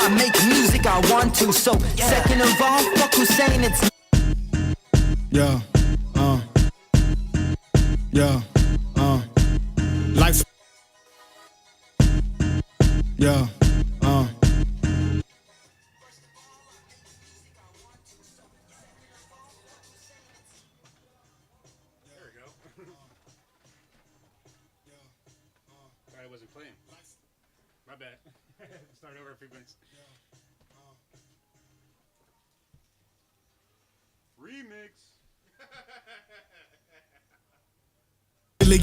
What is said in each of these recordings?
I make music I want to. So second of all, fuck who's saying it's. Yeah, yeah, life. Yeah, There we go. I wasn't playing. My bad. Start over a few minutes. Remix.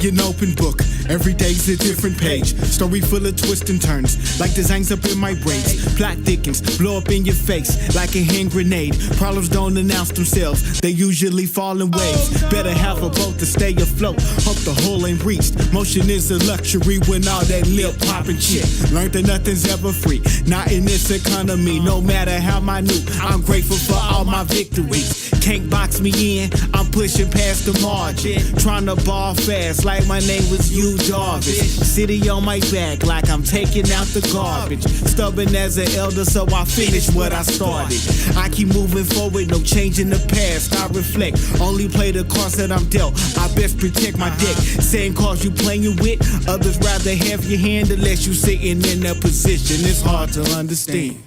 An open book, every day's a different page. Story full of twists and turns, like designs up in my braids. Plot thickens, blow up in your face like a hand grenade. Problems don't announce themselves, they usually fall in waves. Better have a boat to stay afloat, hope the hole ain't reached. Motion is a luxury when all that lip popping shit. Learned that nothing's ever free, not in this economy. No matter how minute, I'm grateful for all my victories. Can't box me in, I'm pushing past the margin. Trying to ball fast like my name was Hugh Jarvis. City on my back like I'm taking out the garbage. Stubborn as an elder, so I finish what I started. I keep moving forward, no change in the past. I reflect, only play the cards that I'm dealt. I best protect my deck. Same cards you playing with, others rather have your hand unless you sitting in that position. It's hard to understand.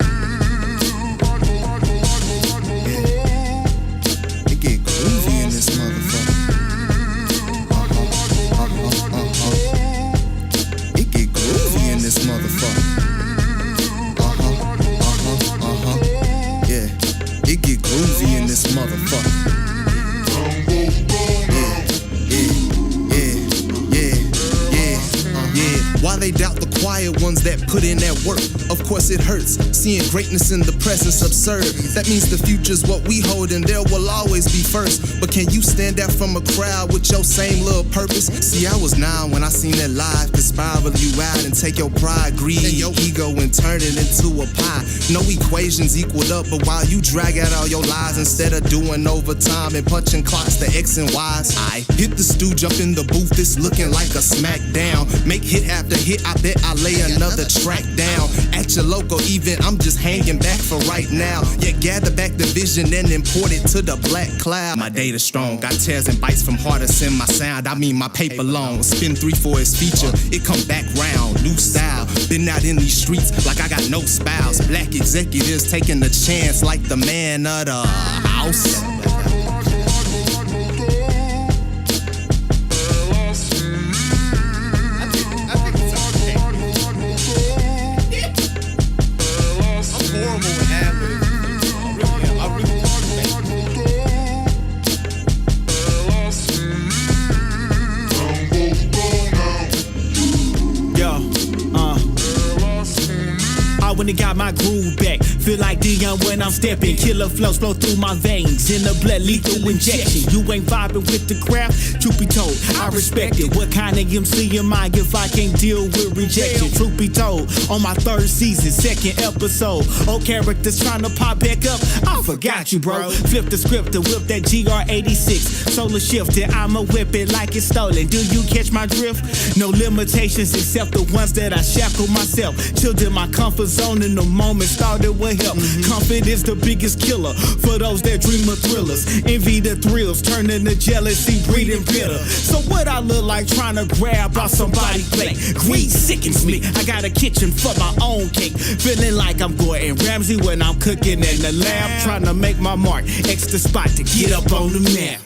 Why they doubt the quiet ones that put in that work? Of course it hurts, seeing greatness in the presence absurd. That means the future's what we hold and there will always be first. But can you stand out from a crowd with your same little purpose? See, I was 9 when I seen that life could spiral you out and take your pride, greed, and your ego and turn it into a pie. No equations equaled up, but while you drag out all your lies instead of doing overtime and punching clocks to X and Y's, I hit the stew, jump in the booth, it's looking like a smackdown. Make hit after hit, I bet I lay another track down. At your local event, I'm just hanging back for right now. Yeah, gather back the vision and import it to the black cloud. My data strong, got tears and bites from hardest in my sound. I mean my paper long, spin 3 for its feature, it come back round, new style. Been out in these streets like I got no spouse. Black executives taking the chance like the man of the house. When it got my groove back, feel like Dion when I'm stepping. Killer flows flow through my veins in the blood, lethal injection. You ain't vibing with the craft, truth be told, I respect it. What kind of MC am I if I can't deal with rejection? Truth be told, on my 3rd season, 2nd episode, old characters trying to pop back up. I forgot you, bro. Flip the script to whip that GR86. Solar shifted, I'ma whip it like it's stolen. Do you catch my drift? No limitations except the ones that I shackle myself. Chilled in my comfort zone in the moment, started with help. Comfort is the biggest killer for those that dream of thrillers. Envy the thrills, turning to jealousy, breeding bitter. So what I look like trying to grab off somebody's plate? Greed sickens me. I got a kitchen for my own cake. Feeling like I'm Gordon Ramsay when I'm cooking in the lab. Trying to make my mark, extra spot to get up on the map.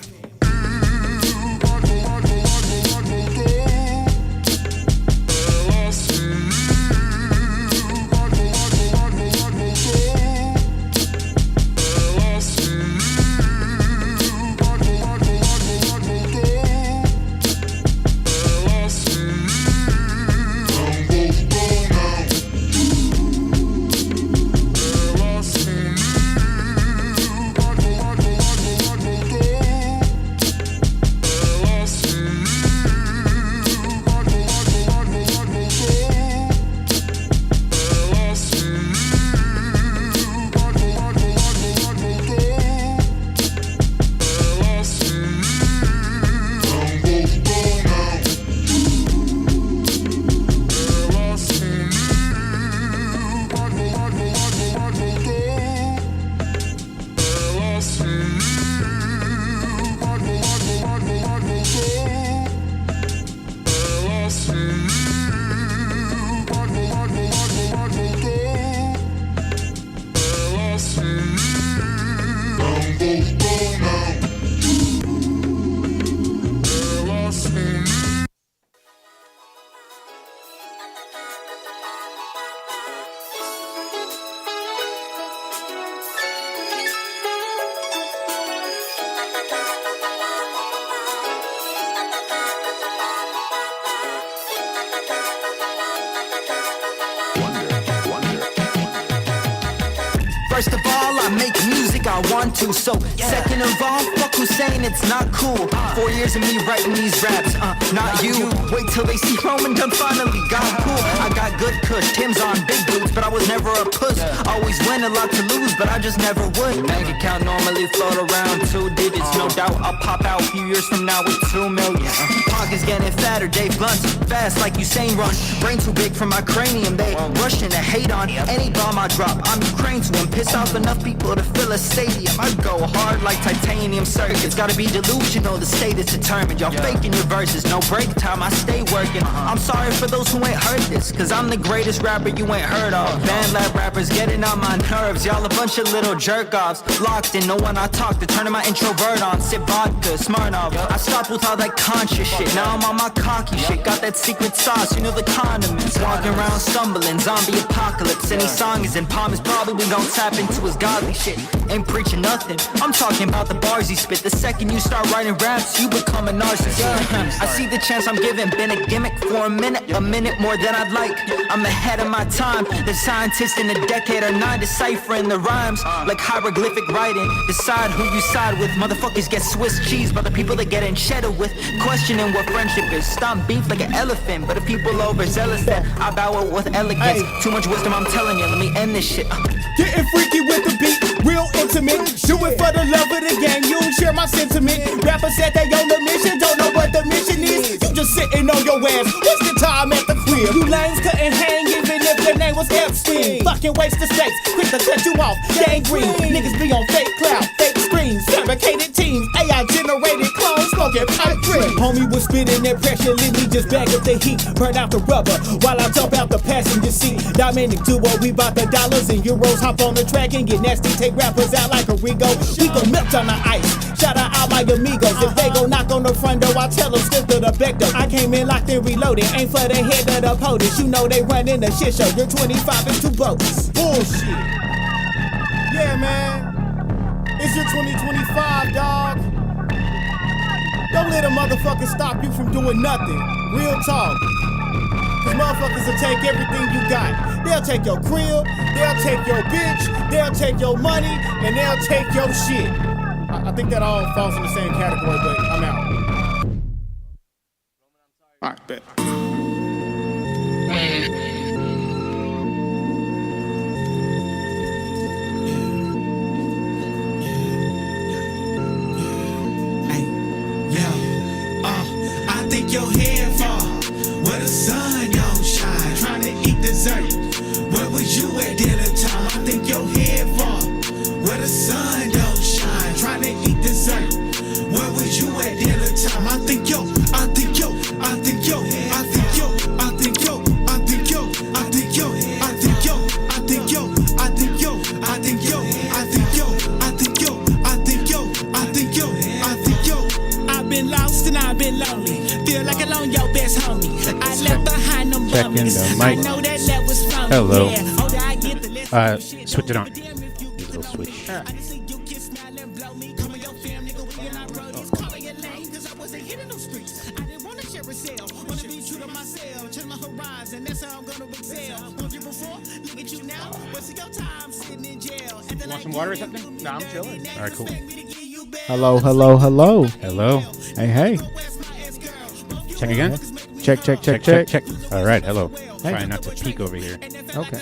First of all, I make music I want to. So, second of all, fuck who's saying it's not cool. 4 years of me writing these raps, not you. Wait till they see Roman done finally got cool. I got good kush, Tim's on big boots, but I was never a puss. Always win, a lot to lose, but I just never would. Bank account normally float around 2 digits, no doubt. I'll pop out a few years from now with 2 million. Pockets getting fatter, Dave Blunt's fast like Usain run. Brain too big for my cranium, they rushing to hate on any bomb I drop. I'm Ukraine to him, piss off enough people to fill a stadium. I go hard like titanium circuits. Gotta be delusional, the state is determined. Y'all faking your verses, no break time, I stay working. I'm sorry for those who ain't heard this, cause I'm the greatest rapper you ain't heard of. Band lab rappers getting on my nerves. Y'all a bunch of little jerk-offs. Locked in, no one I talk to, turning my introvert on. Sip vodka, Smirnoff. I stopped with all that conscious shit, now I'm on my cocky shit. Got that secret sauce, you know the condiments. Walking around stumbling, zombie apocalypse. Any song is in palm is probably we gon' tap into his godly shit. Ain't preaching nothing, I'm talking about the bars he spit. The second you start writing raps, you become a narcissist. I see the chance I'm giving, been a gimmick for a minute more than I'd like. I'm ahead of my time, the scientists in a decade are not deciphering the rhymes like hieroglyphic writing. Decide who you side with, motherfuckers get Swiss cheese by the people they get in cheddar with. Questioning what friendship is, stomp beef like an elephant, but if people overzealous then I bow it with elegance. Too much wisdom, I'm telling you, let me end this shit. Getting freaky with the beat, real intimate. Do it for the love of the game, you don't share my sentiment. Rappers said they on the mission, don't know what the mission is. You just sitting on your ass, what's the time at the crib? You lanes couldn't hang even if your name was Epstein. Fucking waste of space, quick to cut you off, gangrene. Niggas be on fake cloud, fake screens, fabricated teams, AI generated clones, smoking pipe dream. Homie was spitting that pressure, let me just back up the heat, burn out the rubber while I jump out the passenger seat. Dominic Duo, we bout the dollars and euros. Hop on the track and get nasty, take rappers out like a Rigo. We gon' melt on the ice, shout out all my amigos. If they gon' knock on the front door, I tell them step to the back door. I came in locked and reloaded, ain't for the head of the POTUS. You know they running the shit show, your 25 is too bogus. Bullshit. Yeah, man, it's your 2025, dog. Don't let a motherfucker stop you from doing nothing. Real talk. Cause motherfuckers will take everything you got. They'll take your crib, they'll take your bitch, they'll take your money, and they'll take your shit. I think that all falls in the same category, but I'm out. Alright, bet. I think your head fall where the sun don't shine. Trying to eat dessert. Where was you at dinner time? I think your head fall where the sun don't shine. Trying to eat dessert. Where was you at dinner time? I think yo, I think yo, I think yo, I think yo, I think yo, I think yo, I think yo, I think yo, I think yo, I think yo, I think yo, I think yo, I think yo, I think yo, I think yo, I think yo. I've been lost and I've been lonely. Feel like alone, your best homie. I left behind them bummies. I know that that was phony. Hello. Yeah. Oh, I get the lesson. Switch it on. Little switch. You want some water or something? No, I'm chilling. All right, cool. Hello, hello, hello. Hello. Hey, hey. Check again. Check. All right, hello. Hey. Trying not to peek over here. Okay.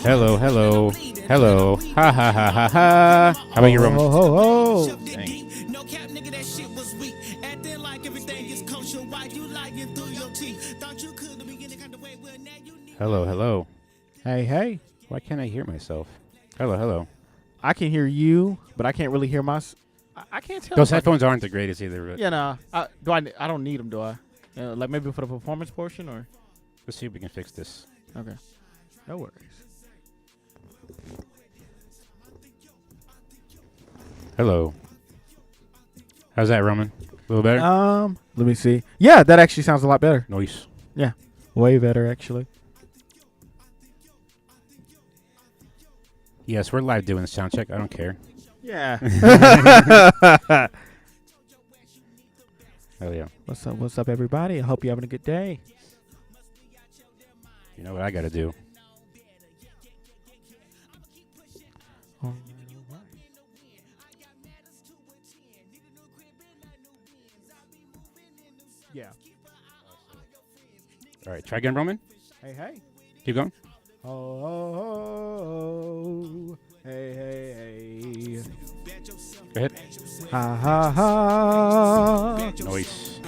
Hello. Ha ha ha ha ha. How about you, Roman? Ho, ho, ho. Dang. Hello. Hey, hey. Why can't I hear myself? Hello. I can hear you, but I can't really hear my. I can't tell. Those if I headphones aren't the greatest either. can- Yeah, no. I don't need them, do I? Like maybe for the performance portion, or Let's see if we can fix this. okay, no worries. Hello. How's that, Roman? A little better? Let me see. Yeah, that actually sounds a lot better. Noise. Yeah, way better actually. Yes, we're live doing the sound check. I don't care. Yeah. Oh yeah. What's up? What's up, everybody? I hope you're having a good day. You know what I got to do? Yeah. All right, try again, Roman. Hey. Keep going. Oh, hey. Go ahead. Ha. Noise.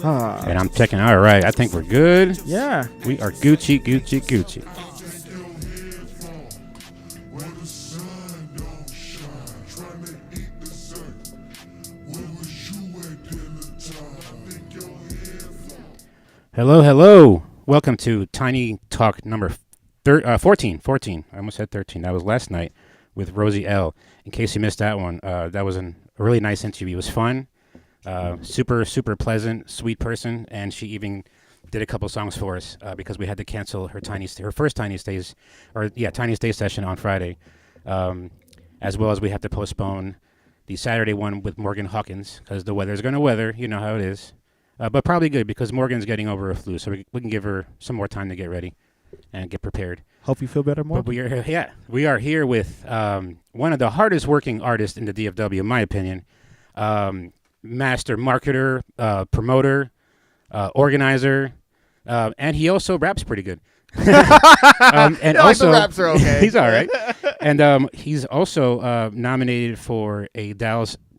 Ha. And I'm checking. All right, I think we're good. Yeah. We are Gucci. Hello. Welcome to Tiny Talk number 14. I almost said 13. That was last night with Rosie L. In case you missed that one, that was a really nice interview. It was fun. Super pleasant, sweet person, and she even did a couple songs for us because we had to cancel her first Tiny Stays session on Friday, as well as we have to postpone the Saturday one with Morgan Hawkins because the weather's going to weather. You know how it is. But probably good because Morgan's getting over a flu, so we can give her some more time to get ready and get prepared. Hope you feel better, more. But we are here with one of the hardest working artists in the DFW, in my opinion. Master marketer, promoter, organizer, and he also raps pretty good. And also, the raps are okay. He's all right. And he's also nominated for a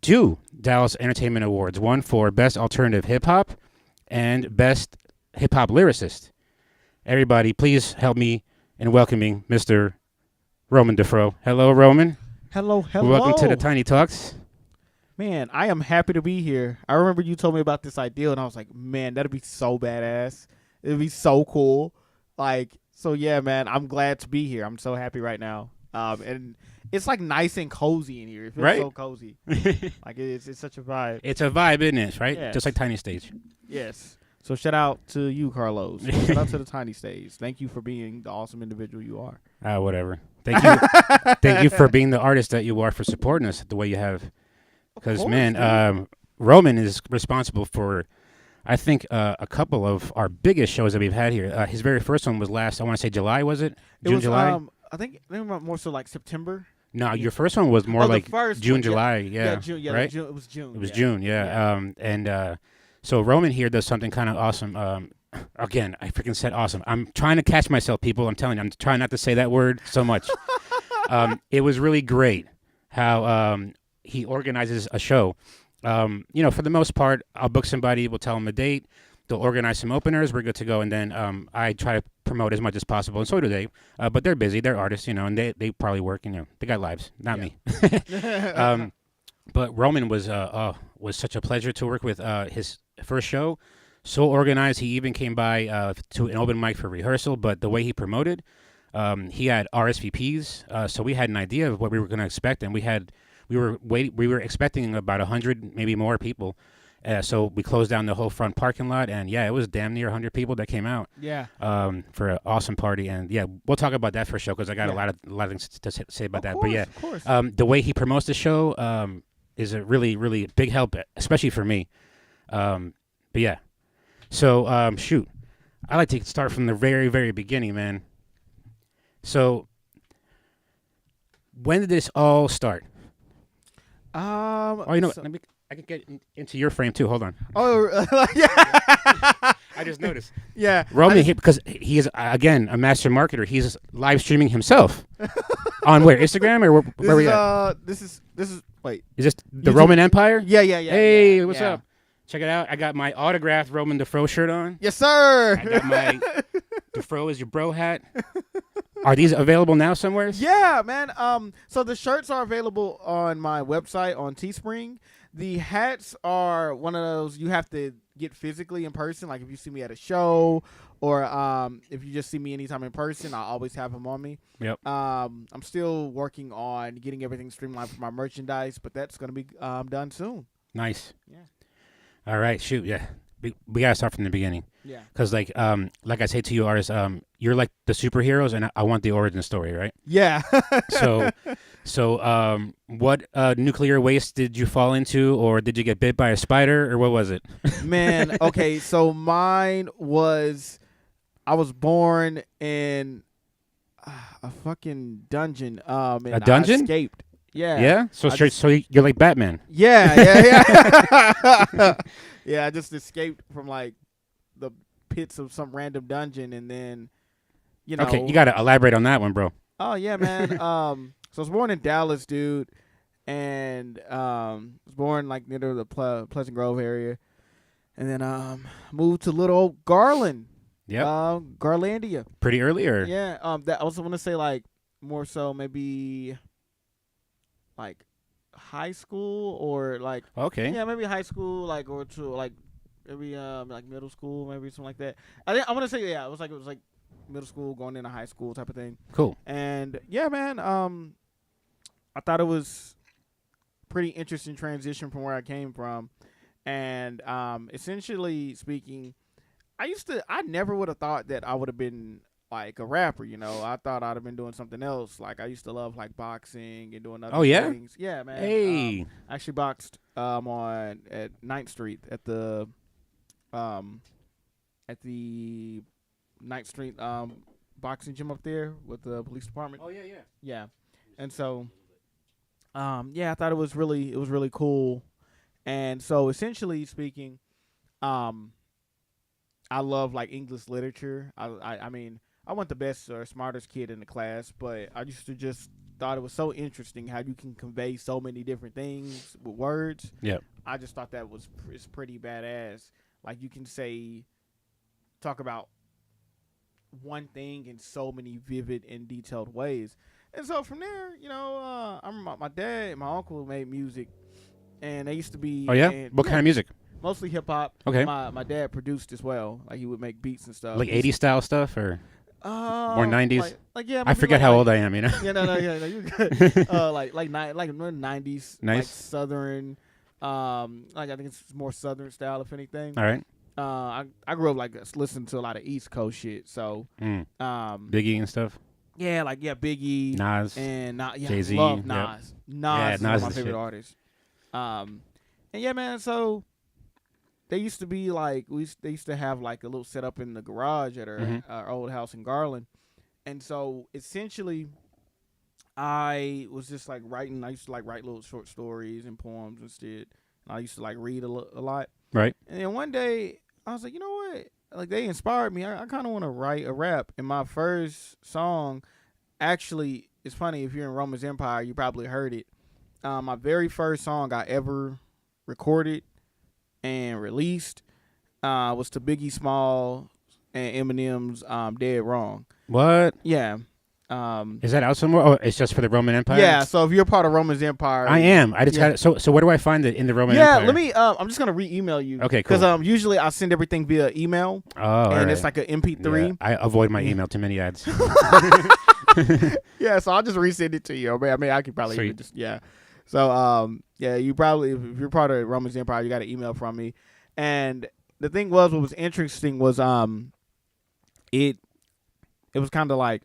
two Dallas Entertainment Awards, one for Best Alternative Hip Hop and Best Hip Hop Lyricist. Everybody, please help me in welcoming Mr. Roman DeFro. Hello, Roman. Hello. Welcome to the Tiny Talks. Man, I am happy to be here. I remember you told me about this idea, and I was like, man, that'd be so badass. It'd be so cool. So yeah, man, I'm glad to be here. I'm so happy right now. And it's like nice and cozy in here. It feels so cozy. It's such a vibe. It's a vibe, isn't it? Right? Yes. Just like Tiny Stage. Yes. So shout out to you, Carlos. Shout out to the Tiny Stage. Thank you for being the awesome individual you are. Whatever. Thank you. Thank you for being the artist that you are, for supporting us the way you have. Because, man, Roman is responsible for, I think, a couple of our biggest shows that we've had here. His very first one was last, I want to say July, was it? July? I think more so like September. No, your first one was more like June, July. Yeah, June, right? It was June. It was June, yeah. So Roman here does something kind of awesome. Again, I freaking said awesome. I'm trying to catch myself, people. I'm telling you, I'm trying not to say that word so much. It was really great how he organizes a show. For the most part, I'll book somebody, we'll tell them a date, they'll organize some openers, we're good to go, and then I try to promote as much as possible, and so do they. But they're busy, they're artists, and they probably work, they got lives, not me. But Roman was such a pleasure to work with. His first show, so organized. He even came by to an open mic for rehearsal, but the way he promoted, he had RSVPs, so we had an idea of what we were going to expect, and we were expecting about 100, maybe more people. So we closed down the whole front parking lot, and it was damn near 100 people that came out. Yeah. For an awesome party, and we'll talk about that for a show because I got a lot of things to say about that. Course, but the way he promotes the show is a really, really big help, especially for me. So shoot, I like to start from the very, very beginning, man. So when did this all start? I can get into your frame too. Hold on. Oh, yeah. I just noticed. Yeah. Roman, because he is, again, a master marketer. He's live streaming himself on where? Instagram or where we at? This is wait. Is this the Roman Empire? Yeah. Hey, what's up? Check it out. I got my autographed Roman DeFro shirt on. Yes, sir. I got my DeFro is your bro hat. Are these available now somewhere? Yeah, man. So the shirts are available on my website on Teespring. The hats are one of those you have to get physically in person. Like if you see me at a show, or if you just see me anytime in person, I always have them on me. Yep. I'm still working on getting everything streamlined for my merchandise, but that's gonna be done soon. Nice. Yeah. All right. Shoot. Yeah. We gotta start from the beginning. Yeah. Because like I say to you, artists, you're like the superheroes, and I want the origin story, right? Yeah. So what nuclear waste did you fall into, or did you get bit by a spider, or what was it? Man, okay, so mine was, I was born in a fucking dungeon. And A dungeon? I escaped. Yeah. Yeah. So I straight. just- So you're like Batman. Yeah. Yeah, I just escaped from like the pits of some random dungeon, and then, you know. Okay, you gotta elaborate on that one, bro. Oh yeah, man. So I was born in Dallas, dude, and was born like near the Pleasant Grove area, and then moved to little old Garland. Yep. Garlandia. Pretty early, or Yeah. That I also want to say like more so maybe like high school or like okay. yeah, maybe high school, like, or to like maybe like middle school, maybe something like that. I want to say yeah, it was like middle school going into high school type of thing. Cool. And yeah, man, I thought it was pretty interesting transition from where I came from, and essentially speaking, I never would have thought that I would have been like a rapper, you know. I thought I'd have been doing something else. Like I used to love like boxing and doing other things. Yeah, man. Hey. I actually boxed at 9th Street at the 9th Street boxing gym up there with the police department. Oh yeah. Yeah. And so yeah, I thought it was really cool. And so essentially speaking, I love like English literature. I mean, I wasn't the best or smartest kid in the class, but I used to just thought it was so interesting how you can convey so many different things with words. Yeah. I just thought that it's pretty badass. Like you can talk about one thing in so many vivid and detailed ways. And so from there, you know, I remember my dad and my uncle made music, and they used to be. Oh yeah. And, What kind of music? Mostly hip hop. Okay. My dad produced as well. Like he would make beats and stuff. Like 80s style stuff, or more 90s? Like yeah. I forget how old I am. You know. Yeah, no, you good. like 90s, Nice. like southern. Like I think it's more southern style, if anything. All right. I grew up like listening to a lot of East Coast shit. So Biggie and stuff. yeah, like Biggie, Nas, and yeah, Jay-Z, love yep. Nas. Yeah, Nas is one Nas of my is the favorite shit. artists. And yeah, man. So they used to be like they used to have like a little setup in the garage at our old house in Garland, and so essentially, I was just like writing. I used to like write little short stories and poems and shit. I used to like read a lot. Right. And then one day I was like, you know what? Like they inspired me. I kind of want to write a rap. And my first song, actually, it's funny if you're in Roman's Empire, you probably heard it. My very first song I ever recorded and released was to Biggie Small and Eminem's "Dead Wrong." What? Yeah. Is that out somewhere? Oh, it's just for the Roman Empire? Yeah, so if you're part of Roman's Empire, I am. I just yeah. got it. So where do I find it in the Roman Empire? Yeah, let me. I'm just gonna re-email you. Okay, cool. Because usually I send everything via email, Oh, and all it's right. like an MP3. Yeah, I avoid my email. Too many ads. Yeah, so I'll just resend it to you. I mean, I could probably even Sweet. just So yeah, you probably if you're part of Roman's Empire, you got an email from me. And the thing was, what was interesting was it was kind of like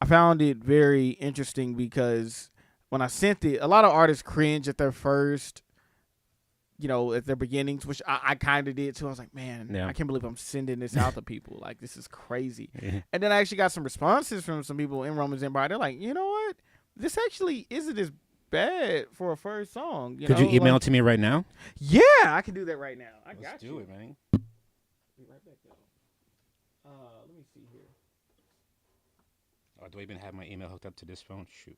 I found it very interesting because when I sent it, a lot of artists cringe at their first, at their beginnings, which I kind of did too. I was like, man, Yeah. I can't believe I'm sending this out to people. Like, this is crazy. Yeah. And then I actually got some responses from some people in Roman's Empire. They're like, you know what? This actually isn't as bad for a first song. Could you email it to me right now? Yeah, I can do that right now. I got you. it, man. Be right back, though. Let me see here. Oh, do I even have my email hooked up to this phone? Shoot.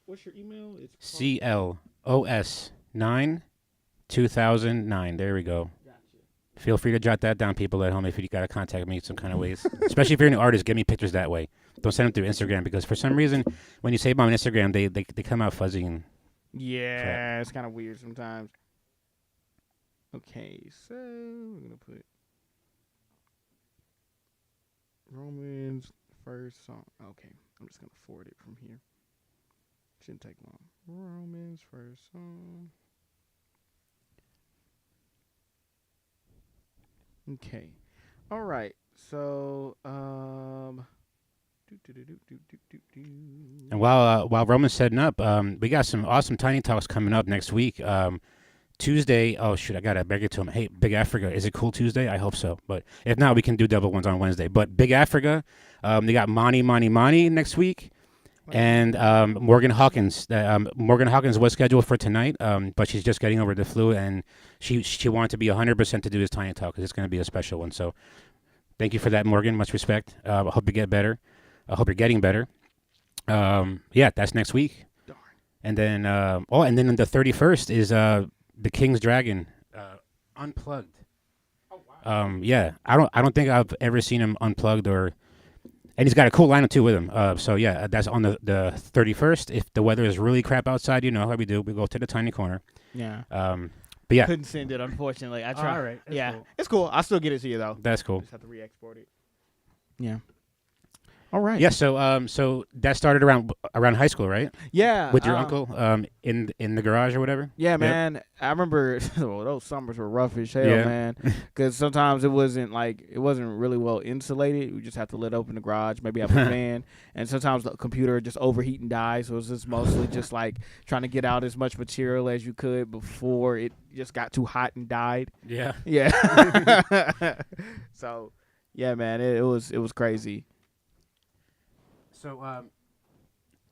What's your email? It's CLOS9 2009. There we go. Gotcha. Feel free to jot that down, people at home, if you got to contact me some kind of ways. Especially if you're an artist, get me pictures that way. Don't send them through Instagram because for some reason, when you save them on Instagram, they come out fuzzy and Yeah, crap. it's kind of weird sometimes. Okay, so we're gonna put Roman's first song. Okay, I'm just gonna forward it from here. Shouldn't take long. Roman's first song. Okay. All right. So, And while Roman's setting up, we got some awesome Tiny Talks coming up next week. Tuesday, oh shoot, I gotta beg it to him. Hey, Big Africa, is it cool Tuesday? I hope so. But if not, we can do double ones on Wednesday. But Big Africa, they got Monty next week. And Morgan Hawkins. Morgan Hawkins was scheduled for tonight, but she's just getting over the flu, and she wanted to be 100% to do this Tiny Talk because it's going to be a special one. So thank you for that, Morgan. Much respect. I hope you get better. I hope you're getting better. Yeah, that's next week. Darn. And then and then the 31st is the King's Dragon unplugged. Oh wow. Yeah, I don't think I've ever seen him unplugged and he's got a cool lineup too with him. So yeah, that's on the 31st. If the weather is really crap outside, you know how we do. We go to the tiny corner. Yeah. But yeah, Couldn't send it, unfortunately. I tried. all right. That's Yeah, cool. it's cool. I'll still get it to you though. That's cool. Just have to re-export it. Yeah. All right. Yeah. So that started around high school, right? Yeah. With your uncle in the garage or whatever. Yeah, Yep. man. I remember those summers were rough as hell, Yeah. man. Because sometimes it wasn't really well insulated. We just have to let open the garage, maybe have a fan, and sometimes the computer would just overheat and die. So it was just mostly just like trying to get out as much material as you could before it just got too hot and died. Yeah. Yeah. So, yeah, man, it was crazy.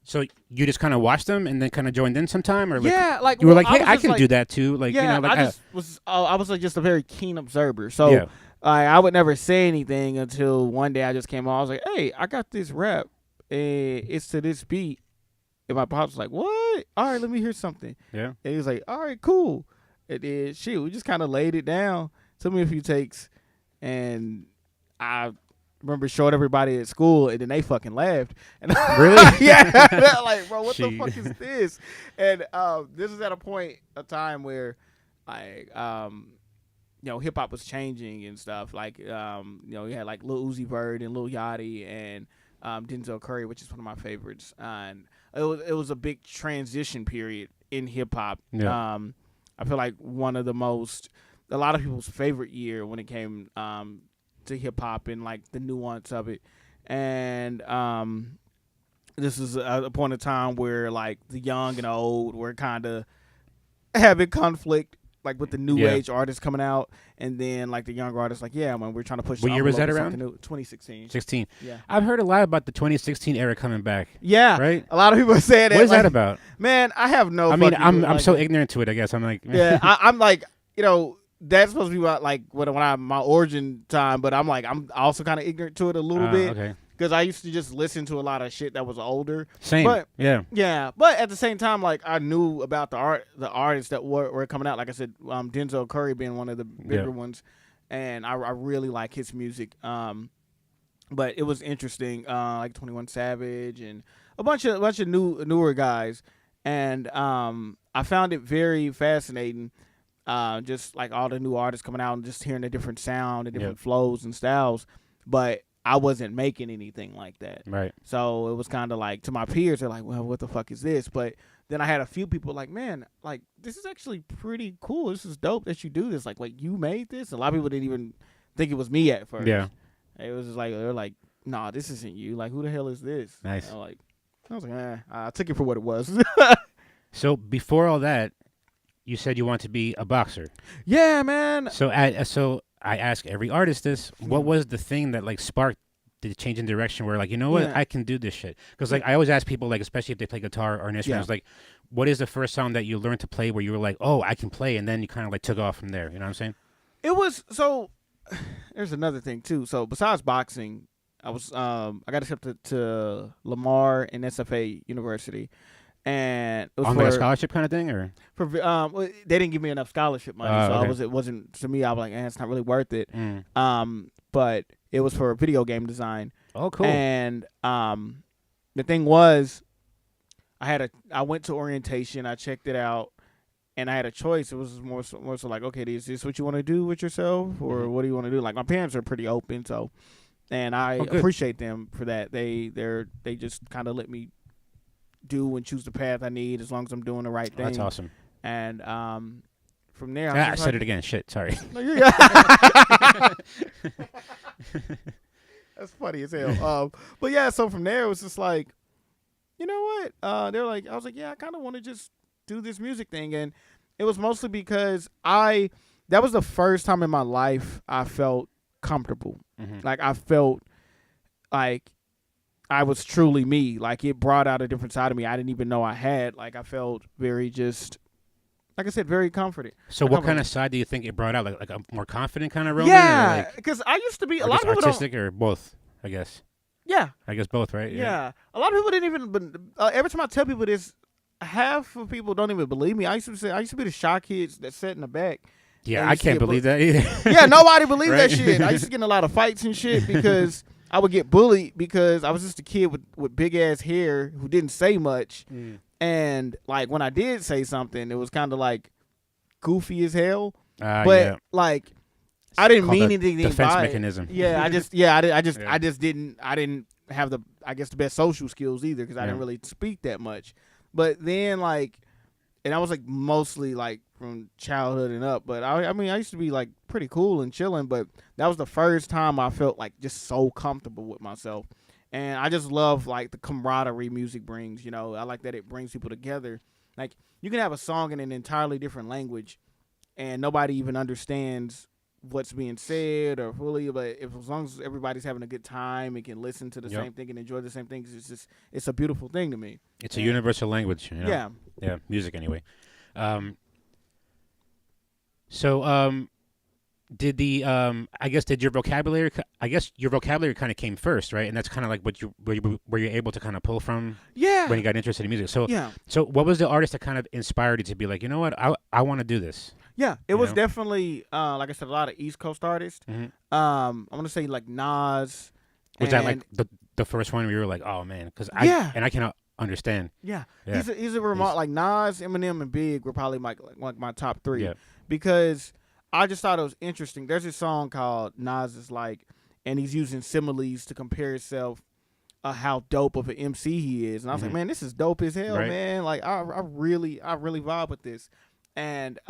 So you just kind of watched them and then kind of joined in sometime, or like, Yeah, like you were well, like, hey, was I just can like- do that too. Like, Yeah, you know, like I was like just a very keen observer. So Yeah. I would never say anything until one day I just came on. I was like, hey, I got this rap. It's to this beat. And my pops was like, what? All right, let me hear something. yeah. And he was like, all right, cool. And then shit, we just kind of laid it down. Took me a few takes, and I remember showed everybody at school, and then they fucking laughed. And Really? yeah. They're like, bro, what the Gee. fuck is this? And this is at a time where, like, hip hop was changing and stuff. Like, you had like Lil Uzi Vert and Lil Yachty and Denzel Curry, which is one of my favorites. And it was a big transition period in hip hop. Yeah. I feel like a lot of people's favorite year when it came to hip hop and like the nuance of it. And this is a point in time where like the young and old were kind of having conflict, like with the new age artists coming out, and then like the younger artists like, yeah, man, we're trying to push. What the year was that envelope with around? something new. 2016. 16. Yeah. I've heard a lot about the 2016 era coming back. Yeah. Right? A lot of people are saying that. What is like, that about? Man, I have no. I mean, fucking I'm clue. I'm Like, so ignorant to it. I guess I'm like, yeah, I'm like, that's supposed to be about like when I my origin time, but I'm like I'm also kind of ignorant to it a little bit Okay. because I used to just listen to a lot of shit that was older. Same. But yeah. but at the same time, like I knew about the artists that were coming out. Like I said, Denzel Curry being one of the bigger ones, and I really like his music. But it was interesting, like 21 Savage and a bunch of newer guys, and I found it very fascinating. Just like all the new artists coming out and just hearing the different sound and different flows and styles, but I wasn't making anything like that. Right. So it was kind of like to my peers, they're like, well, what the fuck is this? But then I had a few people like, man, like this is actually pretty cool. This is dope that you do this. Like you made this. A lot of people didn't even think it was me at first. Yeah. It was just like, they're like, nah, this isn't you. Like, who the hell is this? Nice. I was like, I took it for what it was. So before all that, you said you want to be a boxer. Yeah, man. So I ask every artist this: what was the thing that like sparked the change in direction? Where like, you know what, Yeah. I can do this shit. Because like I always ask people, like especially if they play guitar or an instrument, it's like, what is the first song that you learned to play where you were like, oh, I can play, and then you kind of like took off from there. You know what I'm saying? It was so. There's another thing too. So besides boxing, I was I got accepted to Lamar and SFA University, and it was On like a scholarship kind of thing, or well, they didn't give me enough scholarship money, so okay. it wasn't to me. I was like, it's not really worth it. Mm. But it was for video game design. Oh, cool. And the thing was, I went to orientation, I checked it out, and I had a choice. It was more so like, okay, is this what you want to do with yourself, or what do you want to do? Like, my parents are pretty open, so, and I appreciate them for that. They just kind of let me do and choose the path I need as long as I'm doing the right thing. That's awesome. And from there, I said it again. Shit, sorry. That's funny as hell. But yeah, so from there it was just like, you know what? They're like, I was like, yeah, I kind of want to just do this music thing, and it was mostly because that was the first time in my life I felt comfortable. Like, I felt like I was truly me. Like, it brought out a different side of me I didn't even know I had. Like, I felt very just, like I said, very comforted. So what kind of side do you think it brought out? Like a more confident kind of Roman? Yeah, because I used to be a lot of people artistic or both, I guess. Yeah. I guess both, right? Yeah. A lot of people didn't even, every time I tell people this, half of people don't even believe me. I used to be the shy kids that sat in the back. Yeah, I can't believe that either. Yeah, nobody believed Right? that shit. I used to get in a lot of fights and shit because I would get bullied because I was just a kid with big ass hair who didn't say much. And like, when I did say something, it was kind of like goofy as hell. But like, I didn't mean anything defense by mechanism. it. Yeah, I just didn't have the best social skills either because I didn't really speak that much. But then like, and I was like mostly like from childhood and up. But I mean, I used to be like pretty cool and chilling. But that was the first time I felt like just so comfortable with myself. And I just love like the camaraderie music brings. You know, I like that it brings people together. Like, you can have a song in an entirely different language, and nobody even understands what's being said or fully, but as long as everybody's having a good time and can listen to the same thing and enjoy the same things, it's a beautiful thing to me. It's a universal language, you know? Yeah, music anyway. Did your vocabulary kind of came first, right? And that's kind of like what were you able to kind of pull from when you got interested in music. So what was the artist that kind of inspired you to be like, you know what, I want to do this? Yeah, it was definitely, like I said, a lot of East Coast artists. I want to say like Nas. Was that like the first one where you were like, oh man, because I cannot understand. Yeah. He's a remote, like Nas, Eminem, and Big were probably my top three because I just thought it was interesting. There's this song called Nas is Like, and he's using similes to compare himself how dope of an MC he is, and I was like, man, this is dope as hell, man. Like, I really vibe with this. And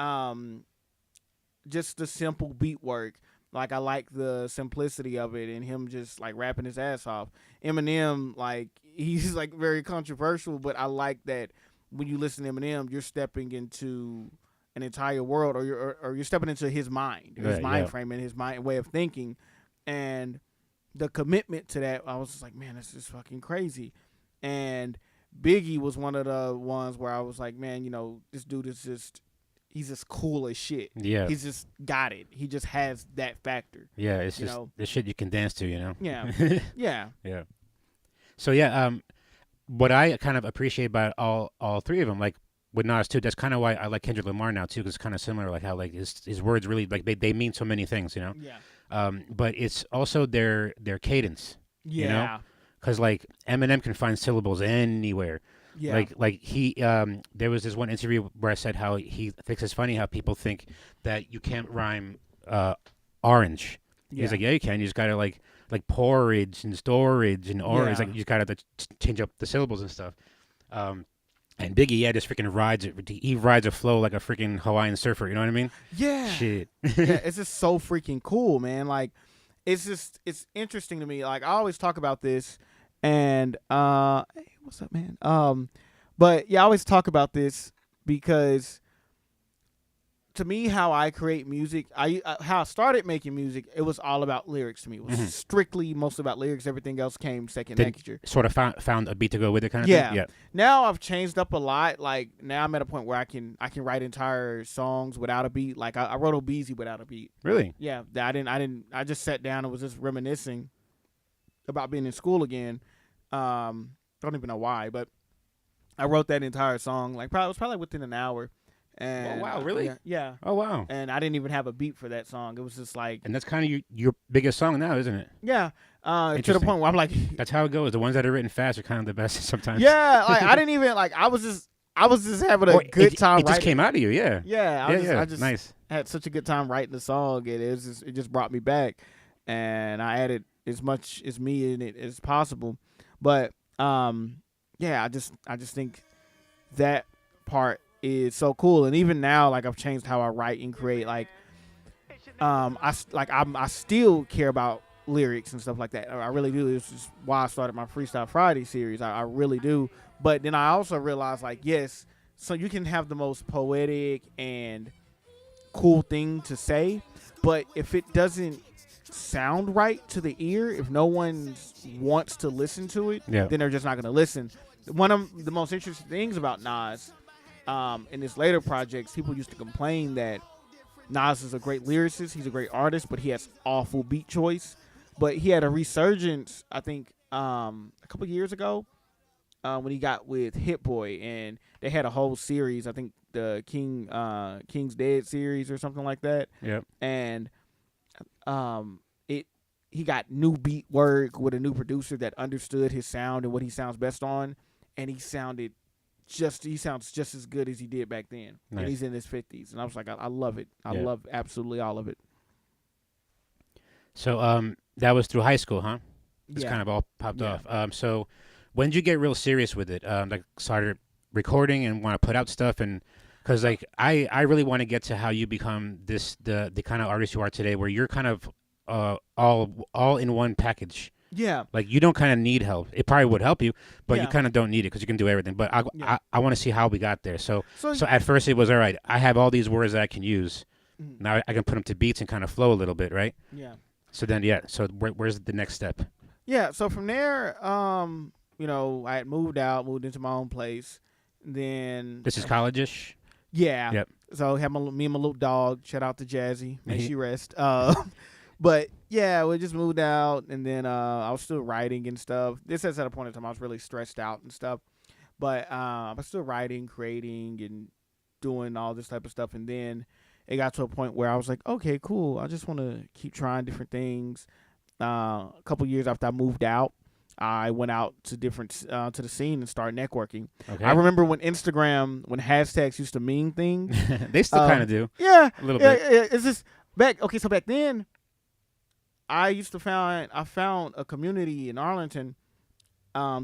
just the simple beat work. Like, I like the simplicity of it and him just like rapping his ass off. Eminem, like, he's like very controversial, but I like that when you listen to Eminem, you're stepping into an entire world, or you're stepping into his mind, his mind frame and his mind way of thinking. And the commitment to that, I was just like, man, this is fucking crazy. And Biggie was one of the ones where I was like, man, you know, this dude is just, he's just cool as shit. Yeah. He's just got it. He just has that factor. Yeah, it's just the shit you can dance to, you know? Yeah. Yeah. Yeah. So, what I kind of appreciate about all three of them, like with Nas too, that's kind of why I like Kendrick Lamar now too, because it's kind of similar, like how like his words really, like they mean so many things, you know? Yeah. But it's also their cadence, you know? Because like Eminem can find syllables anywhere. Yeah. Like he there was this one interview where I said how he thinks it's funny how people think that you can't rhyme orange. Yeah. He's like, yeah, you can. You just gotta like porridge and storage and orange. Like, you just gotta change up the syllables and stuff. And Biggie, just freaking rides it. He rides a flow like a freaking Hawaiian surfer. You know what I mean? Yeah. Shit. Yeah, it's just so freaking cool, man. Like, it's interesting to me. Like, I always talk about this. And hey, what's up, man? But yeah, I always talk about this because to me, how I create music, how I started making music, it was all about lyrics to me. It was strictly mostly about lyrics. Everything else came second nature. Sort of found a beat to go with it, kind of thing. Yeah. Now I've changed up a lot. Like, now I'm at a point where I can write entire songs without a beat. Like, I wrote Obeezy without a beat. Really? Yeah. I just sat down and was just reminiscing about being in school again. Don't even know why, but I wrote that entire song like it was probably within an hour. And wow, really? Yeah. Oh wow. And I didn't even have a beat for that song. It was just like, And that's kind of your biggest song now, isn't it? yeah. To the Interesting. point where I'm like, That's how it goes. The ones that are written fast are kind of the best sometimes. yeah. Like I didn't even like. I was just having a good time. It just came out of you, yeah. Yeah. I just nice. had such a good time writing the song, and it just brought me back, and I added as much as me in it as possible. But yeah, I just think that part is so cool, and even now, like I've changed how I write and create. Like, I still care about lyrics and stuff like that. I really do. This is why I started my Freestyle Friday series. I really do. But then I also realized, like, yes, so you can have the most poetic and cool thing to say, but if it doesn't sound right to the ear, if no one wants to listen to it, then they're just not going to listen. One of the most interesting things about Nas, in his later projects, people used to complain that Nas is a great lyricist, he's a great artist, but he has awful beat choice. But he had a resurgence, I think, a couple years ago, when he got with Hit Boy, and they had a whole series, I think the King's Dead series or something like that. Yep. And he got new beat work with a new producer that understood his sound and what he sounds best on, and he sounds just as good as he did back then. Nice. And he's in his 50s, and I was like, I love it. I love absolutely all of it. So that was through high school, huh? It's Yeah. kind of all popped off. So when did you get real serious with it? Like started recording and want to put out stuff, and because like I really want to get to how you become the kind of artist you are today, where you're kind of all in one package. Yeah. Like you don't kind of need help. It probably would help you, but you Yeah. kind of don't need it because you can do everything. But I want to see how we got there. So So at first it was all right. I have all these words that I can use. Now I can put them to beats and kind of flow a little bit, right? yeah. So then So where's the next step? Yeah, so from there, I had moved into my own place. Then This is college-ish. yeah. Yep. So had me and my little dog. Shout out to Jazzy. May she rest. But yeah, we just moved out, and then I was still writing and stuff. This is at a point in time I was really stressed out and stuff. But I was still writing, creating, and doing all this type of stuff. And then it got to a point where I was like, okay, cool. I just want to keep trying different things. A couple years after I moved out, I went out to to the scene and started networking. Okay. I remember when hashtags used to mean things. They still kind of do. Yeah, A little bit. Yeah, it's just back. Okay, so back then, I found a community in Arlington,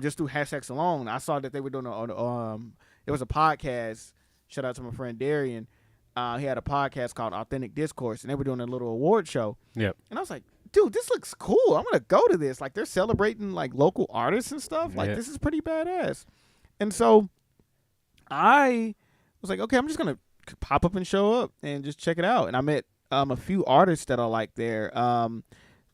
just through hashtags alone. I saw that they were doing it was a podcast. Shout out to my friend Darian. He had a podcast called Authentic Discourse, and they were doing a little award show. Yep. And I was like, dude, this looks cool. I'm going to go to this. Like, they're celebrating, like, local artists and stuff. Like, this is pretty badass. And so I was like, okay, I'm just going to pop up and show up and just check it out. And I met a few artists that I like there.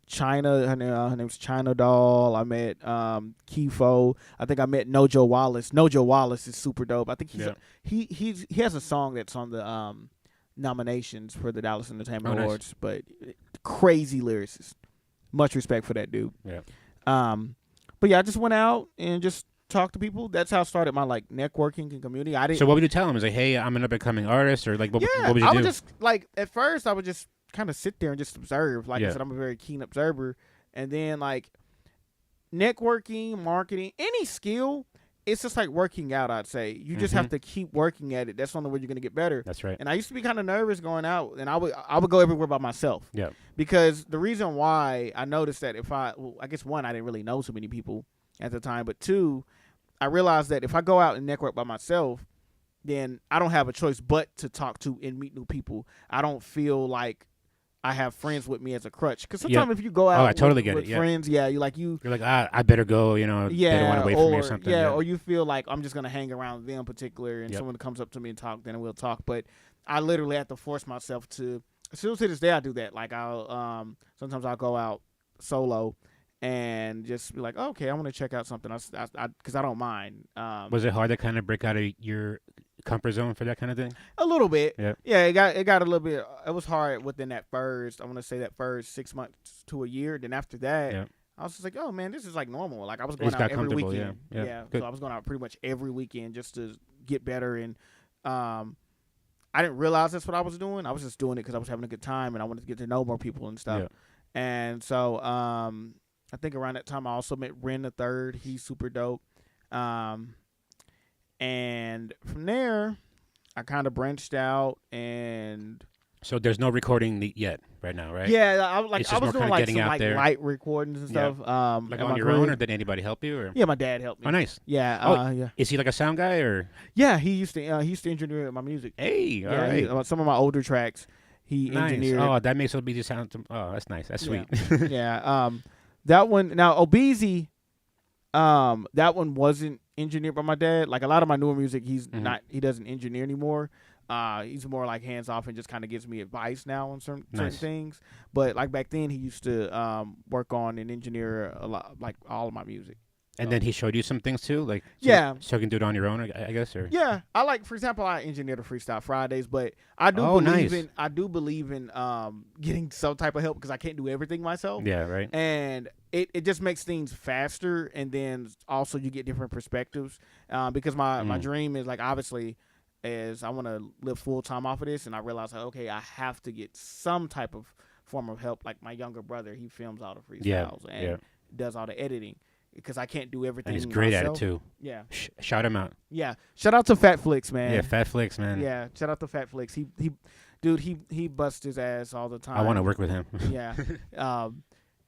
China, her name's China Doll. I met Kifo. I think I met Nojo Wallace. Nojo Wallace is super dope. I think he has a song that's on the nominations for the Dallas Entertainment Awards, but crazy lyricist. Much respect for that dude. Yeah. But yeah, I just went out and just talked to people. That's how I started my like networking and community. I didn't. So what would you tell them? Is like, hey, I'm an up and coming artist, or like, what would you do? would just like at first I would just kind of sit there and just observe. Like I said, I'm a very keen observer. And then like networking, marketing, any skill, it's just like working out, I'd say. You just have to keep working at it. That's the only way you're going to get better. That's right. And I used to be kind of nervous going out, and I would go everywhere by myself. Yeah. Because the reason why I noticed that I guess one, I didn't really know so many people at the time, but two, I realized that if I go out and network by myself, then I don't have a choice but to talk to and meet new people. I don't feel like I have friends with me as a crutch. Because sometimes if you go out I totally get with it, friends, you're like I better go, they don't want to wait for me or something. Yeah, or you feel like I'm just going to hang around them particular, and someone comes up to me and talk, then we'll talk. But I literally have to force myself to, still to this day I do that. Like sometimes I'll go out solo and just be like, okay, I want to check out something because I don't mind. Was it hard to kind of break out of your comfort zone for that kind of thing? A little bit. Yeah. It got a little bit. It was hard within that first. I want to say that first 6 months to a year. Then after that, I was just like, oh man, this is like normal. Like I was You going just out got every comfortable, weekend. yeah. Good. So I was going out pretty much every weekend just to get better. And I didn't realize that's what I was doing. I was just doing it because I was having a good time and I wanted to get to know more people and stuff. Yeah. And so I think around that time I also met Ren the Third. He's super dope. And from there, I kind of branched out and. So there's no recording yet right now, right? Yeah, I It's just was more doing kinda like getting some out like there. light recordings and Yeah. stuff. Like at on my your own, crib. or did anybody help you? Or? Yeah, my dad helped me. Oh, nice. Yeah, Oh, yeah, Is he like a sound guy or? yeah. He used to engineer my music. Hey, all Yeah, right. some of my older tracks, he Nice. engineered. Oh, that makes OBZ sound. Oh, that's nice. That's Yeah. sweet. Yeah. That one now Obeezy, that one wasn't engineered by my dad. Like a lot of my newer music, he's Mhm. not. He doesn't engineer anymore. He's more like hands off and just kind of gives me advice now on certain Nice. things. But like back then, he used to work on and engineer a lot, like all of my music. And then he showed you some things too, like Yeah. so you can do it on your own, I guess, or Yeah, I like, for example, I engineer the Freestyle Fridays, but I do Oh, believe nice. in getting some type of help because I can't do everything myself. yeah, right. And it just makes things faster, and then also you get different perspectives. Because my dream is like obviously is I want to live full time off of this, and I realize like, okay, I have to get some type of form of help. Like my younger brother, he films all the freestyles and does all the editing. Because I can't do everything. And he's great myself. at it too. Yeah, Shout him out. yeah. Shout out to Fat Flicks, man. Yeah, Fat Flicks, man. Yeah, shout out to Fat Flicks. He busts his ass all the time. I want to work with him. Yeah,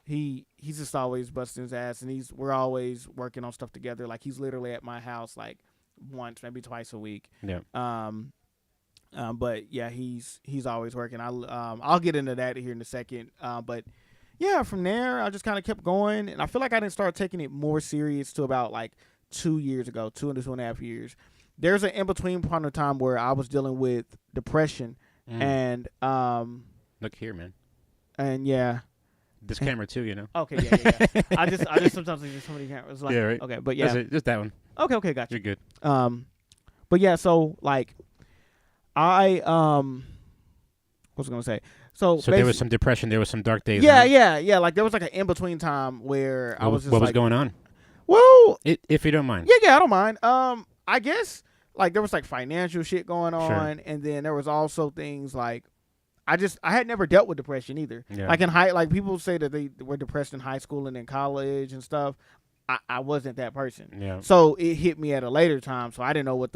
he's just always busting his ass, and we're always working on stuff together. Like he's literally at my house like once, maybe twice a week. yeah. But yeah, he's always working. I'll get into that here in a second. But yeah, from there I just kind of kept going, and I feel like I didn't start taking it more serious till about like 2 years ago, 2.5 years. There's an in between part of time where I was dealing with depression, and Look here, man. and yeah. This camera too, you know. Okay, yeah. I just sometimes think somebody cameras like Yeah, right. okay, but yeah. Just that one. Okay, gotcha. You're good. But yeah, so like I what was I gonna say? So there was some depression. There was some dark days. Yeah, huh? yeah. Like there was like an in between time where I was just what was like, going on? well, If you don't mind. yeah, I don't mind. I guess like there was like financial shit going on, and then there was also things like I had never dealt with depression either. Yeah. Like like people say that they were depressed in high school and in college and stuff. I wasn't that person. Yeah. So it hit me at a later time. So I didn't know what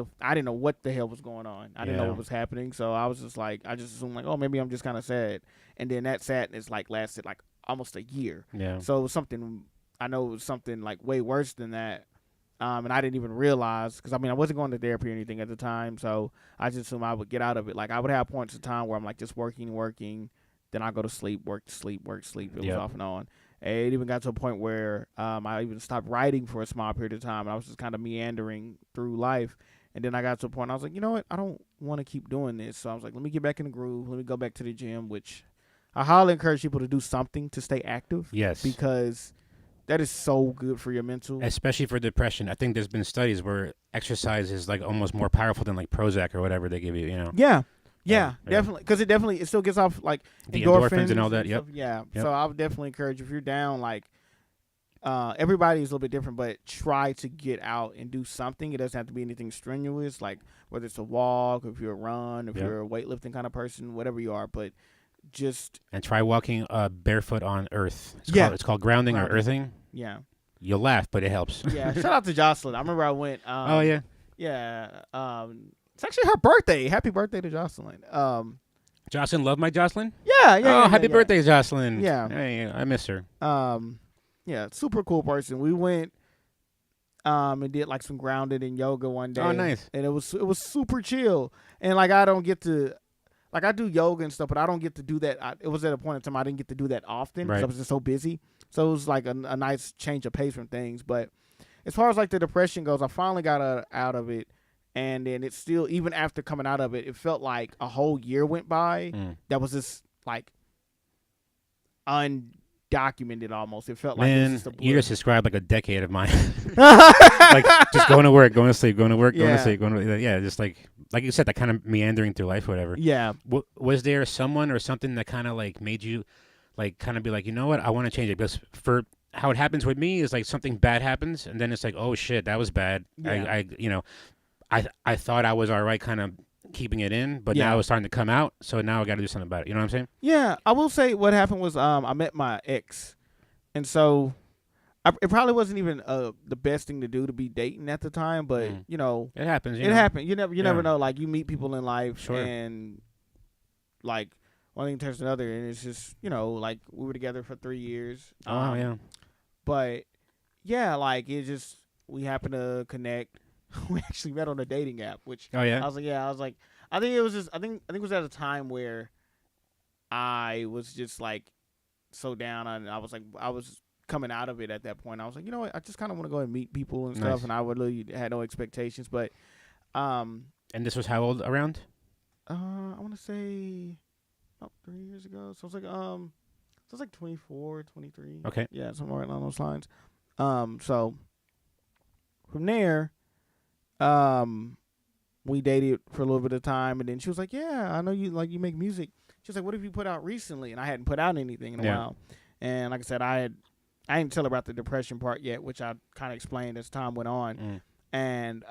the hell was going on. I didn't know Yeah. what was happening. So I was just like, I just assumed like, oh, maybe I'm just kind of sad. And then that sadness like lasted like almost a year. Yeah. So it was something, I know it was something like way worse than that. And I didn't even realize, because I mean, I wasn't going to therapy or anything at the time. So I just assumed I would get out of it. Like I would have points of time where I'm like just working. Then I go to sleep, work, sleep. It was off and on. It even got to a point where I even stopped writing for a small period of time. I was just kind of meandering through life. And then I got to a point, I was like, you know what? I don't want to keep doing this. So I was like, let me get back in the groove. Let me go back to the gym, which I highly encourage people to do something to stay active. Yes. Because that is so good for your mental. Especially for depression. I think there's been studies where exercise is like almost more powerful than like Prozac or whatever they give you, you know. Yeah. Yeah. Definitely. Because it still gets off like The endorphins and all that, stuff. yep. Yeah. Yep. So I would definitely encourage if you're down, like, everybody is a little bit different, but try to get out and do something. It doesn't have to be anything strenuous, like whether it's a walk, if you're a run, if Yep. you're a weightlifting kind of person, whatever you are. But just, And try walking barefoot on earth. Yeah. It's called grounding or Grounding. earthing. yeah. You'll laugh, but it helps. Yeah. Shout out to Jocelyn. I remember I went. Oh, yeah. Yeah. It's actually her birthday. Happy birthday to Jocelyn. Jocelyn, love my Jocelyn? Yeah. Oh, happy birthday, Jocelyn. Yeah. Hey, I miss her. Yeah, super cool person. We went and did like some grounded and yoga one day. Oh, nice. And it was super chill. And like I don't get to, like I do yoga and stuff, but I don't get to do that. It was at a point in time I didn't get to do that often because Right. I was just so busy. So it was like a nice change of pace from things. But as far as like the depression goes, I finally got out of it. And then it's still, even after coming out of it, it felt like a whole year went by that was just like undocumented almost. It felt like it was Man, just a blur. you just described like a decade of mine. Like just going to work, going to sleep, going to work, going Yeah. to sleep, going to yeah, just like you said, that kind of meandering through life, whatever. Yeah. Was there someone or something that kind of like made you like kind of be like, you know what, I want to change it? Because for how it happens with me is like something bad happens, and then it's like, oh shit, that was bad. Yeah. I thought I was all right, kind of keeping it in, but Yeah. now it's starting to come out. So now I got to do something about it. You know what I'm saying? Yeah, I will say what happened was I met my ex, and so it probably wasn't even the best thing to do to be dating at the time, but you know, It happens. it happened. You never Yeah. know. Like you meet people in life, Sure. and like one thing turns to another, and it's just like we were together for 3 years. Oh yeah. But yeah, like it just we happened to connect. We actually met on a dating app, which Oh yeah. I was like, I think it was just I think it was at a time where I was just like so down, and I was coming out of it at that point. I was like, you know what, I just kind of want to go and meet people and stuff, Nice. and I really had no expectations. But And this was how old around? I want to say about 3 years ago. So it's like 24, 23. Okay. Yeah, somewhere along those lines. So from there, we dated for a little bit of time, and then she was like, "Yeah, I know you make music." She was like, "What have you put out recently?" And I hadn't put out anything in a while. And like I said, I didn't tell her about the depression part yet, which I kind of explained as time went on. And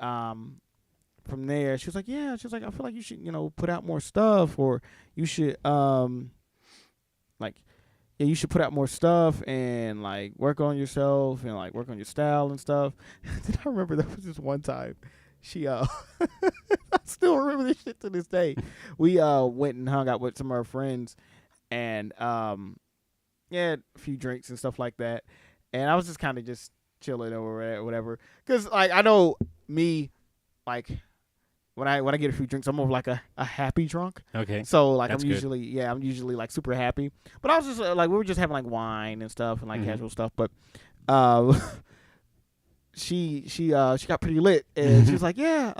from there, she was like, "Yeah," she was like, "I feel like you should, put out more stuff, or you should you should put out more stuff and like work on yourself and like work on your style and stuff." Then I remember there was this one time she I still remember this shit to this day. We went and hung out with some of our friends, and yeah, a few drinks and stuff like that. And I was just kind of just chilling or whatever, because like I know me, like when I get a few drinks, I'm more of like a happy drunk. Okay. So like That's I'm good. usually like super happy. But I was just like we were just having like wine and stuff and like casual stuff. But she got pretty lit, and she was like, yeah,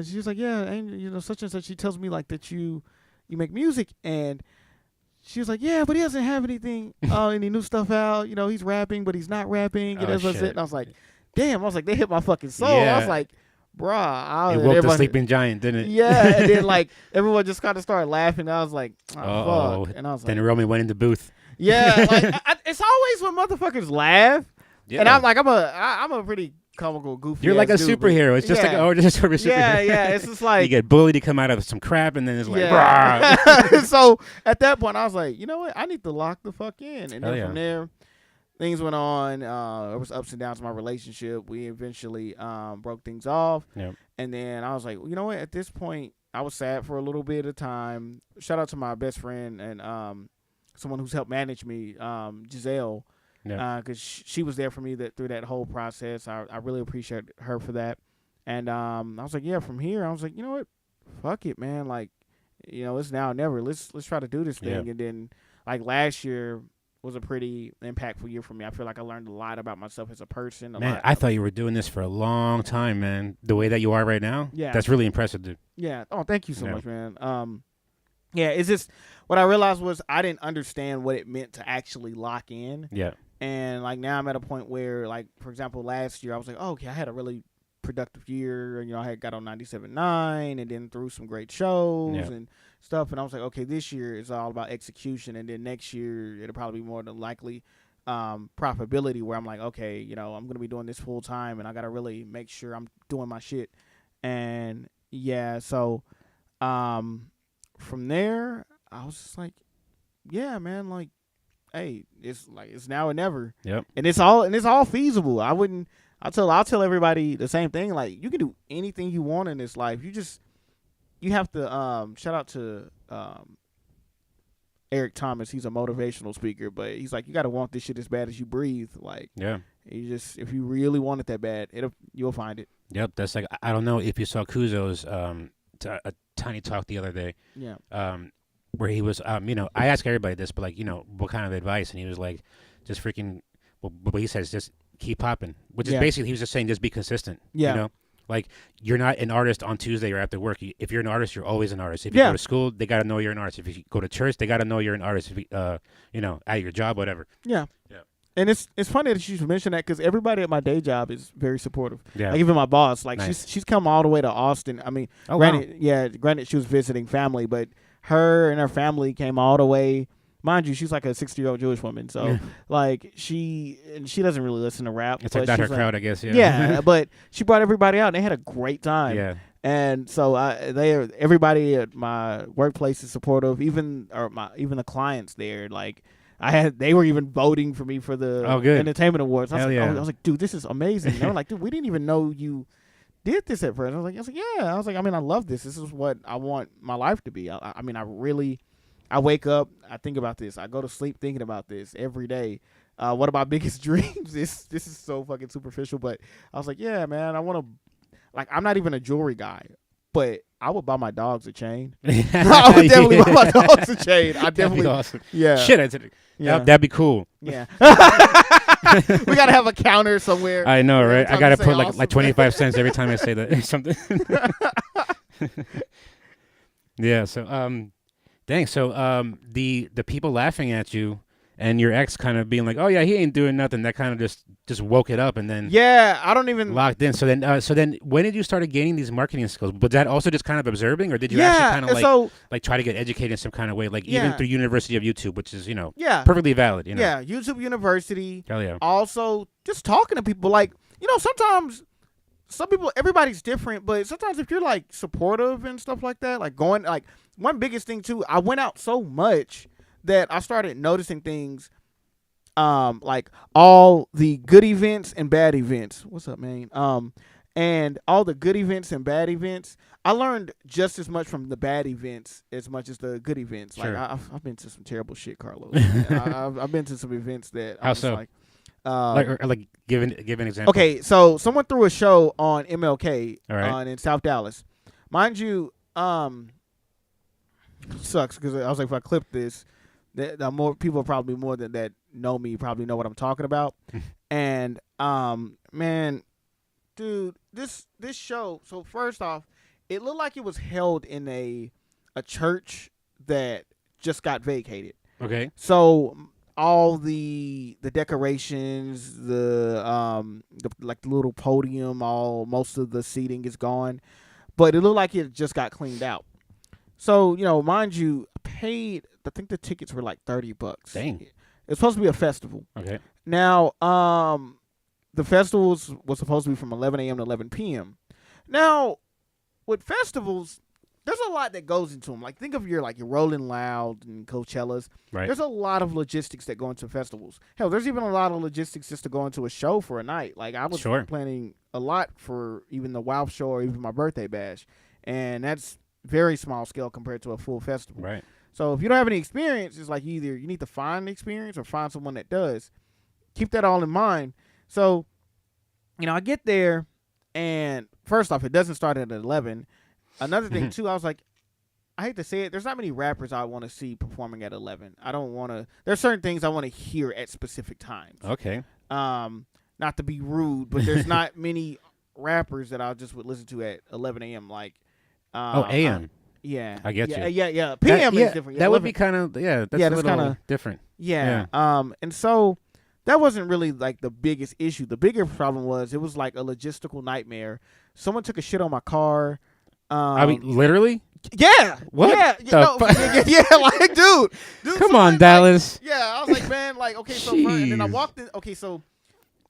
she was like, yeah, and such and such. She tells me like that you make music, and she was like, yeah, but he doesn't have anything, any new stuff out. He's rapping, but he's not rapping. And Oh, that's it. shit. And I was like, damn. I was like, they hit my fucking soul. I Yeah. was like, bruh. It woke the sleeping giant, didn't it? Yeah, and then like everyone just kind of started laughing. I was like, oh Uh-oh. fuck, and I was Then like, Romy went in the booth. yeah, like it's always when motherfuckers laugh, Yeah. and I'm like, I'm a pretty comical, goofy. You're like a ass dude, but- superhero. It's just yeah. like, just a superhero. Yeah, it's just like you get bullied to come out of some crap, and then it's like, yeah. "Rah." So at that point, I was like, you know what? I need to lock the fuck in. And then Hell from there, things went on. There was ups and downs in my relationship. We eventually broke things off. Yep. And then I was like, you know what? At this point, I was sad for a little bit of time. Shout out to my best friend and someone who's helped manage me, Giselle. Yeah. Because she was there for me through that whole process. I really appreciate her for that. And I was like, yeah, from here, I was like, you know what? Fuck it, man. Like, it's now or never. Let's try to do this thing. Yeah. And then, like, last year was a pretty impactful year for me. I feel like I learned a lot about myself as a person. Man, I thought you were doing this for a long time, man. The way that you are right now, Yeah. that's really impressive, dude. Yeah. Oh, thank you so Yeah. much, man. Yeah, it's just what I realized was I didn't understand what it meant to actually lock in. Yeah. And like now I'm at a point where, like, for example, last year I was like, oh, okay, I had a really productive year. I had got on 97.9 and then through some great shows and stuff. And I was like, okay, this year is all about execution. And then next year it'll probably be more than likely profitability, where I'm like, okay, I'm going to be doing this full time and I got to really make sure I'm doing my shit. And yeah, so from there I was just like, yeah, man, like, hey, it's now or never. Yep. And it's all feasible. I'll tell everybody the same thing. Like, you can do anything you want in this life. You have to shout out to Eric Thomas. He's a motivational speaker, but he's like, you got to want this shit as bad as you breathe. Like, Yeah. if you really want it that bad, you'll find it. Yep. That's like, I don't know if you saw Kuzo's a tiny talk the other day. Yeah. Where he was, I ask everybody this, but like, what kind of advice? And he was like, just freaking, what he says, just keep popping, which is basically, he was just saying, just be consistent. Yeah. Like, you're not an artist on Tuesday or after work. If you're an artist, you're always an artist. If you go to school, they got to know you're an artist. If you go to church, they got to know you're an artist. If you, at your job, whatever. Yeah. Yeah. And it's funny that you should mention that, because everybody at my day job is very supportive. Yeah. Like, even my boss, like, Nice. she's come all the way to Austin. I mean, Oh, wow. granted she was visiting family, but her and her family came all the way mind you, she's like a 60-year-old Jewish woman. So like she doesn't really listen to rap. It's like not her crowd, I guess. Yeah. Yeah, but she brought everybody out and they had a great time. Yeah. And so everybody at my workplace is supportive, even the clients there. Like they were even voting for me for the entertainment awards. I was like, dude, this is amazing. They were like, dude, we didn't even know you did this at first. I was like, yeah. I was like, I mean, I love this. This is what I want my life to be. I mean, I wake up, I think about this. I go to sleep thinking about this every day. One of my biggest dreams this is so fucking superficial, but I was like, yeah, man, I want to. Like, I'm not even a jewelry guy, but I would buy my dogs a chain. I would definitely buy my dogs a chain. I definitely. That'd be awesome. Yeah. Shit, I did it. Yeah. That'd be cool. Yeah. We gotta have a counter somewhere. I know, right? I gotta put awesome, like 25 cents every time I say that something. Yeah. So, dang. So, the people laughing at you and your ex kind of being like, "Oh yeah, he ain't doing nothing." That kind of just woke it up, and then I don't even locked in. So then, when did you start gaining these marketing skills? Was that also just kind of observing, or did you actually kind of like try to get educated in some kind of way, like even through University of YouTube, which is perfectly valid. Yeah, YouTube University. Hell yeah. Also, just talking to people, like sometimes some people, everybody's different, but sometimes if you're like supportive and stuff like that, like going like one biggest thing too, I went out so much that I started noticing things, like all the good events and bad events. What's up, man? And all the good events and bad events. I learned just as much from the bad events as much as the good events. Sure. Like I've been to some terrible shit, Carlos. I've been to some events that I was so? like, like give an example. Okay, so someone threw a show on MLK in South Dallas, mind you. Sucks because I was like, if I clip this, more people probably more than that know me probably know what I'm talking about. And man, dude, this show. So first off, it looked like it was held in a church that just got vacated. Okay. So all the decorations, the like the little podium, most of the seating is gone, but it looked like it just got cleaned out. So mind you, paid. I think the tickets were like $30. Dang. It's supposed to be a festival. Okay. Now, the festivals was supposed to be from 11 a.m. to 11 p.m. Now, with festivals, there's a lot that goes into them. Like, think of your Rolling Loud and Coachellas. Right. There's a lot of logistics that go into festivals. Hell, there's even a lot of logistics just to go into a show for a night. Like, I was planning a lot for even the WoW show or even my birthday bash. And that's very small scale compared to a full festival. Right. So if you don't have any experience, it's like either you need to find the experience or find someone that does. Keep that all in mind. So, I get there, and first off, it doesn't start at 11. Another thing, too, I was like, I hate to say it, there's not many rappers I want to see performing at 11. I don't want to. There's certain things I want to hear at specific times. Okay. Not to be rude, but there's not many rappers that I just would listen to at 11 a.m. Like, a.m. Yeah, I get you. Yeah. PM is different. That would be kind of that's a little kind of different. Yeah. And so that wasn't really like the biggest issue. The bigger problem was it was like a logistical nightmare. Someone took a shit on my car. I mean, literally. Yeah. What? Yeah. Yeah. Like, dude. Come on, Dallas. Like, yeah. I was like, man. Like, okay. So, and then I walked in. Okay, so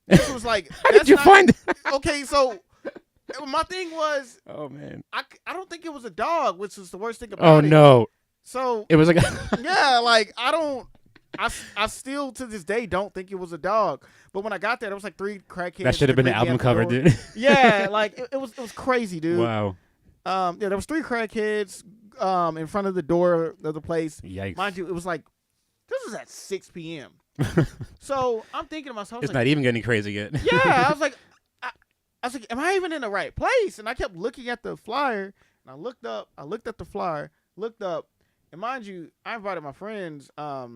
this was like. How did you find it? Okay, so. My thing was, oh man, I don't think it was a dog, which was the worst thing about it. Oh no, so it was like yeah, like I still to this day don't think it was a dog. But when I got there, there was like 3 crackheads. That should have been the album cover, dude. Yeah, like it was crazy, dude. Wow. Yeah, there was 3 crackheads in front of the door of the place. Yikes. Mind you, it was like this was at 6 p.m. So I'm thinking to myself, it's not even getting crazy yet. Yeah, I was like, am I even in the right place? And I kept looking at the flyer, and I looked at the flyer, and mind you, I invited my friends, my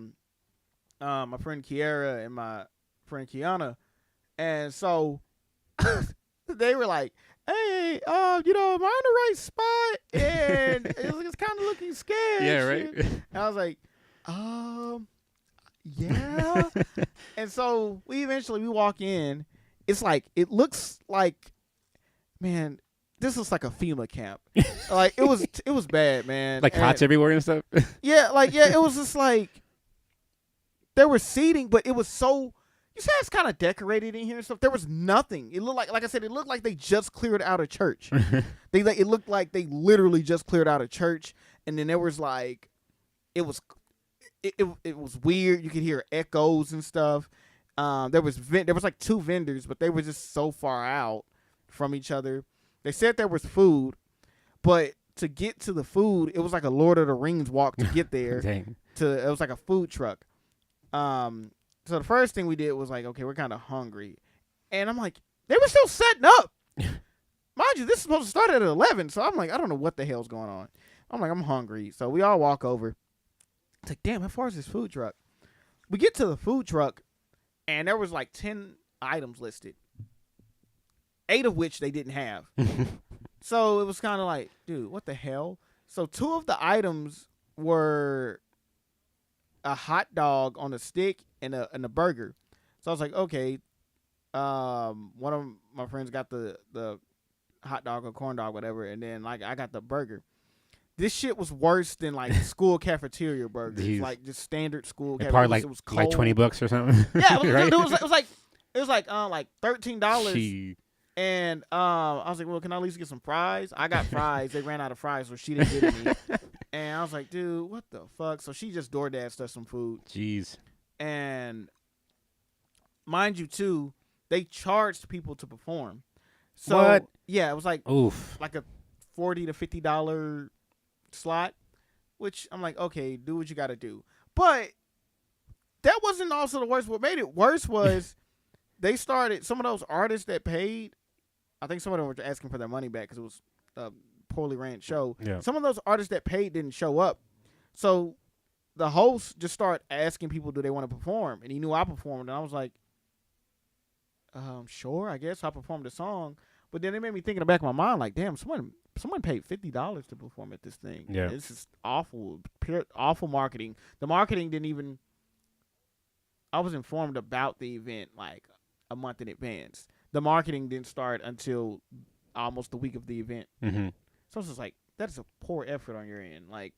friend Kiara and my friend Kiana, and so they were like, hey, am I in the right spot? And it's kind of looking scared. Yeah, right? And I was like, yeah. And so we walk in. It's like, it looks like, man, this looks like a FEMA camp. Like, it was bad, man. Like cots everywhere and stuff? Yeah, it was just like, there was seating, but it was so. You said it's kind of decorated in here and stuff. There was nothing. It looked like I said, it looked like they just cleared out a church. It looked like they literally just cleared out a church, and then there was like, it was weird. You could hear echoes and stuff. There was like 2 vendors, but they were just so far out from each other. They said there was food, but to get to the food, it was like a Lord of the Rings walk to get there. Dang. It was like a food truck. So the first thing we did was like, okay, we're kind of hungry. And I'm like, they were still setting up. Mind you, this is supposed to start at 11. So I'm like, I don't know what the hell's going on. I'm like, I'm hungry. So we all walk over. It's like, damn, how far is this food truck? We get to the food truck, and there was like 10 items listed, 8 of which they didn't have. So it was kind of like, dude, what the hell? So 2 of the items were a hot dog on a stick and a burger. So I was like, okay. One of my friends got the hot dog or corn dog, whatever, and then like I got the burger. This shit was worse than like school cafeteria burgers, Jeez. like just standard school. Probably it was cold. like $20 or something. Yeah, right? it was like $13. And I was like, well, can I at least get some fries? I got fries. They ran out of fries, so she didn't get any. And I was like, dude, what the fuck? So she just DoorDashed us some food. Jeez. And mind you, too, they charged people to perform. So, what? Yeah, it was like Oof. like a $40 to $50 slot, which I'm like, okay, do what you got to do. But that wasn't also the worst. What made it worse was they started, some of those artists that paid, I think some of them were asking for their money back because it was a poorly ran show. Yeah. Some of those artists that paid didn't show up. So the host just started asking people, do they want to perform? And he knew I performed. And I was like, sure, I guess I performed a song. But then it made me think in the back of my mind, like, damn, someone paid $50 to perform at this thing. Yeah. This is awful, pure awful marketing. The marketing didn't even, I was informed about the event like a month in advance. The marketing didn't start until almost the week of the event. Mm-hmm. So it's just like, that's a poor effort on your end. Like,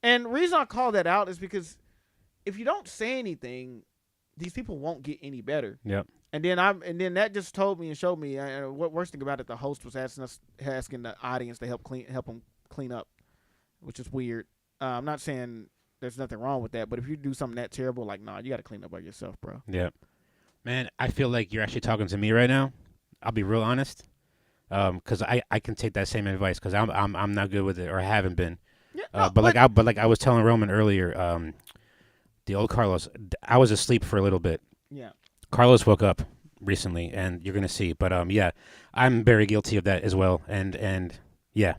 and the reason I call that out is because if you don't say anything, these people won't get any better. Yep. And then that just told me and showed me. What worst thing about it, the host was asking the audience to help them clean up, which is weird. I'm not saying there's nothing wrong with that, but if you do something that terrible, like, nah, you got to clean up by yourself, bro. Yep. Man, I feel like you're actually talking to me right now. I'll be real honest, because I can take that same advice because I'm not good with it or I haven't been. Yeah, but I was telling Roman earlier, the old Carlos, I was asleep for a little bit. Yeah. Carlos woke up recently, and you're gonna see. But yeah, I'm very guilty of that as well, and yeah,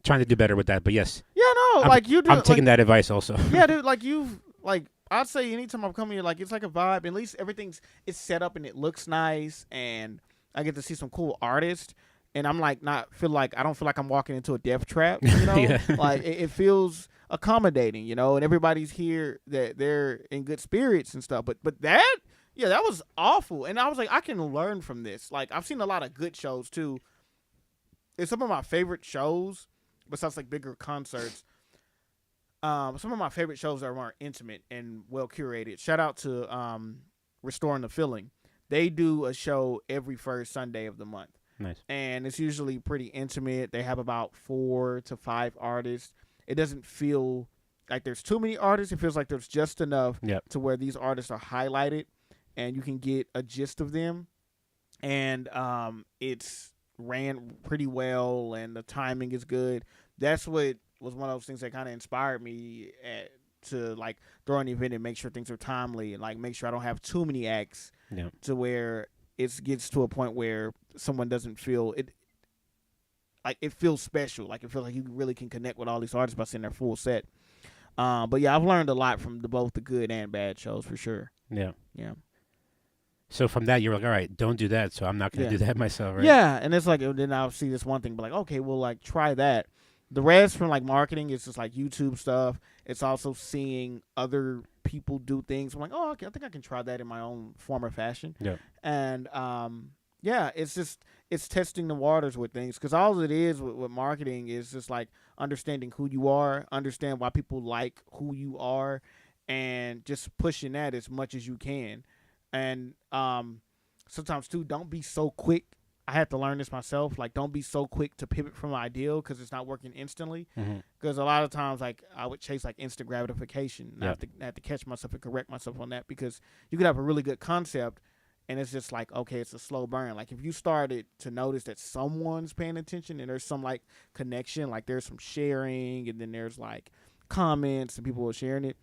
trying to do better with that. But yes, yeah, no, I'm taking that advice also. Yeah, dude, I'd say anytime I'm coming here, like, it's like a vibe. At least it's set up and it looks nice, and I get to see some cool artists. And I'm like, I don't feel like I'm walking into a death trap, you know? Yeah. Like, it feels accommodating, you know? And everybody's here, that they're in good spirits and stuff. But that, yeah, that was awful. And I was like, I can learn from this. Like, I've seen a lot of good shows, too. It's some of my favorite shows, besides, like, bigger concerts. Some of my favorite shows are more intimate and well curated. Shout out to Restoring the Feeling. They do a show every first Sunday of the month. Nice. And it's usually pretty intimate. They have about 4 to 5 artists. It doesn't feel like there's too many artists. It feels like there's just enough to where these artists are highlighted and you can get a gist of them. And it's ran pretty well and the timing is good. That's what was one of those things that kind of inspired me to like throw an event and make sure things are timely and like make sure I don't have too many acts to where it gets to a point where someone doesn't feel it. Like it feels special. Like it feels like you really can connect with all these artists by seeing their full set. But yeah, I've learned a lot from both the good and bad shows for sure. Yeah. Yeah. So from that, you're like, all right, don't do that. So I'm not going to do that myself, right? Yeah. And it's like, then I'll see this one thing, but like, okay, well, like try that. The rest from like marketing is just like YouTube stuff. It's also seeing other people do things. I'm like, oh, okay, I think I can try that in my own form or fashion. Yeah. And yeah, it's testing the waters with things because all it is with marketing is just like understanding who you are, understand why people like who you are, and just pushing that as much as you can. And sometimes too, don't be so quick. I had to learn this myself. Like, don't be so quick to pivot from an ideal because it's not working instantly. Because a lot of times, like, I would chase like instant gratification. And I have to catch myself and correct myself on that, because you could have a really good concept, and it's just like, okay, it's a slow burn. Like, if you started to notice that someone's paying attention and there's some like connection, like there's some sharing, and then there's like comments and people are sharing it,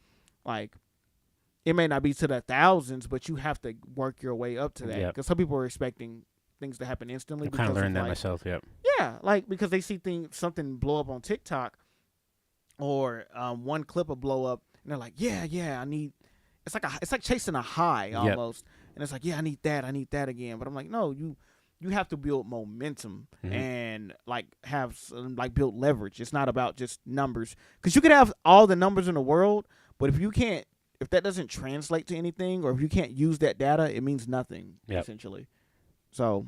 like, it may not be to the thousands, but you have to work your way up to that. Because some people are expecting things to happen instantly. I kind of learned that like, myself. Yep. Yeah, like, because they see something blow up on TikTok, or one clip will blow up, and they're like, yeah, I need. It's like chasing a high almost, and it's like, yeah, I need that again. But I'm like, no, you have to build momentum and like have some, like, build leverage. It's not about just numbers, because you could have all the numbers in the world, but if that doesn't translate to anything, or if you can't use that data, it means nothing essentially. So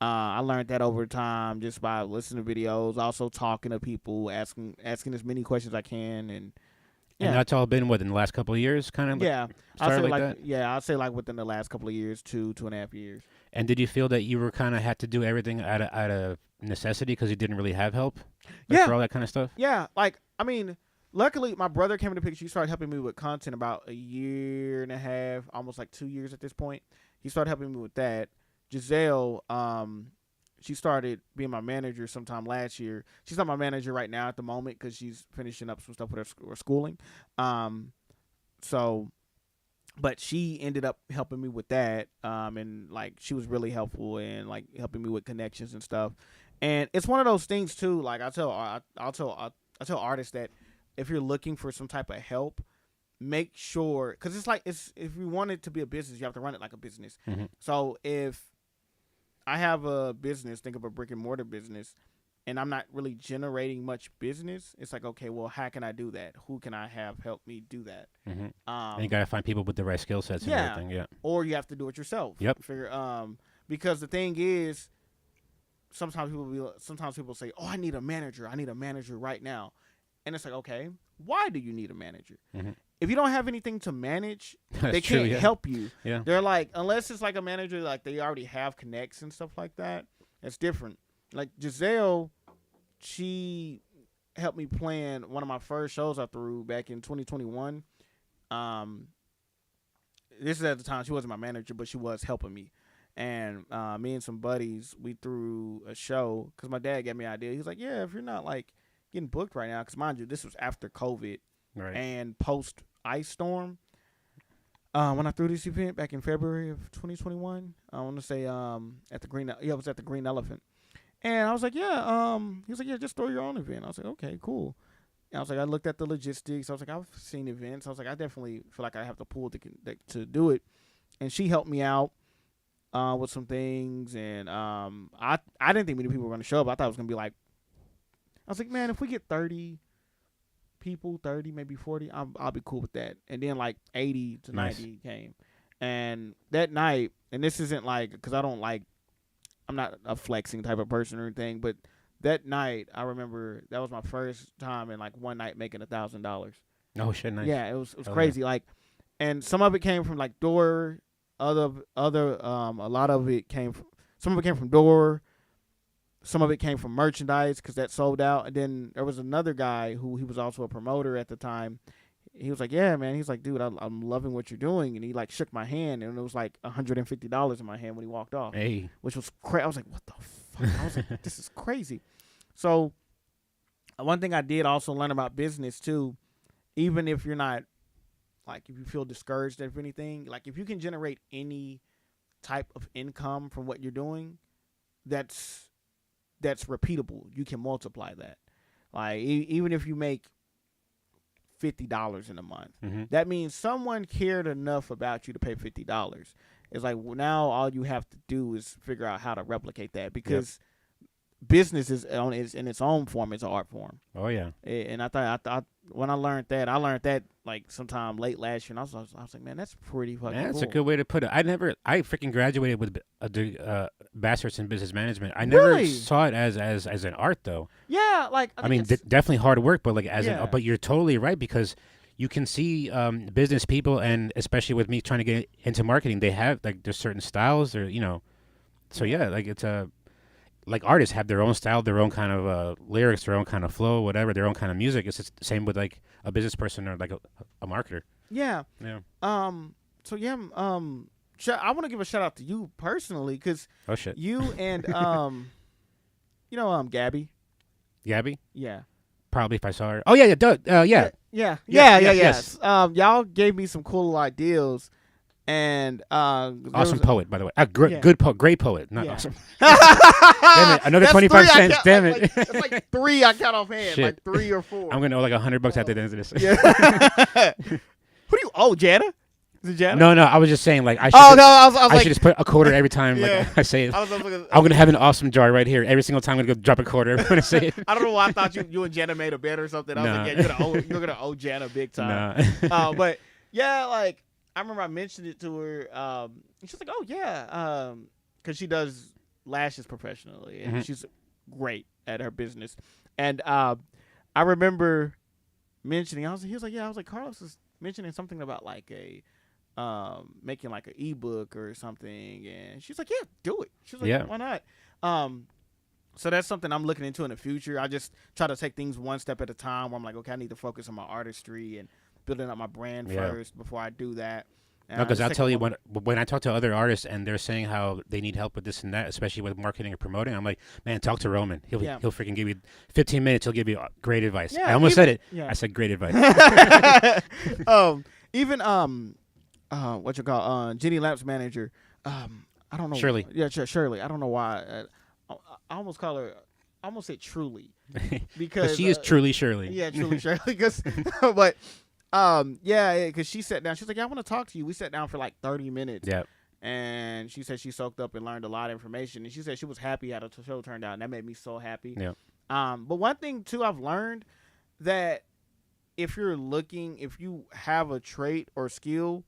I learned that over time just by listening to videos, also talking to people, asking as many questions I can, and that's all been in the last couple of years, kind of. I'd say like that. Yeah, I'd say like within the last couple of years, 2.5 years. And did you feel that you were kind of had to do everything out of necessity because you didn't really have help? For all that kind of stuff. Yeah, like, I mean, luckily my brother came into the picture. He started helping me with content about a year and a half, almost like 2 years at this point. He started helping me with that. Giselle, she started being my manager sometime last year. She's not my manager right now at the moment because she's finishing up some stuff with her schooling. But she ended up helping me with that. And like, she was really helpful and like helping me with connections and stuff. And it's one of those things too. Like, I tell artists that if you're looking for some type of help, make sure, because it's like, if you want it to be a business, you have to run it like a business. So if I have a business, think of a brick and mortar business, and I'm not really generating much business, it's like, okay, well, how can I do that? Who can I have help me do that? And you got to find people with the right skill sets and everything. Yeah. Or you have to do it yourself. Yep. Because the thing is, sometimes people say, oh, I need a manager right now. And it's like, okay, why do you need a manager? If you don't have anything to manage, they can't help you. Yeah. They're like, unless it's like a manager, like they already have connects and stuff like that, it's different. Like Giselle, she helped me plan one of my first shows I threw back in 2021. This is at the time she wasn't my manager, but she was helping me. And me and some buddies, we threw a show because my dad gave me an idea. He was like, yeah, if you're not like getting booked right now, because mind you, this was after COVID. Right. And post ice storm, when I threw this event back in February of 2021, I want to say at the Green, it was at the Green Elephant, and I was like, yeah, he was like, yeah, just throw your own event. I was like, okay, cool. And I was like, I looked at the logistics. I was like, I've seen events. I was like, I definitely feel like I have the pool to do it, and she helped me out with some things, and I didn't think many people were going to show up. I thought it was going to be like, I was like, man, if we get 30 people, 30, maybe 40, I'll be cool with that. And then like 80 to 90 came. And that night, and this isn't like, because I'm not a flexing type of person or anything, but that night, I remember that was my first time in like one night making $1,000. Oh shit, nice. Yeah, it was crazy. Like, and some of it came from like Door, a lot of it came from Door. Some of it came from merchandise because that sold out. And then there was another guy who he was also a promoter at the time. He was like, yeah, man. He's like, dude, I'm loving what you're doing. And he like shook my hand, and it was like $150 in my hand when he walked off. Hey. Which was crazy. I was like, what the fuck? I was like, this is crazy. So one thing I did also learn about business too, even if you're not, like, if you feel discouraged of anything, like if you can generate any type of income from what you're doing, that's repeatable. You can multiply that. Like, even if you make $50 in a month, that means someone cared enough about you to pay $50. It's like, well, now all you have to do is figure out how to replicate that, because business is in its own form. It's an art form. Oh yeah. And I thought when I learned that like sometime late last year, and I was like, man, that's pretty fucking cool. That's a good way to put it. I freaking graduated with a bachelor's in business management. I never saw it as an art though. Yeah, like I mean, definitely hard work, but like but you're totally right, because you can see business people, and especially with me trying to get into marketing, they have like there's certain styles, or so yeah, like it's like artists have their own style, their own kind of lyrics, their own kind of flow, whatever, their own kind of music. It's just the same with like a business person or like a marketer. Yeah. Yeah. So yeah. I want to give a shout out to you personally because Oh shit. you and Gabby. Gabby? Yeah. Probably if I saw her. Oh yeah, yeah, Doug. Yeah. Yeah. Yes. Y'all gave me some cool ideas, and Awesome poet, by the way. Yeah. Good poet, great poet. Not Yeah. awesome. Damn it! Another That's 25 three I cents. count- Damn like, it! It's like 3 I count offhand, Shit. like 3 or 4. I'm gonna owe like $100 after the end of this. Yeah. Who do you owe, Jana? Is it Jana? No, I was just saying like I should. Oh no, I was I like, should just put a quarter every time Yeah. like I say it. I was looking. I'm gonna have an awesome jar right here. Every single time I'm gonna go drop a quarter when I say it. I don't know why I thought you and Jana made a bet or something. I was Nah. like, yeah, you're gonna owe Jana big time. Nah. But yeah, like I remember I mentioned it to her. And she's like, oh yeah, because she does lashes professionally and she's great at her business. And I remember mentioning, he was like, Carlos is mentioning something about like a making like an ebook or something, and she's like, yeah, do it. She's like, Yeah. why not? So that's something I'm looking into in the future. I just try to take things one step at a time where I'm like, okay, I need to focus on my artistry and building up my brand first before I do that. No, because I'll tell you, when I talk to other artists and they're saying how they need help with this and that, especially with marketing and promoting, I'm like, man, talk to Roman. He'll freaking give you 15 minutes. He'll give you great advice. Yeah, I almost said it. yeah. I said great advice. Even what you call Jenny Lamp's manager. I don't know. Shirley. Yeah, Shirley. I don't know why. I almost call her. I almost said Truly because she is truly Shirley. Yeah, Truly Shirley. Because, but because she sat down. She's like, yeah, I want to talk to you. We sat down for like 30 minutes. Yeah. And she said she soaked up and learned a lot of information. And she said she was happy how the show turned out, and that made me so happy. Yeah. But one thing too, I've learned that if you have a trait or skill,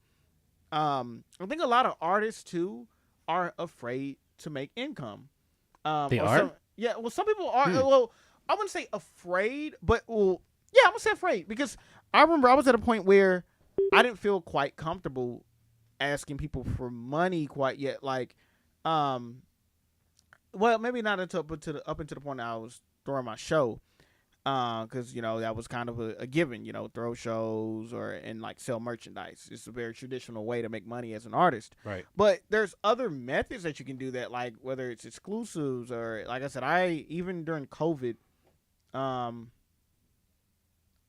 I think a lot of artists too are afraid to make income. They are? Some people are. Well, I wouldn't say afraid, but I'm gonna say afraid because I remember I was at a point where I didn't feel quite comfortable asking people for money quite yet. Like, well, maybe not up until the point that I was throwing my show, because that was kind of a given. Throw shows and like sell merchandise. It's a very traditional way to make money as an artist. Right. But there's other methods that you can do that, like whether it's exclusives or, like I said, even during COVID,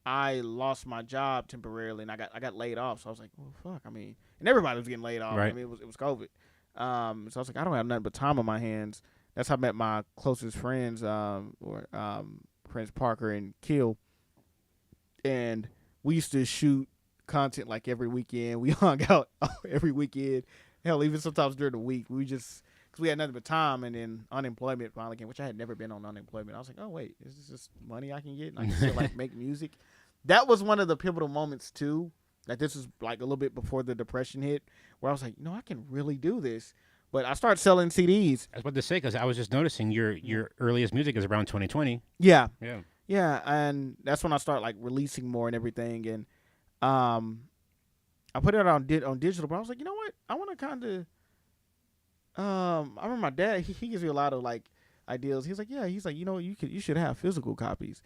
I lost my job temporarily and I got laid off. So I was like, well, fuck. I mean, and everybody was getting laid off. Right. I mean, it was COVID. So I was like, I don't have nothing but time on my hands. That's how I met my closest friends, Prince Parker and Kill. And we used to shoot content like every weekend. We hung out every weekend. Hell, even sometimes during the week. Because we had nothing but time, and then unemployment finally came, which I had never been on unemployment. I was like, oh, wait, is this just money I can get? And I can still like make music. That was one of the pivotal moments too. Like this was like a little bit before the depression hit, where I was like, I can really do this. But I started selling CDs. I was about to say, because I was just noticing your earliest music is around 2020. Yeah. Yeah, and that's when I started like releasing more and everything, and I put it on digital. But I was like, you know what? I want to kind of. I remember my dad. He gives me a lot of like ideas. He's like, you should have physical copies.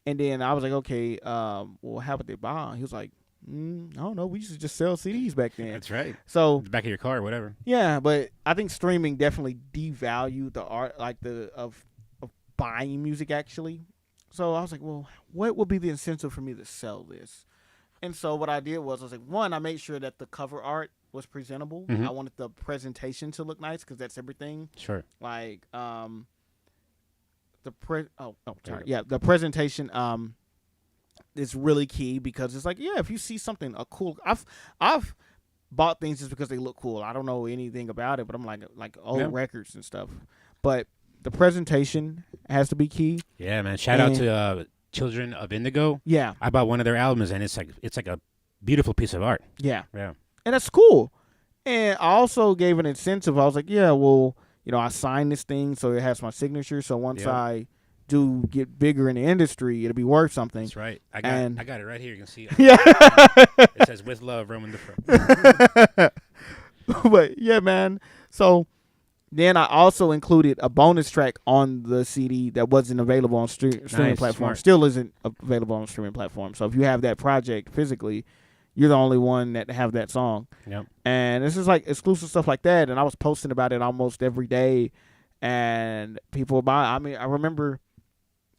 And then I was like, okay, well, how would they buy? He was like, I don't know. We used to just sell CDs back then. that's right. So The back of your car or whatever. yeah, but I think streaming definitely devalued the art, like of buying music actually. So I was like, well, what would be the incentive for me to sell this? And so what I did was I was like, one, I made sure that the cover art was presentable. I wanted the presentation to look nice because that's everything. Sure. Like the presentation is really key because it's like, if you see something cool, I've bought things just because they look cool. I don't know anything about it, but I'm like old records and stuff. But the presentation has to be key. Yeah, man. Shout out to Children of Indigo. Yeah. I bought one of their albums, and it's like a beautiful piece of art. Yeah. Yeah. And that's cool. And I also gave an incentive. I was like, I signed this thing, so it has my signature. So once I do get bigger in the industry, it'll be worth something. That's right. I got it right here. You can see it. Yeah. It says with love, Roman the But yeah, man. So then I also included a bonus track on the CD that wasn't available on streaming platforms. Smart. Still isn't available on streaming platforms. So if you have that project physically, you're the only one that have that song. Yep. And this is like exclusive stuff like that. And I was posting about it almost every day, and people would buy. I mean, I remember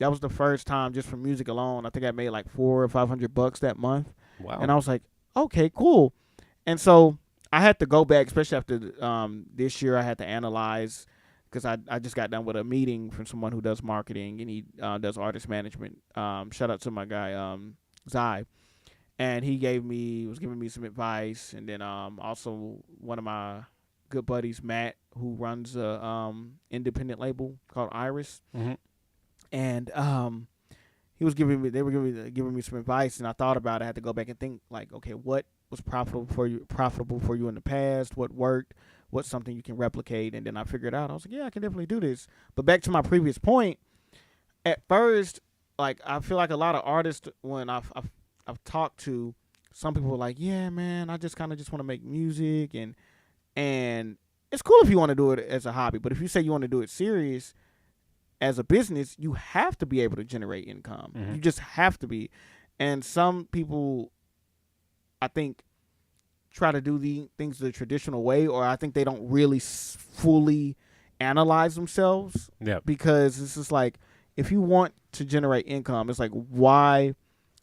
that was the first time just from music alone. I think I made like $400 or $500 that month. Wow. And I was like, okay, cool. And so I had to go back, especially after this year. I had to analyze because I just got done with a meeting from someone who does marketing, and he does artist management. Shout out to my guy Zai, and he was giving me some advice. And then also one of my good buddies, Matt, who runs a independent label called Iris, Mm-hmm. and they were giving me some advice, and I thought about it. I had to go back and think, like, okay, what was profitable for you in the past? What worked? What's something you can replicate? And then I figured out, I was like, yeah, I can definitely do this. But back to my previous point, at first, like, I feel like a lot of artists, when I've talked to, some people were like, yeah, man, I just kind of just want to make music, and it's cool if you want to do it as a hobby, but if you say you want to do it serious as a business, you have to be able to generate income. Mm-hmm. You just have to be. And some people, I think, try to do the things the traditional way, or I think they don't really fully analyze themselves. Yeah. Because it's just like, if you want to generate income, it's like, why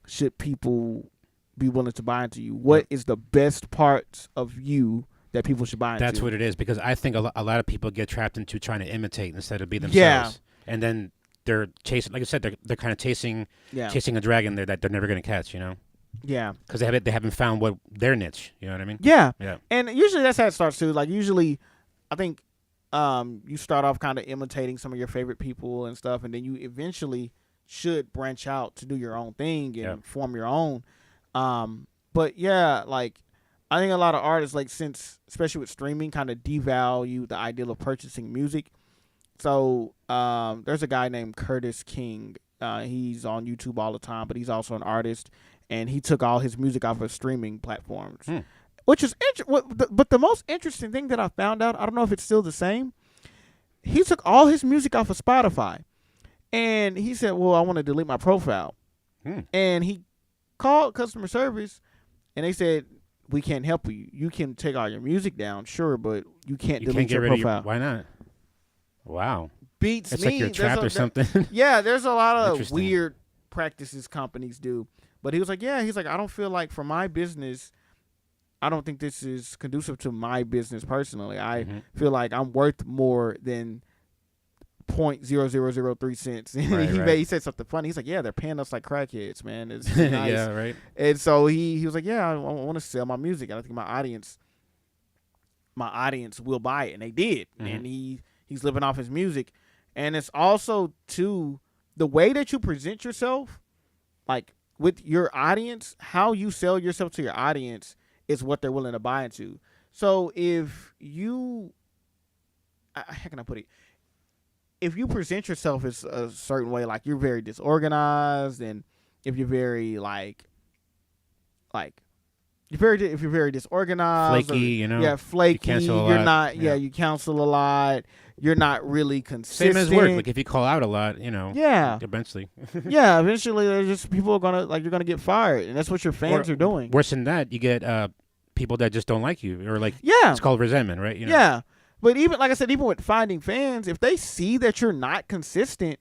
should people be willing to buy into you? What is the best parts of you that people should buy into? That's what it is, because I think a lot of people get trapped into trying to imitate instead of be themselves. Yeah. And then they're chasing, like I said, they're kind of chasing a dragon there that they're never going to catch, you know? Yeah. Because they haven't found what their niche, you know what I mean? Yeah. Yeah. And usually that's how it starts too. Like, usually I think you start off kind of imitating some of your favorite people and stuff, and then you eventually should branch out to do your own thing and form your own. But yeah, like, I think a lot of artists, like, since, especially with streaming, kind of devalue the ideal of purchasing music. So there's a guy named Curtis King. He's on YouTube all the time, but he's also an artist, and he took all his music off of streaming platforms, which is but the most interesting thing that I found out, I don't know if it's still the same, he took all his music off of Spotify, and he said, well, I want to delete my profile. And he called customer service, and they said, we can't help you. You can take all your music down, sure, but you can't delete your profile. Why not? Wow. Beats it's me. Like you're trapped or something. Yeah, there's a lot of weird practices companies do. But he was like, I don't feel like for my business, I don't think this is conducive to my business personally. I feel like I'm worth more than 0.0003 cents. And he said something funny. He's like, yeah, they're paying us like crackheads, man. It's nice. Yeah, right. And so he was like, yeah, I want to sell my music. And I think my audience will buy it. And they did. And he's living off his music. And it's also, too, the way that you present yourself, like, with your audience, how you sell yourself to your audience is what they're willing to buy into. So if you, how can I put it? If you present yourself as a certain way, like you're very disorganized, and if you're very if you're very disorganized, flaky, flaky, you you're not, you counsel a lot, you're not really consistent. Same as work, like if you call out a lot, eventually. Eventually, there's just people are gonna, like, you're gonna get fired, and that's what your fans are doing. Worse than that, you get people that just don't like you, or it's called resentment, right? Yeah, but even, like I said, even with finding fans, if they see that you're not consistent,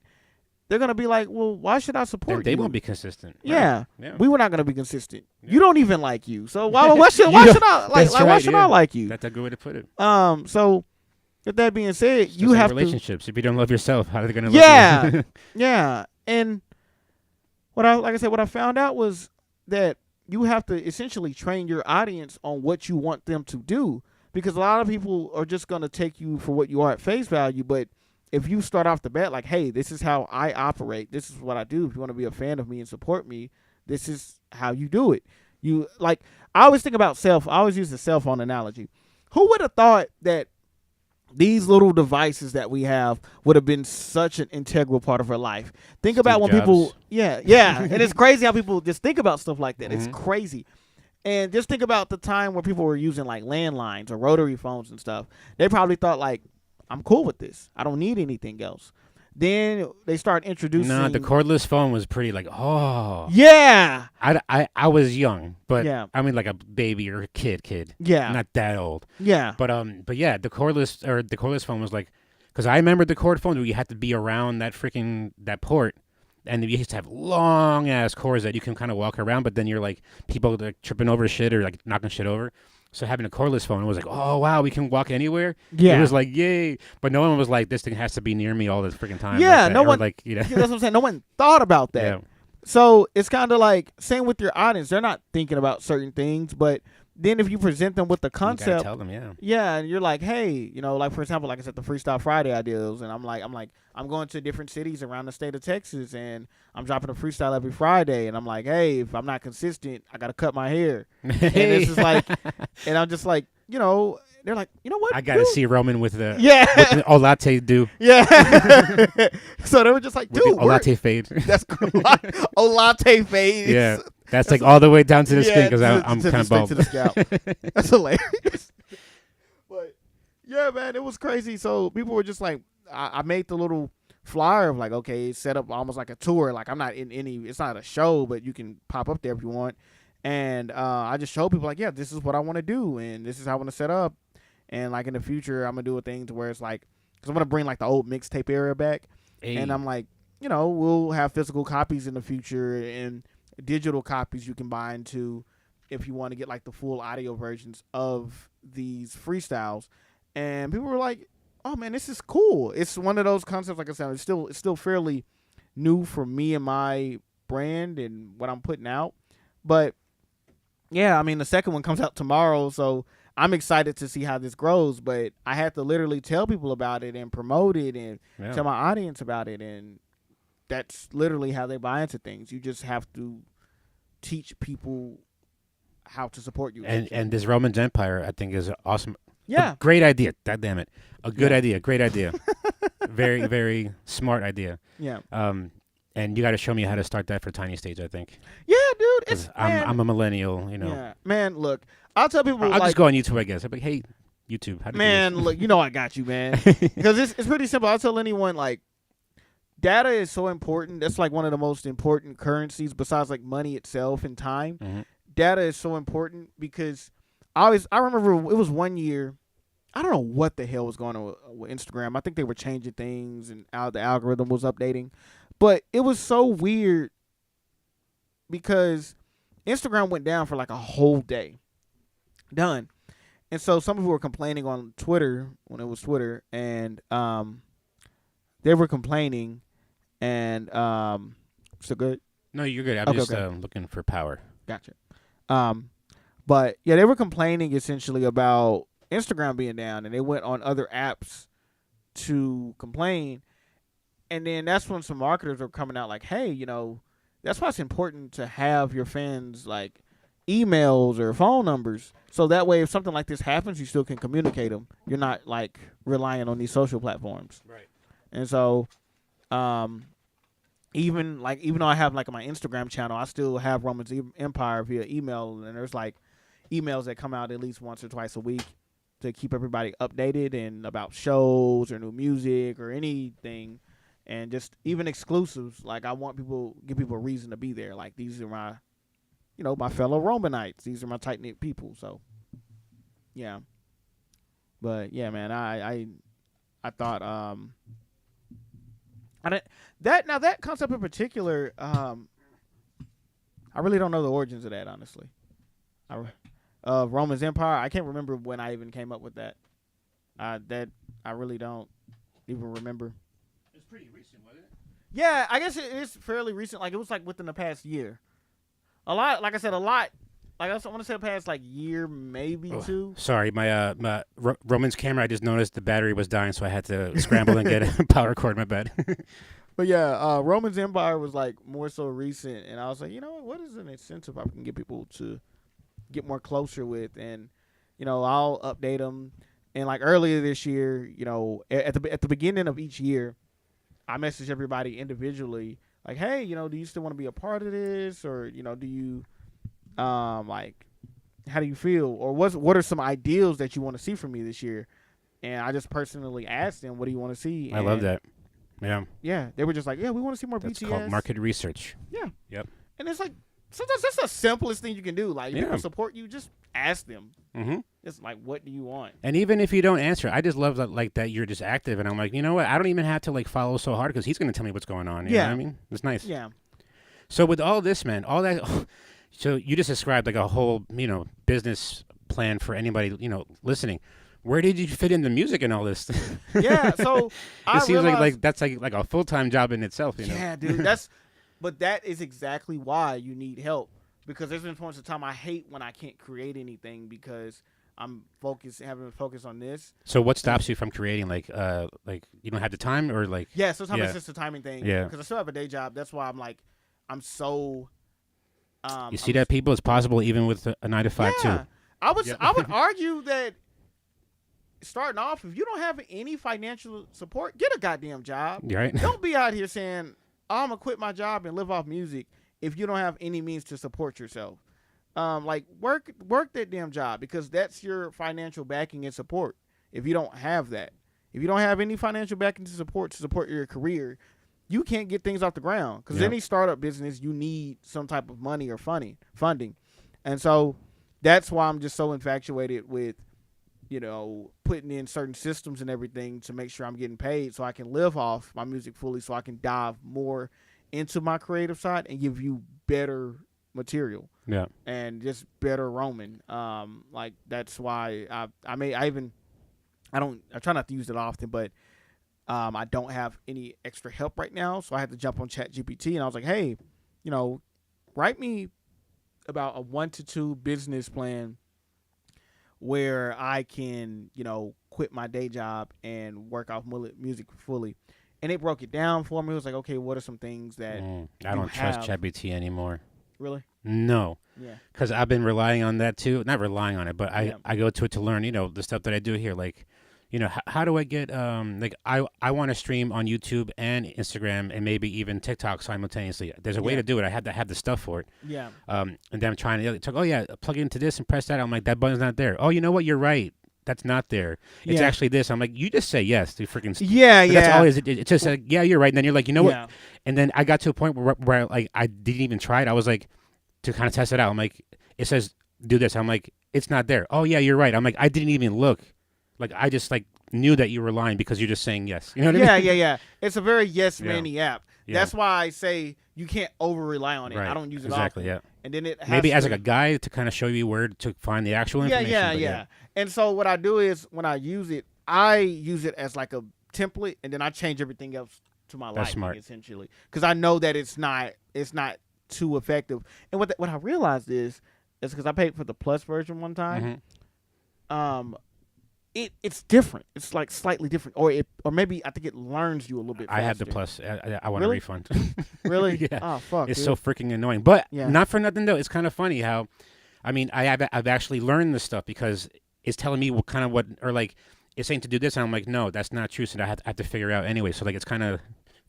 they're gonna be like, well, why should I support you? They won't be consistent. Yeah. Yeah. We were not gonna be consistent. You don't even like you, so why should I like you? That's a good way to put it. So with that being said, it's you have relationships. If you don't love yourself, how are they gonna love you? Yeah. And what I found out was that you have to essentially train your audience on what you want them to do, because a lot of people are just gonna take you for what you are at face value, but if you start off the bat like, hey, this is how I operate, this is what I do, if you want to be a fan of me and support me, this is how you do it. You, like, I always think about I always use the cell phone analogy. Who would have thought that these little devices that we have would have been such an integral part of our life. Think about when Jobs. people, yeah, and it's crazy how people just think about stuff like that. It's crazy. And just think about the time where people were using like landlines or rotary phones and stuff. They probably thought like, I'm cool with this. I don't need anything else. Then they start introducing. No, the cordless phone was pretty like, oh. Yeah. I was young, but Yeah. I mean like a baby or a kid. Yeah. Not that old. Yeah. But yeah, the cordless phone was like, because I remember the cord phone where you had to be around that port, and you used to have long ass cords that you can kind of walk around, but then you're like people like tripping over shit or like knocking shit over. So having a cordless phone was like, oh wow, we can walk anywhere. Yeah. It was like yay, but no one was like, this thing has to be near me all the freaking time. Yeah, like that. no Or one. like That's what I'm saying. No one thought about that. Yeah. So it's kind of like same with your audience. They're not thinking about certain things, but then if you present them with the You gotta concept, tell them, yeah. yeah, and you're like, hey, like for example, like I said, the Freestyle Friday ideas, and I'm going to different cities around the state of Texas, and I'm dropping a freestyle every Friday, and I'm like, hey, if I'm not consistent, I gotta cut my hair, and this is like, and I'm just like, they're like, you know what? I gotta see Roman with the Yeah. with the latte do. Yeah. So they were just like, With dude, the latte fade. that's cool. Latte fade. Yeah, that's like all the way down to the skin because I'm to kind of bald. to the scalp. That's hilarious. But yeah, man, it was crazy. So people were just like, I made the little flyer of like, okay, it's set up almost like a tour. Like I'm not in any. It's not a show, but you can pop up there if you want. And I just show people like, yeah, this is what I want to do, and this is how I want to set up. And like in the future, I'm gonna do a thing to where it's like, because I'm gonna bring like the old mixtape era back, and I'm like, we'll have physical copies in the future and digital copies you can buy into if you want to get like the full audio versions of these freestyles. And people were like, oh man, this is cool. It's one of those concepts, like I said, it's still fairly new for me and my brand and what I'm putting out. But yeah, I mean the second one comes out tomorrow, so I'm excited to see how this grows, but I had to literally tell people about it and promote it and tell my audience about it, and that's literally how they buy into things. You just have to teach people how to support you. And this Roman's Empire, I think, is awesome. Yeah. A great idea. God damn it. A good idea. Great idea. Very, very smart idea. Yeah. And you got to show me how to start that for Tiny Stage, I think. Yeah, dude. It's I'm a millennial, Yeah. Man, look, I'll tell people. I'll just go on YouTube, I guess. I'll be like, hey, YouTube, how do you do this? Look, I got you, man. Because it's pretty simple. I'll tell anyone, like, data is so important. That's like one of the most important currencies besides like money itself and time. Mm-hmm. Data is so important because I remember it was one year. I don't know what the hell was going on with Instagram. I think they were changing things and the algorithm was updating. But it was so weird because Instagram went down for like a whole day. Done. And so some people were complaining on Twitter when it was Twitter, and they were complaining, and so good. No, you're good. I'm Okay, just okay. looking for power. Gotcha. But yeah, they were complaining essentially about Instagram being down, and they went on other apps to complain. And then that's when some marketers are coming out like, hey, that's why it's important to have your fans like emails or phone numbers. So that way, if something like this happens, you still can communicate them. You're not like relying on these social platforms. Right. And so, even though I have like my Instagram channel, I still have Roman's Empire via email. And there's like emails that come out at least once or twice a week to keep everybody updated and about shows or new music or anything. And just even exclusives, like I want give people a reason to be there. Like these are my, my fellow Romanites. These are my tight knit people. So, yeah. But yeah, man, I thought that concept in particular, I really don't know the origins of that, honestly. Roman's Empire, I can't remember when I even came up with that. That I really don't even remember. Pretty recent, wasn't it? Yeah, I guess it is fairly recent. Like it was like within the past year. A lot. Like I want to say the past like year, maybe two. Sorry, my Roman's camera. I just noticed the battery was dying, so I had to scramble and get a power cord. My bad. But yeah, Roman's Empire was like more so recent, and I was like, what is an incentive I can get people to get more closer with, and I'll update them. And like earlier this year, at the beginning of each year, I message everybody individually, like, hey, do you still want to be a part of this, or do you, like, how do you feel, or what are some ideals that you want to see from me this year? And I just personally asked them, what do you want to see? I love that. Yeah. Yeah, they were just like, yeah, we want to see more That's BTS. called market research. Yeah. Yep. And it's like, sometimes that's the simplest thing you can do. Like, if people support you, just ask them. Mm-hmm. It's like, what do you want? And even if you don't answer, I just love that, like, that you're just active. And I'm like, you know what? I don't even have to, like, follow so hard because he's going to tell me what's going on. You know what I mean? It's nice. Yeah. So with all this, man, all that, so you just described, like, a whole, business plan for anybody, listening. Where did you fit in the music and all this? Yeah, so it seems like that's like a full-time job in itself, Yeah, dude, but that is exactly why you need help, because there's been points of time I hate when I can't create anything because I'm having to focus on this. So what stops you from creating? Like you don't have the time, or like? Yeah, sometimes it's just a timing thing. Yeah, because I still have a day job. That's why I'm so. You see that, people? It's possible even with a 9 to 5 too. I would argue that starting off, if you don't have any financial support, get a goddamn job. Right. Don't be out here saying, I'm gonna quit my job and live off music if you don't have any means to support yourself. Like work that damn job, because that's your financial backing and support. If you don't have that, if you don't have any financial backing to support your career, you can't get things off the ground. Because any startup business, you need some type of money or funding, and so that's why I'm just so infatuated with, putting in certain systems and everything to make sure I'm getting paid so I can live off my music fully, so I can dive more into my creative side and give you better material. Yeah. And just better roaming. Like that's why I try not to use it often, but I don't have any extra help right now, so I had to jump on ChatGPT and I was like, hey, write me about a 1 to 2 business plan where I can, quit my day job and work off music fully. And it broke it down for me. It was like, okay, what are some things that I don't trust ChatGPT anymore. Really? No. Yeah. Because I've been relying on that too. Not relying on it, but I go to it to learn, the stuff that I do here. Like, how do I get, I want to stream on YouTube and Instagram and maybe even TikTok simultaneously. There's a way to do it. I have to have the stuff for it. Yeah. And then I'm trying to talk, plug into this and press that. I'm like, that button's not there. Oh, you know what? You're right. That's not there. It's actually this. I'm like, you just say yes to freaking. Yeah. That's all it is. It's just like, yeah, you're right. And then you're like, you know Yeah. what? And then I got to a point where like I didn't even try it. I was like, to kind of test it out. I'm like, it says do this. I'm like, it's not there. Oh yeah, you're right. I'm like, I didn't even look. Like I just like knew that you were lying because you're just saying yes. You know what I mean? Yeah. It's a very yes-manny app. Yeah. That's why I say you can't over-rely on it. Right. I don't use it exactly, often. yeah. And then it has maybe as to, like a guide to kind of show you where to find the actual information. Yeah. And so what I do is when I use it as like a template, and then I change everything else to my liking, smart. essentially, because I know that it's not too effective. And what I realized is because I paid for the Plus version one time. Mm-hmm. It's different. It's like slightly different, or maybe I think it learns you a little bit faster. I have the Plus. I want a refund. Really? Yeah. Oh fuck! It's dude. so freaking annoying. But not for nothing though. It's kind of funny how, I mean, I've actually learned this stuff because it's telling me it's saying to do this, and I'm like, no, that's not true. So I have to figure it out anyway. So like it's kind of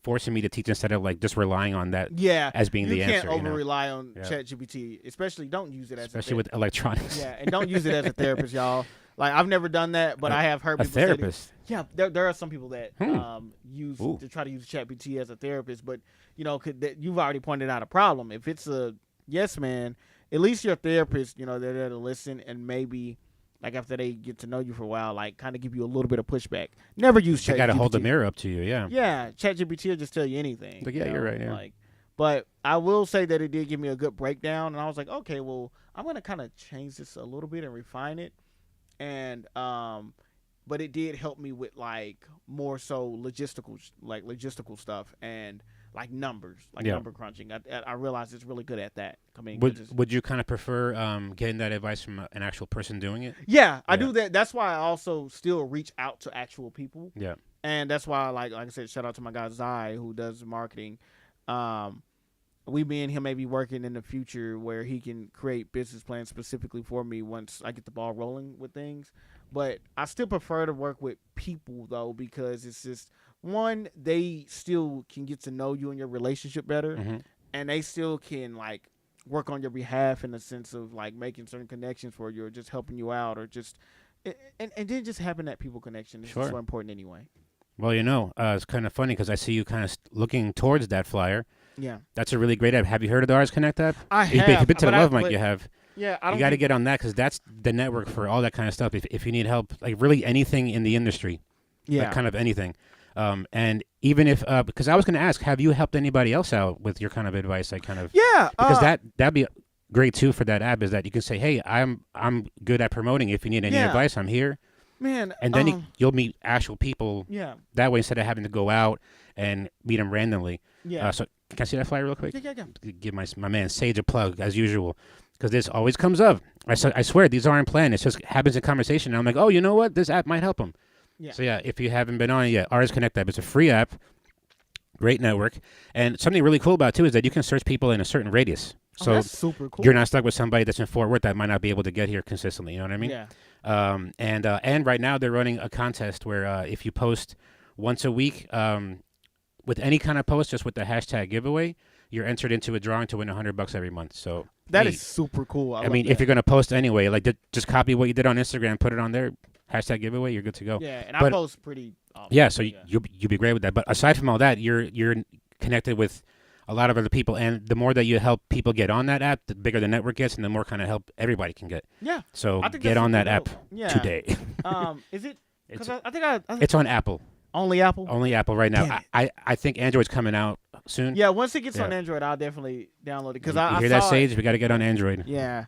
forcing me to teach instead of like just relying on that. As being the answer. You can't over rely on ChatGPT, especially don't use it especially with electronics. Yeah, and don't use it as a therapist, y'all. Like I've never done that, but I have heard people therapist. There are some people that use to try to use ChatGPT as a therapist, but you've already pointed out a problem. If it's a yes man, at least your therapist, they're there to listen and maybe like after they get to know you for a while, like kind of give you a little bit of pushback. Never use ChatGPT. They got to hold the mirror up to you, yeah. Yeah, ChatGPT will just tell you anything. Like, you're right, yeah. But I will say that it did give me a good breakdown, and I was like, okay, well, I'm gonna kind of change this a little bit and refine it. And but it did help me with like more so logistical stuff and like numbers, number crunching. I realized it's really good at that. I mean, would you kind of prefer getting that advice from an actual person doing it? Yeah, I do that. That's why I also still reach out to actual people. Yeah, and that's why like I said, shout out to my guy Zai who does marketing. me and him may be working in the future where he can create business plans specifically for me once I get the ball rolling with things. But I still prefer to work with people though, because it's just one, they still can get to know you and your relationship better, and they still can like work on your behalf in the sense of like making certain connections for you or just helping you out or just and then just having that people connection is so important anyway. Well, it's kind of funny because I see you kind of looking towards that flyer. Yeah, that's a really great app. Have you heard of the Artists Connect app? I If you've have. been to the Love Mic, you have. Yeah, you got to get on that because that's the network for all that kind of stuff. If you need help, like really anything in the industry, like kind of anything. And even if, because I was going to ask, have you helped anybody else out with your kind of advice? Like kind of, because that'd be great too for that app is that you can say, hey, I'm good at promoting. If you need any advice, I'm here. Man, and then you'll meet actual people. Yeah. That way, instead of having to go out and meet them randomly. Yeah. So can I see that flyer real quick? Yeah. Give my man Sage a plug as usual, because this always comes up. I swear these aren't planned. It just happens in conversation. And I'm like, oh, you know what? This app might help them. Yeah. So yeah, if you haven't been on it yet, Artists Connect app. It's a free app, great network, and something really cool about it too is that you can search people in a certain radius. So that's super cool. You're not stuck with somebody that's in Fort Worth that might not be able to get here consistently. You know what I mean? Yeah. And right now they're running a contest where if you post once a week with any kind of post, just with the hashtag giveaway, you're entered into a drawing to win $100 every month. So that is super cool. I mean, if you're gonna post anyway, like just copy what you did on Instagram, put it on there, hashtag giveaway, you're good to go. Yeah, and I post pretty often. Yeah, so you'll be great with that. But aside from all that, you're connected with a lot of other people, and the more that you help people get on that app, the bigger the network gets, and the more kind of help everybody can get. Yeah. So get on that app today. Is it? Because I think it's on Apple. Only Apple? Only Apple right now. I think Android's coming out soon. Yeah, once it gets on Android, I'll definitely download it. Because I hear that, Sage? We got to get on Android. Yeah.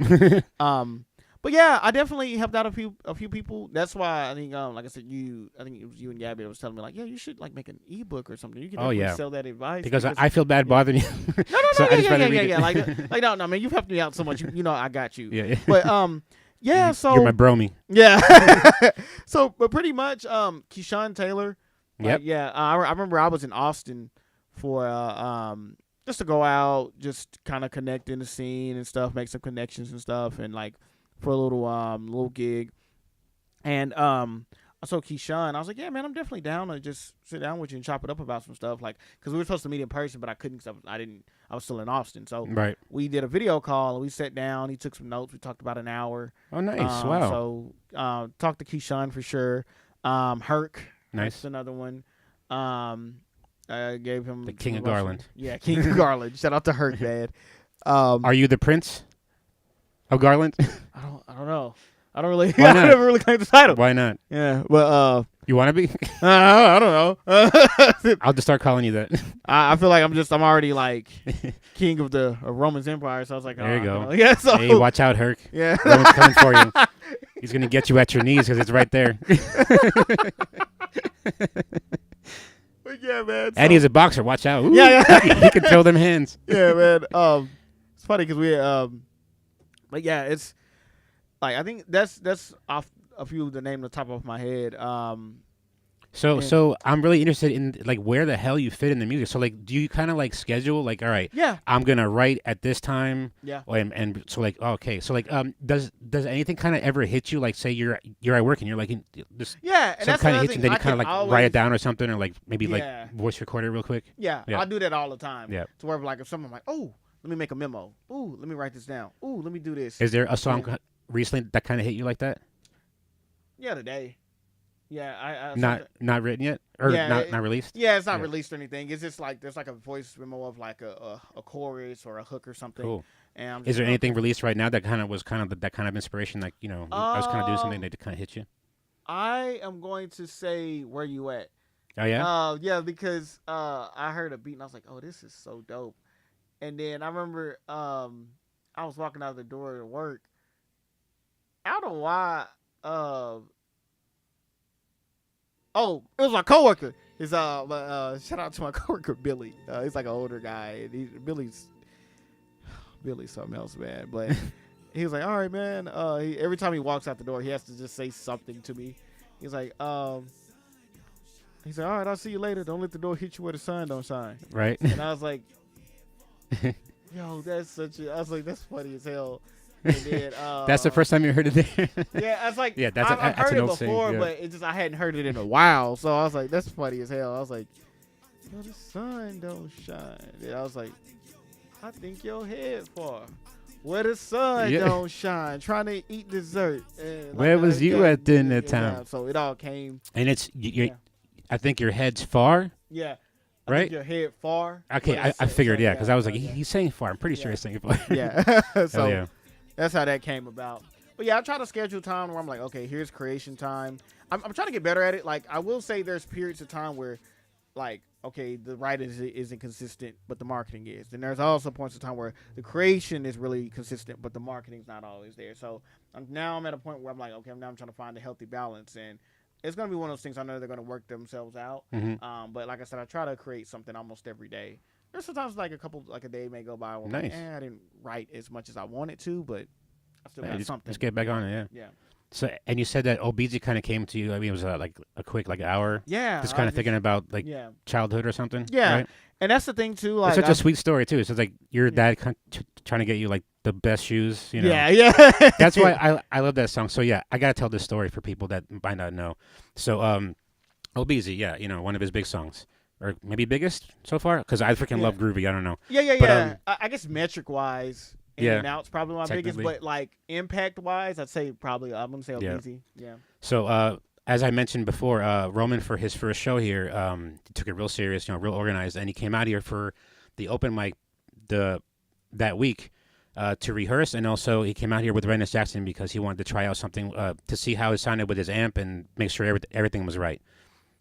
But yeah, I definitely helped out a few people. That's why I think, like I said, I think it was you and Gabby that was telling me, like, yeah, you should like make an ebook or something. You can definitely sell that advice. Because I feel bad bothering you. No, so yeah. Like no, man, you've helped me out so much. You know, I got you. Yeah. But yeah. So you're my bromie. Yeah. So, but pretty much, Keyshawn Taylor. Yep. Yeah. I remember I was in Austin for just to go out, just kind of connect in the scene and stuff, make some connections and stuff, and like for a little gig. And I saw Keyshawn. I was like, yeah, man, I'm definitely down to just sit down with you and chop it up about some stuff. Like, because we were supposed to meet in person, but I couldn't because I was still in Austin. So we did a video call and we sat down. He took some notes. We talked about an hour. Oh, nice. Wow. So talked to Keyshawn for sure. Herc. Nice. That's another one. I gave him the King of Garland. Yeah, King of Garland. Shout out to Herc, man. Are you the Prince of Garland? I don't know. I don't really. Why not? I never really claimed the title. Why not? Yeah, but you want to be? I don't know. I'll just start calling you that. I feel like I'm already like king of the Roman Empire. So I was like, there you go. Yeah. So hey, watch out, Herc. Yeah, Roman's coming for you. He's gonna get you at your knees because it's right there. But yeah, man. So, Eddie's a boxer. Watch out. Ooh, yeah. He can throw them hands. Yeah, man. It's funny because we but yeah, it's like I think that's off a few of the name on the top of my head. So I'm really interested in like where the hell you fit in the music. So like, do you kind of like schedule like, all right, yeah, I'm gonna write at this time, yeah, and so like, okay, so like, does anything kind of ever hit you? Like, say you're at work and you're like, just yeah, and some kind of hits you, then you kind of like write it down or something, or like maybe like voice record it real quick. Yeah, I do that all the time. Yeah, to where like if someone like, oh, let me make a memo. Ooh, let me write this down. Ooh, let me do this. Is there a song recently that kind of hit you like that? Yeah, today. Yeah, not written yet, or not released. Yeah, it's not released or anything. It's just like there's like a voice memo of like a chorus or a hook or something. Cool. And I'm just is there anything released right now that kind of was that kind of inspiration? Like I was kind of doing something that kind of hit you. I am going to say Where You At. Oh yeah. Yeah, because I heard a beat and I was like, oh, this is so dope. And then I remember I was walking out the door to work. I don't know why. Oh, it was my coworker. Shout out to my coworker Billy. He's like an older guy. And Billy's something else, man. But he was like, all right, man. Every time he walks out the door, he has to just say something to me. He's like, all right, I'll see you later. Don't let the door hit you where the sun don't shine. Right. And I was like, Yo, that's such a. I was like, that's funny as hell. And then, That's the first time you heard it there. Yeah, I was like, Yeah, I've that's heard an it old saying, before, yeah. but it just I hadn't heard it in a while. So I was like, that's funny as hell. I was like, yo, the sun don't shine. And I was like, I think your head far. Where the sun Yeah. don't shine, trying to eat dessert. And Where was you at dinner yeah, time? so it all came. And it's Yeah. I think your head's far. Yeah. I Right? think your head far. Okay, But I it's- figured, so, yeah, because I was like, yeah. he's saying far. I'm pretty sure Yeah. he's saying far. Yeah. Hell So yeah. that's how that came about. But yeah, I try to schedule time where I'm like, okay, here's creation time. I'm trying to get better at it. Like, I will say there's periods of time where, like, okay, the writing isn't consistent, but the marketing is. Then there's also points of time where the creation is really consistent, but the marketing's not always there. So now I'm at a point where I'm like, okay, I'm trying to find a healthy balance. And it's going to be one of those things I know they're going to work themselves out. Mhm. But like I said, I try to create something almost every day. There's sometimes like a day may go by where I'm like, Nice. I didn't write as much as I wanted to, but I still Yeah, got just, something. just get back on it, yeah. Yeah. So, and you said that Obese kind of came to you. I mean, it was like a quick hour. Yeah. Just kind of thinking about like Yeah. childhood or something. Yeah. Right? And that's the thing too. Like, It's such a I've- sweet story too. So it's like your dad trying to get you like the best shoes. You know. Yeah. Yeah. That's why I love that song. So yeah, I gotta tell this story for people that might not know. So Obese, yeah, one of his big songs, or maybe biggest so far, because I freaking love Groovy. I don't know. Yeah. But, Yeah. I guess metric wise, in yeah, and out's probably my biggest, technically. but like impact wise, I'd say probably I'm gonna say Yeah. Obese. Yeah. So as I mentioned before, Roman for his first show here, he took it real serious, real organized, and he came out here for the open mic that week to rehearse, and also he came out here with Rennis Jackson because he wanted to try out something to see how it sounded with his amp and make sure everything was right.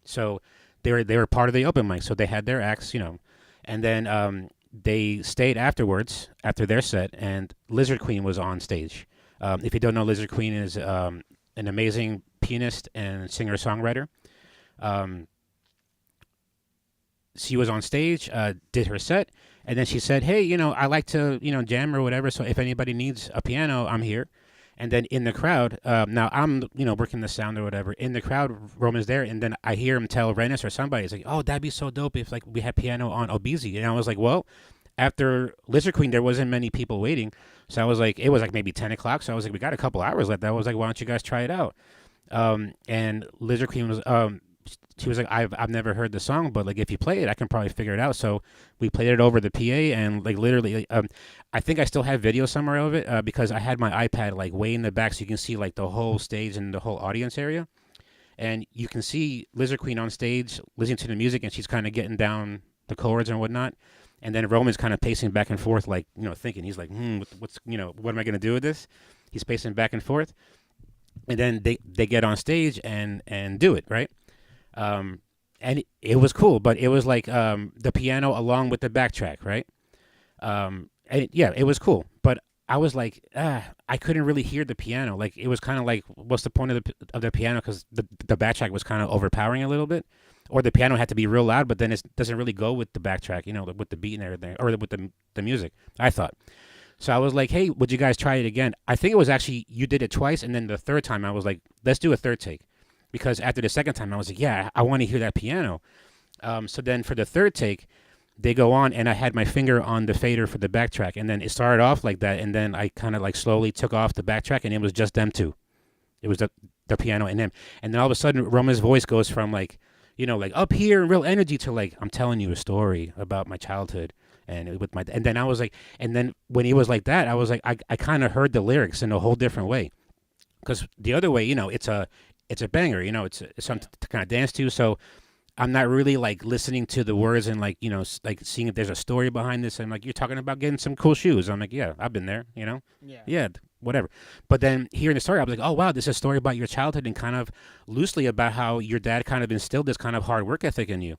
So they were part of the open mic, so they had their acts, and then they stayed afterwards after their set, and Lizard Queen was on stage. If you don't know, Lizard Queen is an amazing pianist and singer-songwriter. She was on stage, did her set, and then she said, hey, I like to, jam or whatever, so if anybody needs a piano, I'm here. And then in the crowd, now I'm, working the sound or whatever. In the crowd, Roman's there, and then I hear him tell Rennis or somebody, he's like, oh, that'd be so dope if, like, we had piano on Obese. And I was like, well, after Lizard Queen, there wasn't many people waiting. So I was like, it was like maybe 10 o'clock. So I was like, we got a couple hours left. I was like, why don't you guys try it out? And Lizard Queen was, she was like, I've never heard the song, but like if you play it, I can probably figure it out. So we played it over the PA, and like literally, I think I still have video somewhere of it because I had my iPad like way in the back, so you can see like the whole stage and the whole audience area, and you can see Lizard Queen on stage listening to the music, and she's kind of getting down the chords and whatnot, and then Roman's kind of pacing back and forth, like thinking, he's like, what's what am I gonna do with this? He's pacing back and forth, and then they get on stage and do it right. And it was cool, but it was like the piano along with the backtrack, right? And it was cool, but I was like, I couldn't really hear the piano. Like it was kind of like, what's the point of the piano? Because the backtrack was kind of overpowering a little bit, or the piano had to be real loud, but then it doesn't really go with the backtrack, with the beat and everything, or with the music. I thought. So I was like, hey, would you guys try it again? I think it was actually you did it twice, and then the third time I was like, let's do a third take. Because after the second time, I was like, yeah, I want to hear that piano. So then for the third take, they go on, and I had my finger on the fader for the backtrack. And then it started off like that, and then I kind of like slowly took off the backtrack, and it was just them two. It was the piano and him. And then all of a sudden, Roma's voice goes from like, like up here in real energy to like, I'm telling you a story about my childhood. And then I was like, and then when he was like that, I was like, I kind of heard the lyrics in a whole different way. Because the other way, it's a banger, it's something to kind of dance to. So I'm not really like listening to the words and like, like seeing if there's a story behind this. And like, you're talking about getting some cool shoes. I'm like, yeah, I've been there, Yeah, whatever. But then hearing the story, I was like, oh, wow, this is a story about your childhood and kind of loosely about how your dad kind of instilled this kind of hard work ethic in you.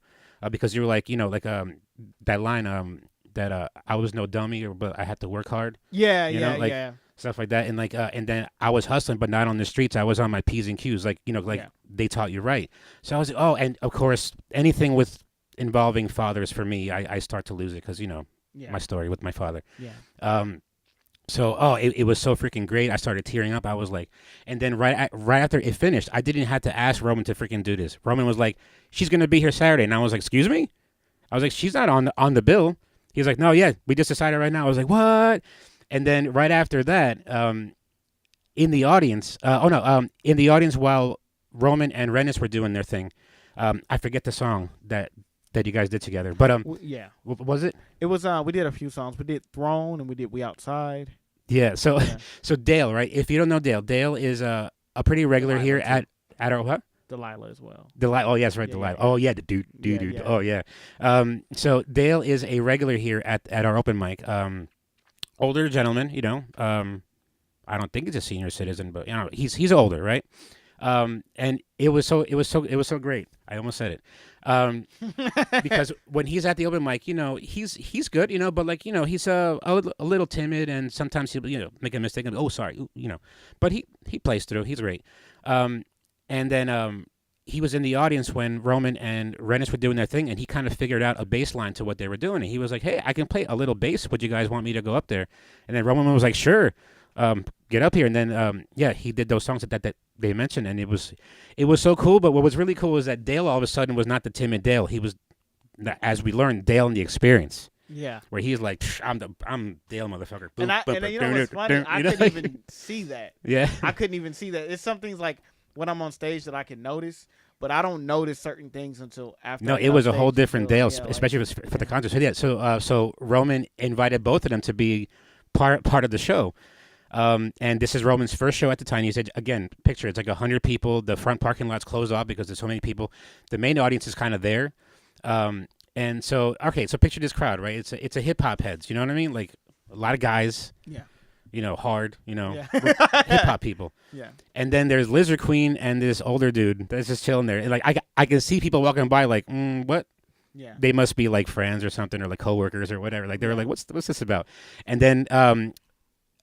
Because you were like, that line, that I was no dummy, but I had to work hard. Yeah, like, yeah. Stuff like that, and like, and then I was hustling, but not on the streets. I was on my P's and Q's, like they taught you right. So I was like, oh, and of course, anything with involving fathers for me, I start to lose it because my story with my father. Yeah. So it was so freaking great. I started tearing up. I was like, and then right after it finished, I didn't have to ask Roman to freaking do this. Roman was like, she's gonna be here Saturday, and I was like, excuse me? I was like, she's not on the bill. He's like, no, yeah, we just decided right now. I was like, what? And then right after that, in the audience, in the audience while Roman and Rennis were doing their thing, I forget the song that you guys did together, but Yeah. what was it? It was we did a few songs. We did Throne and we did We Outside. Yeah. So Yeah. so Dale, right? If you don't know Dale is a pretty regular Delilah, here too. at our what? Delilah as well. Delilah. Oh, yes, right. Yeah, Delilah. yeah, Oh, yeah. The dude. Yeah. Oh, yeah. So Dale is a regular here at our open mic. Older gentleman, you know. I don't think he's a senior citizen, but you know, he's older, right? And it was so great. I almost said it. Because when he's at the open mic, you know, he's good, you know, but like, you know, he's a little timid, and sometimes he'll, you know, make a mistake and oh, sorry, you know, but he plays through. He's great. And then he was in the audience when Roman and Rennis were doing their thing, and he kind of figured out a bass line to what they were doing. And he was like, hey, I can play a little bass. Would you guys want me to go up there? And then Roman was like, sure, get up here. And then, he did those songs that they mentioned, and it was so cool. But what was really cool was that Dale all of a sudden was not the timid Dale. He was, as we learned, Dale in the experience. Yeah, where he's like, I'm Dale, motherfucker. And you know what's funny? I couldn't even see that. Yeah, I couldn't even see that. It's some things like when I'm on stage that I can notice, but I don't notice certain things until after. No, it was a whole different Dale, especially for the concert. So yeah, so Roman invited both of them to be part of the show. And this is Roman's first show at the Tiny. He said, again, picture, it's like 100 people. The front parking lot's closed off because there's so many people. The main audience is kind of there. And so, okay, so picture this crowd, right? It's a hip hop heads, you know what I mean? Like a lot of guys. Yeah. You know, hard, you know, hip hop people. Yeah. And then there's Lizard Queen and this older dude that's just chilling there. And like I can see people walking by like, what? Yeah. They must be like friends or something, or like coworkers or whatever. Like they were like, what's this about? And then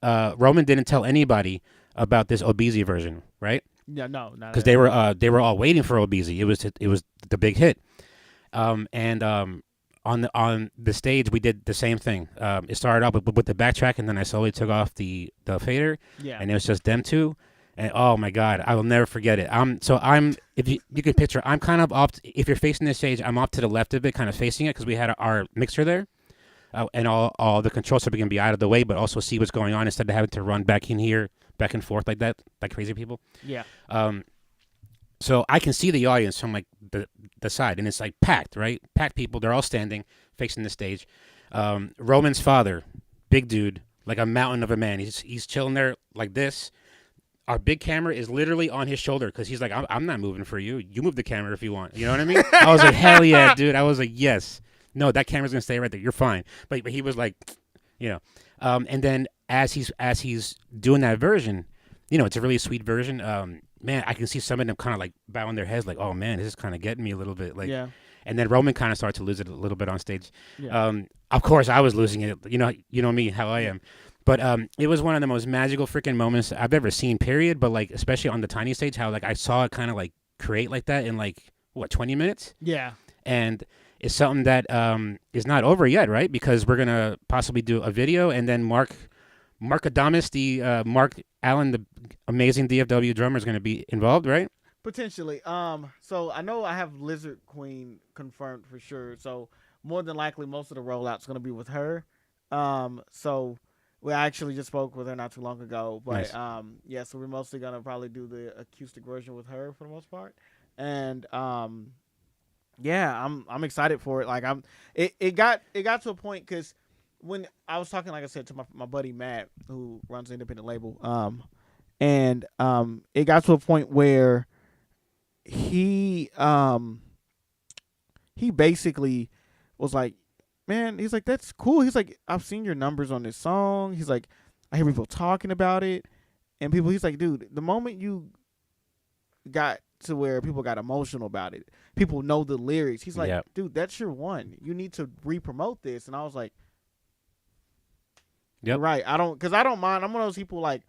Roman didn't tell anybody about this Obeezy version, right? Yeah, no, not because they were all waiting for Obeezy. It was the big hit. On the stage, we did the same thing. It started out with the backtrack, and then I slowly took off the fader, and it was just them two. And oh my God, I will never forget it. If you can picture, I'm kind of off. If you're facing the stage, I'm off to the left of it, kind of facing it, because we had our mixer there, and all the controls, so we can be out of the way, but also see what's going on instead of having to run back in here, back and forth like that, like crazy people. Yeah. So I can see the audience from like the side, and it's like packed, right? Packed people. They're all standing, facing the stage. Roman's father, big dude, like a mountain of a man. He's chilling there like this. Our big camera is literally on his shoulder because he's like, I'm not moving for you. You move the camera if you want. You know what I mean? I was like, hell yeah, dude. I was like, yes. No, that camera's gonna stay right there. You're fine. But he was like, you know. And then as he's doing that version, you know, it's a really sweet version. Man, I can see some of them kind of like bowing their heads, like, "Oh man, this is kind of getting me a little bit." Like, yeah. And then Roman kind of started to lose it a little bit on stage. Yeah. Of course, I was losing it. You know me, how I am. But it was one of the most magical freaking moments I've ever seen. Period. But like, especially on the Tiny stage, how like I saw it kind of like create like that in like 20 minutes. Yeah. And it's something that is not over yet, right? Because we're gonna possibly do a video, and then Mark Adamus, Mark Allen, the amazing DFW drummer, is going to be involved, right? Potentially. So I know I have Lizard Queen confirmed for sure. So more than likely, most of the rollout's going to be with her. So we actually just spoke with her not too long ago. But nice. Yeah, so we're mostly going to probably do the acoustic version with her for the most part. And yeah, I'm excited for it. Like it got to a point because when I was talking, like I said, to my buddy Matt, who runs an independent label, and it got to a point where he basically was like, man, he's like, that's cool. He's like, I've seen your numbers on this song. He's like, I hear people talking about it, and he's like, dude, the moment you got to where people got emotional about it, people know the lyrics. He's like, yep. Dude, that's your one. You need to re-promote this. And I was like, yep. Right. I don't mind. I'm one of those people, like,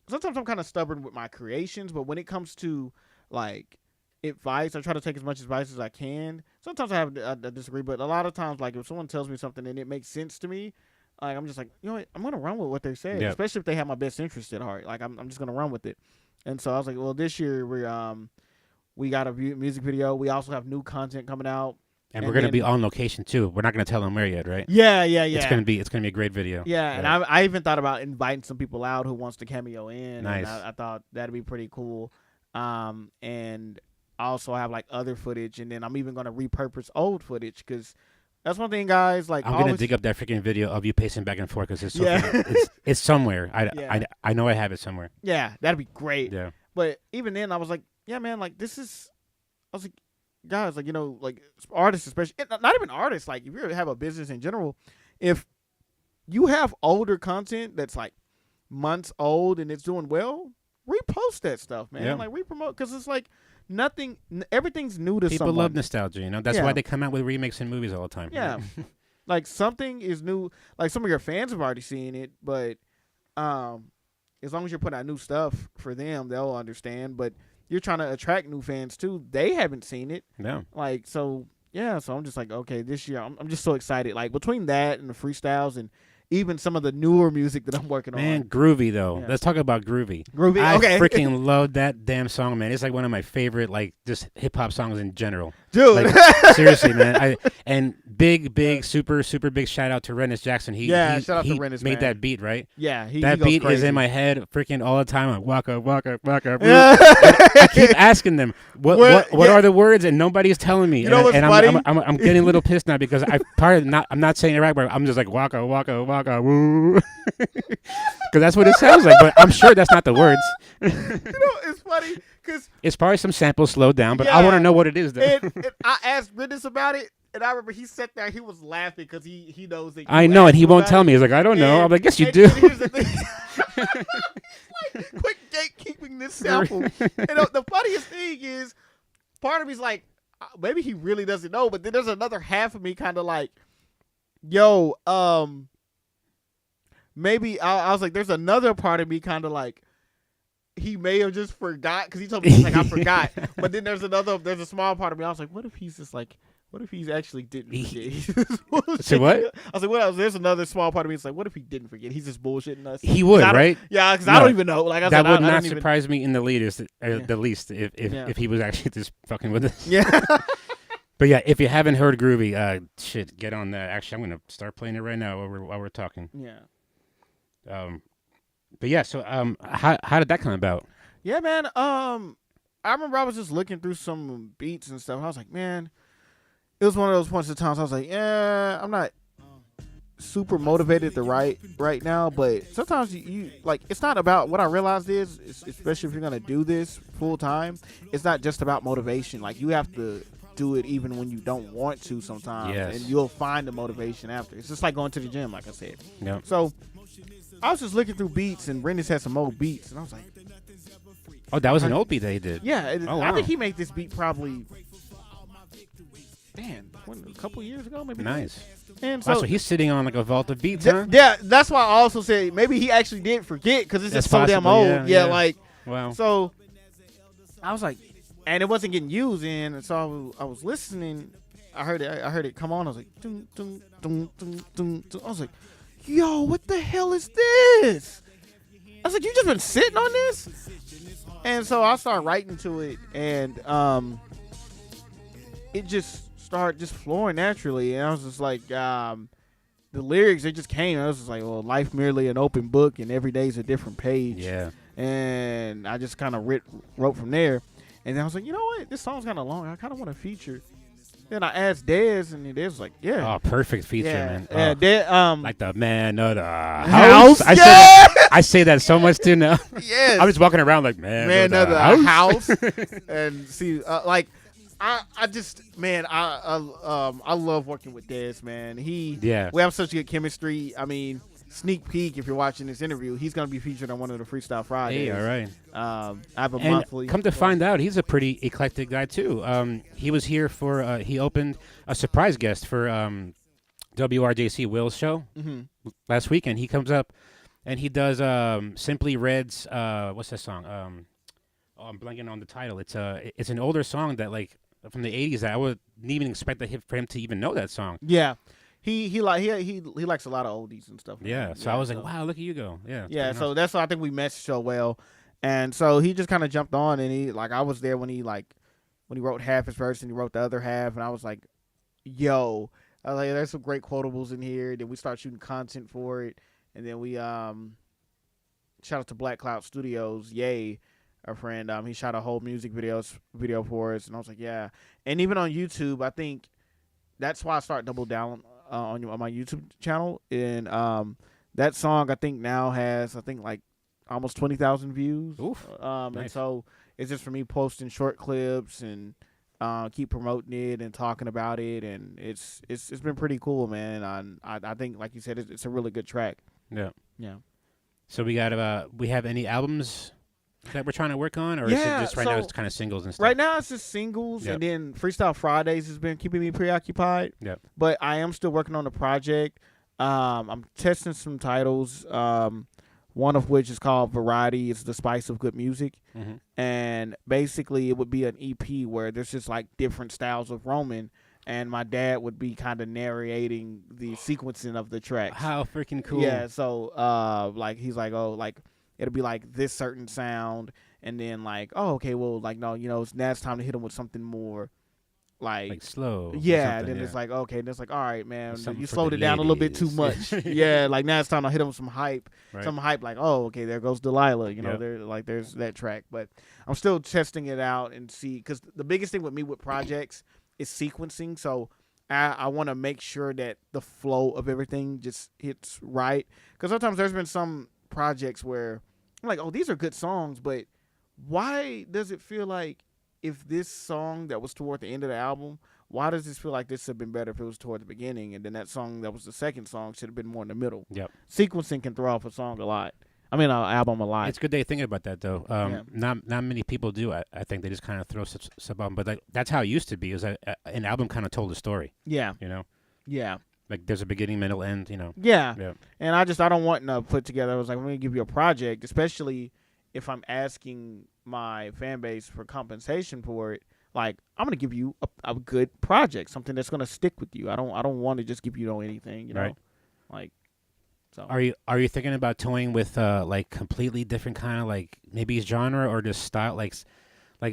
sometimes I'm kind of stubborn with my creations, but when it comes to like advice, I try to take as much advice as I can. Sometimes I disagree, but a lot of times, like, if someone tells me something and it makes sense to me, like, I'm just like, you know what, I'm gonna run with what they're saying, yep. Especially if they have my best interest at heart. Like, I'm just gonna run with it. And so I was like, well, this year we got a music video. We also have new content coming out. And we're gonna be on location too. We're not gonna tell them where yet, right? Yeah. It's gonna be a great video. Yeah, and I even thought about inviting some people out who wants to cameo in. Nice. And I thought that'd be pretty cool. And I also have like other footage, and then I'm even gonna repurpose old footage because that's one thing, guys. Like I'm gonna dig up that freaking video of you pacing back and forth because it's so it's somewhere. I know I have it somewhere. Yeah, that'd be great. Yeah. But even then, I was like, yeah, man, like this is. I was like, guys, like like artists, especially not even artists. Like if you have a business in general, if you have older content that's like months old and it's doing well, repost that stuff, man. Yeah. Like repromote because it's like everything's new to People someone. love nostalgia, That's why they come out with remakes and movies all the time. Yeah, like something is new. Like some of your fans have already seen it, but as long as you're putting out new stuff for them, they'll understand. But you're trying to attract new fans too. They haven't seen it. No. Like so, yeah. So I'm just like, okay, this year I'm just so excited. Like between that and the freestyles and even some of the newer music that I'm working Man, on. Groovy though. Yeah. Let's talk about Groovy. Groovy, I okay. freaking love that damn song, man. It's like one of my favorite, like just hip hop songs in general. Dude. Like, seriously, man. And big, super big shout out to Rennis Jackson. Shout out to Rennis, made man. that beat, right? Yeah, that he goes beat crazy. is in my head freaking all the time. Like, waka. Yeah. I keep asking them what are the words, and nobody's telling me. You know what's funny? I'm getting a little pissed now because I'm not saying it right, but I'm just like waka woo. Because that's what it sounds like, but I'm sure that's not the words. It's funny because it's probably some samples slowed down, but I want to know what it is, though. And I asked Rennis about it, and I remember he sat there, he was laughing because he knows that. I know, and he won't tell me. He's like, I don't know. I'm like, yes, you do. And here's the thing. Like, quit gatekeeping this sample. And the funniest thing is, part of me's like, maybe he really doesn't know, but then there's another half of me kind of like, yo, maybe I was like, there's another part of me kind of like, he may have just forgot because he told me he's like I forgot, but then there's a small part of me. I was like, what if he's just like, what if he's actually didn't forget? So what? I was like, what else? There's another small part of me. It's like, what if he didn't forget? He's just bullshitting us. He would, right? Yeah, because I don't even know. Like I that said, would I not don't surprise me in the least if he was actually just fucking with us. Yeah. But yeah, if you haven't heard Groovy, get on that. Actually, I'm gonna start playing it right now while we're talking. Yeah. But yeah, so how did that come about? Yeah, man. I remember I was just looking through some beats and stuff. And I was like, man, it was one of those points of times. I was like, yeah, I'm not super motivated to write right now, but sometimes you like, it's not about what I realized is, especially if you're gonna do this full time, it's not just about motivation. Like you have to do it even when you don't want to sometimes, and you'll find the motivation after. It's just like going to the gym, like I said. Yeah. So I was just looking through beats, and Rennis had some old beats, and I was like, oh, that was an old beat that he did. Yeah, wow. I think he made this beat probably, a couple years ago, maybe. Nice. And so he's sitting on like a vault of beats, huh? Yeah, that's why I also said maybe he actually did forget because it's just so damn old. Yeah, like wow. So I was like, and it wasn't getting used, and so I was listening. I heard it come on. I was like, dun, dun, dun, dun, dun, dun. I was like, yo, what the hell is this? I was like, you just been sitting on this? And so I started writing to it, and it just started just flowing naturally. And I was just like, the lyrics, they just came. I was just like, well, life merely an open book, and every day's a different page. Yeah. And I just kind of wrote from there. And then I was like, you know what? This song's kind of long. I kind of want to feature. Then I asked Dez, and Dez was like, yeah. Oh, perfect feature, man. Yeah, Dez, like the man of the house. I say that so much too now. Yes. I'm just walking around like, man of the house. And see, like, I love working with Dez, man. We have such good chemistry. I mean, sneak peek, if you're watching this interview, he's going to be featured on one of the Freestyle Fridays. Hey, all right. I have a and monthly. Come to find out, he's a pretty eclectic guy, too. He was here for, he opened a surprise guest for WRJC Will's show last weekend. He comes up and he does Simply Red's, what's that song? I'm blanking on the title. It's an older song that, like, from the 80s that I wouldn't even expect for him to even know that song. Yeah. He likes a lot of oldies and stuff. Yeah, so I was like, wow, look at you go. Yeah, so that's why I think we meshed so well. And so he just kind of jumped on, and I was there when he wrote half his verse and he wrote the other half, and I was like, yo, I was like, there's some great quotables in here. Then we start shooting content for it, and then we shout out to Black Cloud Studios, yay, our friend. He shot a whole music video for us, and I was like, yeah. And even on YouTube, I think that's why I start double down on my YouTube channel. And that song I think now has like almost 20,000 views. Oof. Nice. And so it's just for me posting short clips and keep promoting it and talking about it, and it's been pretty cool, man. And I think, like you said, it's a really good track. Yeah. Yeah. So we have any albums that we're trying to work on, or is it just right now it's kind of singles and stuff? Right now it's just singles, Yep. and then Freestyle Fridays has been keeping me preoccupied. Yep. But I am still working on the project. I'm testing some titles. One of which is called Variety. It's the spice of good music. Mm-hmm. And basically it would be an EP where there's just like different styles of Roman, and my dad would be kind of narrating the sequencing of the tracks. How freaking cool. Yeah, so like he's like, oh, like it'll be like this certain sound, and then like, oh, okay, well, like, no, now it's time to hit him with something more like slow. Yeah, then it's like, okay, then it's like, all right, man, Something you for slowed the it down a little bit too ladies. much. Yeah, like now it's time to hit him with some hype. Right. Some hype, like, oh, okay, there goes Delilah. Yep. There's that track, but I'm still testing it out and see, because the biggest thing with me with projects is sequencing. So I want to make sure that the flow of everything just hits right, because sometimes there's been some projects where I'm like, oh, these are good songs, but why does it feel like if this song that was toward the end of the album, why does this feel like this would have been better if it was toward the beginning, and then that song that was the second song should have been more in the middle? Yep. Sequencing can throw off a song a lot. I mean, an album a lot. It's good that you're thinking about that, though. Yeah. Not many people do. I think they just kind of throw stuff on. But that's how it used to be. Is that an album kind of told a story? Yeah. Yeah. Like there's a beginning, middle, end. Yeah. Yeah. And I don't want to put together. I was like, I'm going to give you a project, especially if I'm asking my fan base for compensation for it. Like, I'm going to give you a good project, something that's going to stick with you. I don't want to just give you anything, Right. Like, so. Are you thinking about toying with like completely different kind of like maybe genre or just style? Like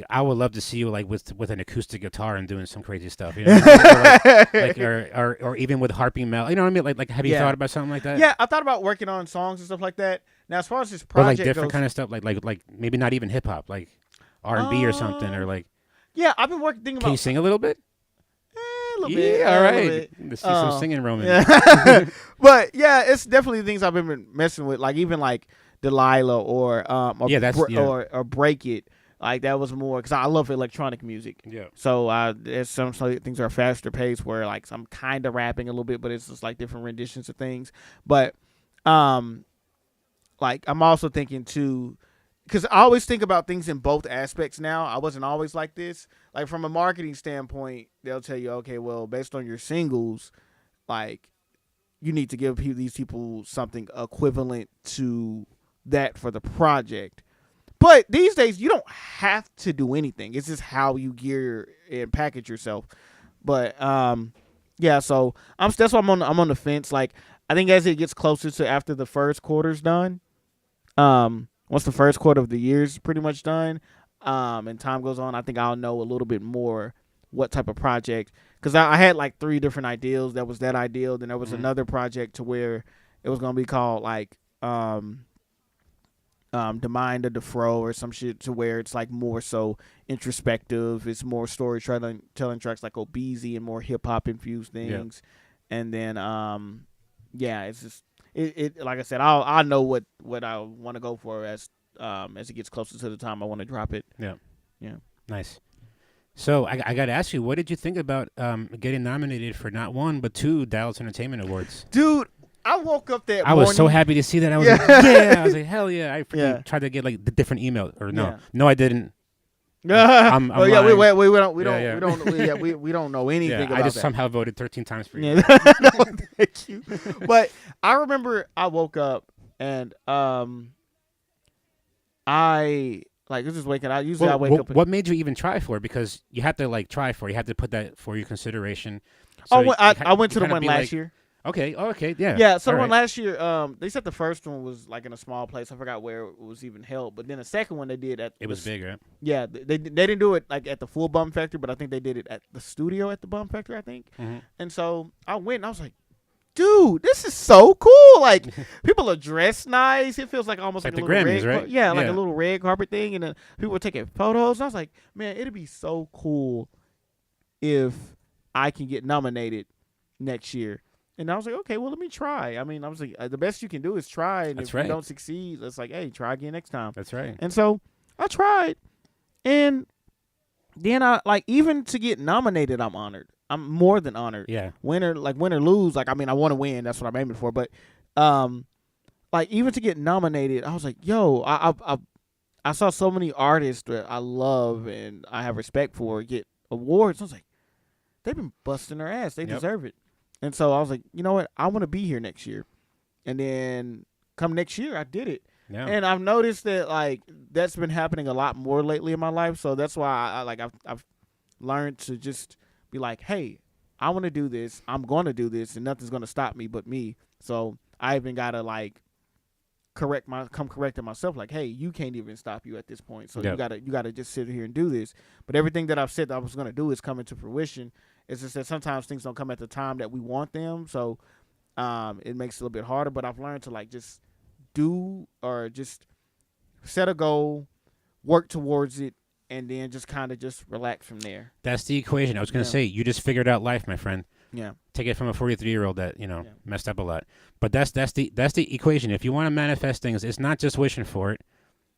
I would love to see you like with an acoustic guitar and doing some crazy stuff. Or even with harping melody. You know what I mean? Like have you thought about something like that? Yeah, I thought about working on songs and stuff like that. Now, as far as this Or project like different goes, kind of stuff, like maybe not even hip hop, like R&B or something, or like. Yeah, I've been thinking Can you about. sing a little bit? A little bit. Yeah, all a right. little bit. Let's see some singing, Roman. Yeah. But yeah, it's definitely things I've been messing with, like even like Delilah or or Break It. Like that was more because I love electronic music. Yeah. So there's some things are faster paced where like I'm kind of rapping a little bit, but it's just like different renditions of things. But like I'm also thinking too, because I always think about things in both aspects now. I wasn't always like this. Like from a marketing standpoint, they'll tell you, okay, well, based on your singles, like you need to give these people something equivalent to that for the project. But these days, you don't have to do anything. It's just how you gear and package yourself. But yeah, so that's why I'm on the fence. Like I think as it gets closer to after the first quarter's done, once the first quarter of the year's pretty much done, and time goes on, I think I'll know a little bit more what type of project. Because I had like 3 different ideals. There was that ideal. Then there was another project to where it was going to be called like The Mind of the Fro or some shit, to where it's like more so introspective. It's more storytelling tracks like Obeezy and more hip hop infused things. Yeah. And then it's just it like I said, I'll know what I want to go for as it gets closer to the time I want to drop it. Yeah. Yeah. Nice. So I got to ask you, what did you think about getting nominated for not 1 but 2 Dallas Entertainment Awards? Dude, I woke up that morning. I was so happy to see that. I was like, yeah. I was like, hell yeah. I tried to get like the different email, or no, I didn't. I'm we don't know anything yeah, about I just that. somehow voted 13 times for you. Yeah. Thank you. But I remember I woke up and I was just waking up. Usually I wake up. What made you even try for it? Because you have to like try for it. You have to put that for your consideration. So I went to the one last year. Okay. Oh, okay. Yeah. Yeah, so All the one right. last year, they said the first one was like in a small place. I forgot where it was even held, but then the second one they did at It was big, right? Yeah, they didn't do it like at the full Bum Factory, but I think they did it at the studio at the Bum Factory, I think. Mhm. And so I went and I was like, dude, this is so cool. Like people are dressed nice. It feels like almost Like like, the a little Grammys, red right? yeah, like Yeah. a little red carpet thing, and then people were taking photos. And I was like, man, it'd be so cool if I can get nominated next year. And I was like, okay, well, let me try. I mean, I was like, the best you can do is try. And That's if right. you don't succeed, it's like, hey, try again next time. That's right. And so I tried. And then I, like, even to get nominated, I'm honored. I'm more than honored. Yeah. Win or lose. Like, I mean, I want to win. That's what I'm aiming for. But, like, even to get nominated, I was like, yo, I saw so many artists that I love and I have respect for get awards. I was like, they've been busting their ass. They Yep. deserve it. And so I was like, you know what? I want to be here next year. And then come next year, I did it. Yeah. And I've noticed that like that's been happening a lot more lately in my life. So that's why I've learned to just be like, hey, I want to do this. I'm going to do this, and nothing's going to stop me but me. So I even got to like come correct myself. Like, hey, you can't even stop you at this point. So Yep. you gotta just sit here and do this. But everything that I've said that I was going to do is coming to fruition. It's just that sometimes things don't come at the time that we want them. So it makes it a little bit harder. But I've learned to like just do or just set a goal, work towards it, and then just kind of just relax from there. That's the equation. I was going to Yeah. say, you just figured out life, my friend. Yeah. Take it from a 43-year-old that, Yeah. messed up a lot. But that's the equation. If you want to manifest things, it's not just wishing for it.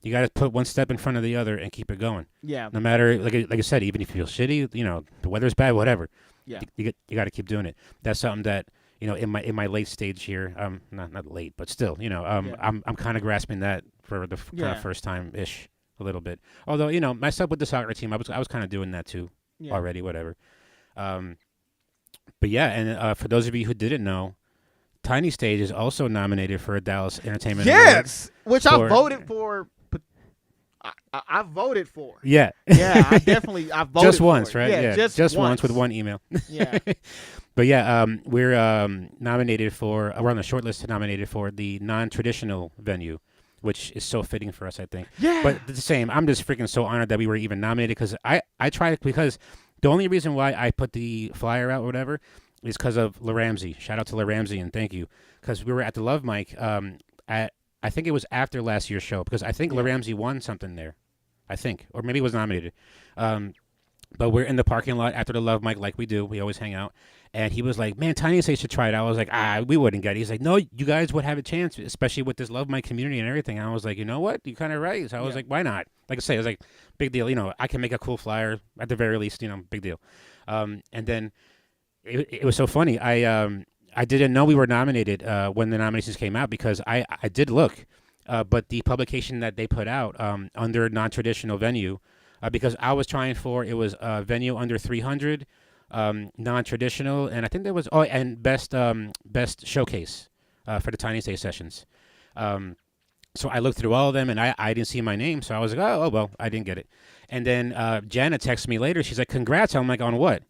You got to put one step in front of the other and keep it going. Yeah. No matter, like I said, even if you feel shitty, the weather's bad, whatever. Yeah. You got to keep doing it. That's something that, in my late stage here, not late, but still, I'm kind of grasping that for the kind Yeah. of first time ish a little bit. Although, myself with the soccer team, I was kind of doing that too Yeah. already, whatever. But yeah, and for those of you who didn't know, Tiny Stage is also nominated for a Dallas Entertainment Award. Yes, which I for- voted for. I voted for. Yeah. Yeah, I voted Just for once, it. right? Yeah, just once with one email. Yeah. But yeah, we're nominated for. We're on the short list nominated for the non-traditional venue, which is so fitting for us, I think. Yeah. But the same, I'm just freaking so honored that we were even nominated because I tried because the only reason why I put the flyer out or whatever is because of La Ramsey. Shout out to La Ramsey and thank you because we were at the Love Mic at I think it was after last year's show because I think La Ramsey won something there, I think, or maybe was nominated. But we're in the parking lot after the Love Mic like we do. We always hang out. And he was like, man, Tiny Stage should try it. I was like, we wouldn't get it. He's like, no, you guys would have a chance, especially with this Love Mic community and everything. And I was like, you know what? You're kind of right. So I was like, why not? Like I say, I was like, big deal. I can make a cool flyer at the very least, big deal. And then it was so funny. I didn't know we were nominated when the nominations came out because I did look. But the publication that they put out under non-traditional venue, because I was trying for, it was venue under 300, non-traditional, and I think there was and best showcase for the Tiny Stage sessions. So I looked through all of them, and I didn't see my name, so I was like, oh well, I didn't get it. And then Jana texted me later. She's like, congrats. I'm like, on what?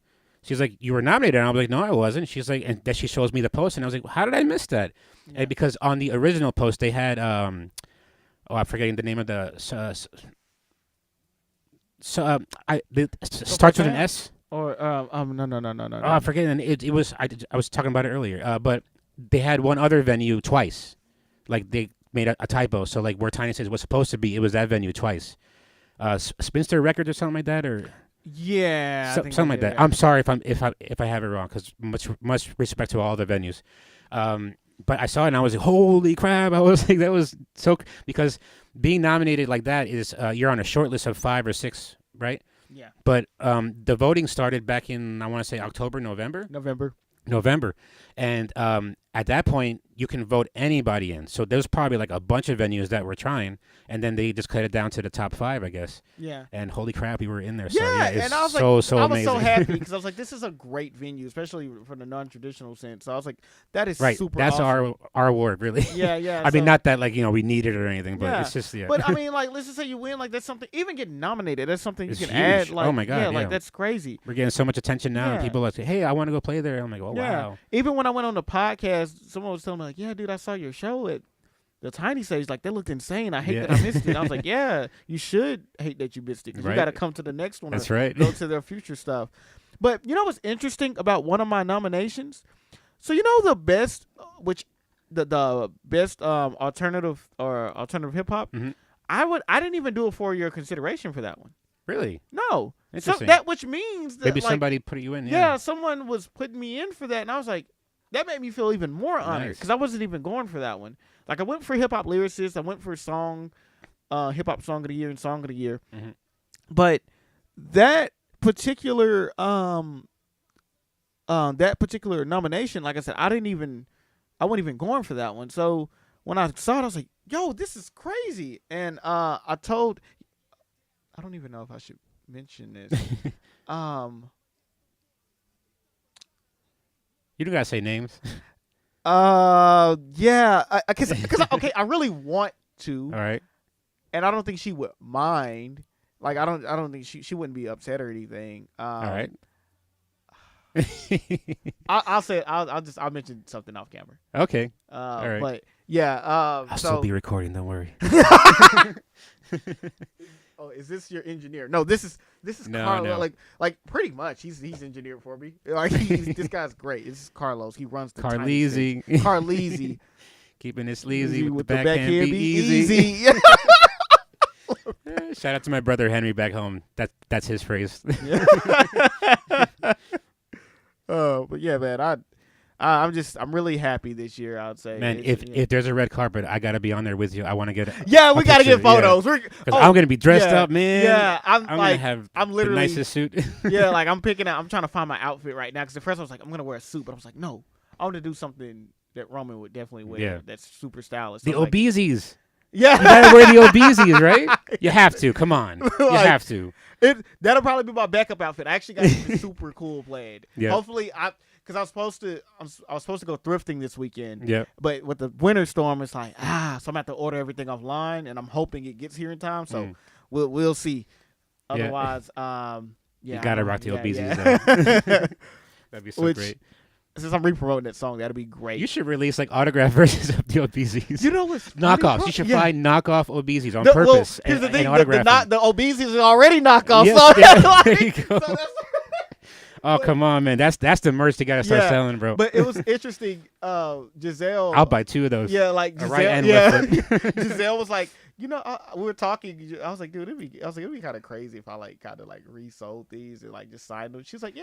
She's like, you were nominated. And I was like, no, I wasn't. She's like, and then she shows me the post, and I was like, how did I miss that? Yeah. And because on the original post they had, I'm forgetting the name of the. It starts with an S. Or no. Oh, I'm forgetting. It was I was talking about it earlier. But they had one other venue twice, like they made a typo. So like where Tiny Stage was supposed to be, it was that venue twice. Spinster Records or something like that, or Yeah. I think something I like did that. I'm sorry if I have it wrong, because much respect to all the venues. But I saw it and I was like, holy crap! I was like, that was so, because being nominated like that is you're on a short list of 5 or 6, right? Yeah. But the voting started back in, I want to say, November. November. And at that point, you can vote anybody in. So there's probably like a bunch of venues that were trying, and then they just cut it down to the top 5, I guess. Yeah. And holy crap, we were in there. Yeah, So yeah, it's and I was so like, so I was amazing. so happy because I was like, this is a great venue, especially from the non-traditional sense. So I was like, that is Right, super. that's awesome. our award, really. Yeah, yeah. I mean, so- not that like we need it or anything, but Yeah. it's just But I mean, like, let's just say you win, like that's something. Even getting nominated, that's something It's you can huge. add. Like, Oh my God, yeah, yeah. like that's crazy. we're getting so much attention now, and Yeah. people are like, hey, I want to go play there. I'm like, oh Yeah. wow. Even when I went on the podcast, someone was telling me like, yeah, dude, I saw your show at the Tiny Stage. Like, that looked insane. I hate Yeah. that I missed it. I was like, yeah, you should hate that you missed it because Right. you got to come to the next one. That's or right. Go to their future stuff. But you know what's interesting about one of my nominations? So you know the best, the best alternative hip hop. Mhm. I didn't even do a 4-year consideration for that one. Really? No, so Interesting. that which means that Maybe like, somebody put you in. yeah, someone was putting me in for that, and I was like, that made me feel even more honored Nice. because I wasn't even going for that one. Like I went for hip hop lyricist, I went for song, hip hop song of the year and song of the year, Mhm. but that particular nomination, like I said, I wasn't even going for that one. So when I saw it, I was like, yo, this is crazy, and I don't even know if I should mention this. You don't gotta say names. Yeah, because okay, I really want to, All right. and I don't think she would mind. Like I don't think she wouldn't be upset or anything. All right. I'll say I'll mention something off camera. Okay. All right. But yeah, I'll still so be recording. Don't worry. oh, is this your engineer? No, this is No, Carlo. no. Like pretty much he's engineered for me. Like this guy's great. This is Carlos. He runs the Tiny Stage. Carleezy. Carleezy. Keeping it sleazy with the the backhand be easy. Shout out to my brother Henry back home. That's his phrase. But yeah, man, I'm really happy this year. I'd say, Man, It's- if there's a red carpet, I gotta be on there with you. I want to get. yeah, we gotta picture, get photos. yeah. We're- Because I'm gonna be dressed yeah, up, man. Yeah, I'm gonna like, have I'm the literally nicest suit. yeah, like I'm trying to find my outfit right now. Because at first I was like, I'm gonna wear a suit, but I was like, no, I want to do something that Roman would definitely wear. Yeah. That's super stylish. The So, like, obezies. yeah, You gotta wear the obezies, right? You have to. Come on. You Like, have to. that'll probably be my backup outfit. I actually got something super cool planned. Yeah. Hopefully, because I was supposed to go thrifting this weekend. Yeah. But with the winter storm, it's like so I'm gonna have to order everything offline, and I'm hoping it gets here in time. So we'll see. Yeah. Otherwise, You gotta rock the obezies, yeah. That'd be so Which, great. Since I'm re-promoting that song, that'd be great. You should release like autograph versions of the obezies. You know what's knockoffs. You should find knockoff obezies on Well, purpose here's the and thing: autograph them. the obezies are already knockoffs. Yes, so yeah, like, there you go. so that's- Oh come on, man! That's the merch they gotta start Yeah, selling, bro. But it was interesting. Giselle. I'll buy 2 of those. Yeah, like A Giselle. right and yeah, left foot. Giselle was like, we were talking. I was like, dude, it'd be kind of crazy if I like kind of like resold these and like just signed them. She's like,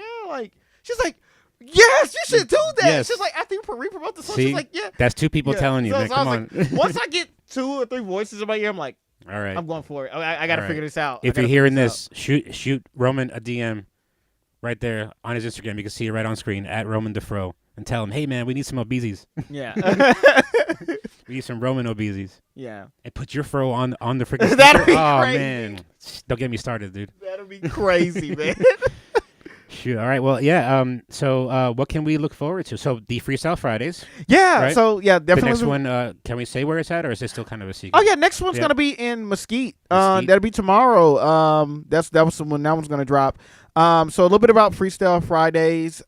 she's like, yes, you should do that. Yes. She's like, after you re-promote the song, See, she's like, yeah. that's 2 people Yeah. telling you, So- man. so I Come was on. like, once I get 2 or 3 voices in my ear, I'm like, All right. I'm going for it. I got to All figure right. this out. If you're hearing this, shoot Roman a DM right there on his Instagram. You can see it right on screen at Roman DeFro, and tell him, hey man, we need some obezies. yeah, We need some Roman obezies. yeah, And put your fro on the freaking That'd sticker. be Oh crazy. man, don't get me started, dude. that'll be crazy, man. Shoot. All right. Well, yeah. So, what can we look forward to? So, the Freestyle Fridays. Yeah, Right? so yeah, The definitely. next one. Can we say where it's at, or is it still kind of a secret? Oh yeah, next one's Yeah. gonna be in Mesquite. Mesquite. That'll be tomorrow. That was when that one's gonna drop. So a little bit about Freestyle Fridays.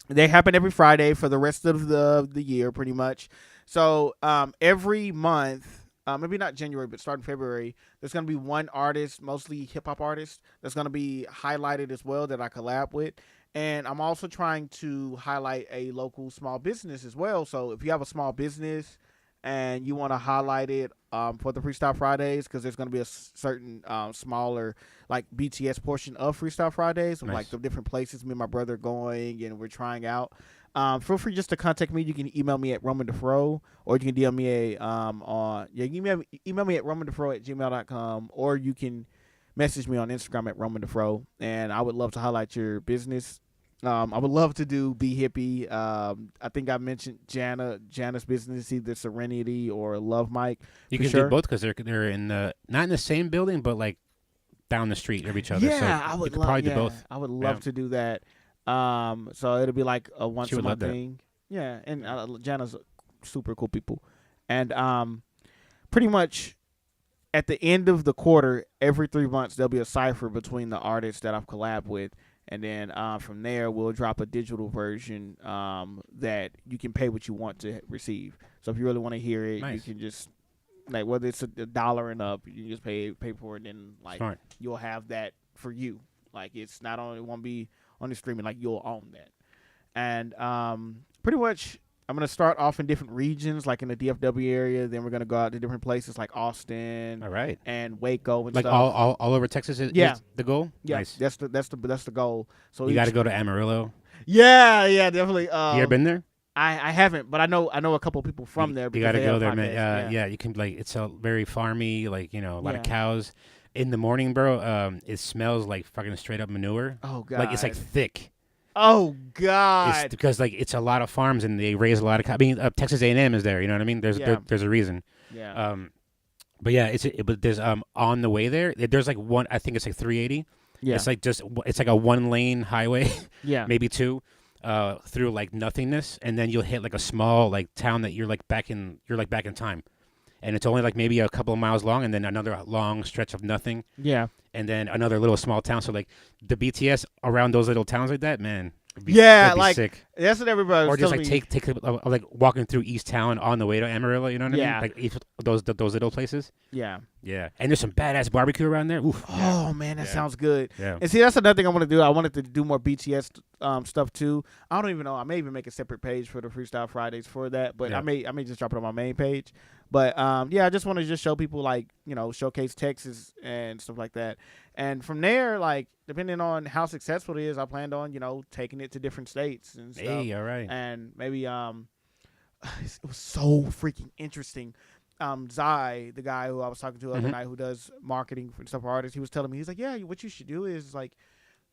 They happen every Friday for the rest of the year, pretty much. So every month, maybe not January, but starting February, there's gonna be one artist, mostly hip hop artist, that's gonna be highlighted as well that I collab with. And I'm also trying to highlight a local small business as well. So if you have a small business and you want to highlight it for the Freestyle Fridays, because there's going to be a certain smaller like BTS portion of Freestyle Fridays, of Nice. like the different places me and my brother are going and we're trying out. Feel free just to contact me. You can email me at Roman DeFro, or you can DM me email me at romandefro@gmail.com, or you can message me on Instagram at Roman DeFro, and I would love to highlight your business. I would love to do Be Hippie. I think I mentioned Jana's business, either Serenity or Love Mike. You for can sure. do both because they're in the not in the same building, but like down the street of each other. Yeah, so I would you could love. probably Yeah, do both. I would love Yeah. to do that. So it'll be like a once She a would love month that. thing. Yeah, and Jana's super cool people, and pretty much at the end of the quarter, every 3 months there'll be a cipher between the artists that I've collabed with, and then from there we'll drop a digital version that you can pay what you want to receive. So if you really want to hear it, Nice. you can just like whether it's $1 and up, you can just pay for it, and like Smart. you'll have that for you. Like it's not only it won't be on the streaming, like you'll own that. And pretty much I'm gonna start off in different regions, like in the DFW area. Then we're gonna go out to different places like Austin All right. and Waco and Like stuff. all over Texas is Yeah. the goal? Yeah, Nice. that's the goal. So You got to each- go to Amarillo. Yeah, definitely. You ever been there? I haven't, but I know a couple of people from there. You because got to they go have there, podcasts. man. Yeah, you can like it's a very farmy, like a lot of Yeah. cows. In the morning, bro, it smells like fucking straight up manure. Oh god. Like it's like thick. oh It's god. because like it's a lot of farms and they raise a lot of cows. I mean, Texas A&M is there. You know what I mean? Yeah. There's a reason. Yeah. But yeah, but there's on the way there. There's like one. I think it's like 380. Yeah. It's like it's like a 1-lane highway, yeah. maybe 2, through like nothingness, and then you'll hit like a small like town that you're like back in time, and it's only like maybe a couple of miles long, and then another long stretch of nothing, Yeah. and then another little small town. So like the BTS around those little towns like that, man. Yeah, that'd be like sick. that's what everybody was Or just telling like me. take like walking through East Town on the way to Amarillo. You know what I Yeah. mean? Like those little places. Yeah. Yeah, and there's some badass barbecue around there. Oof. Oh man, that Yeah. sounds good. Yeah. And see, that's another thing I want to do. I wanted to do more BTS stuff too. I don't even know. I may even make a separate page for the Freestyle Fridays for that, but Yeah. I may just drop it on my main page. But yeah, I just want to just show people like showcase Texas and stuff like that. And from there, like depending on how successful it is, I planned on taking it to different states and stuff. Hey, all right. And maybe it was so freaking interesting. Zai, the guy who I was talking to the other night, who does marketing for stuff for artists, he was telling me, he's like, yeah, what you should do is like,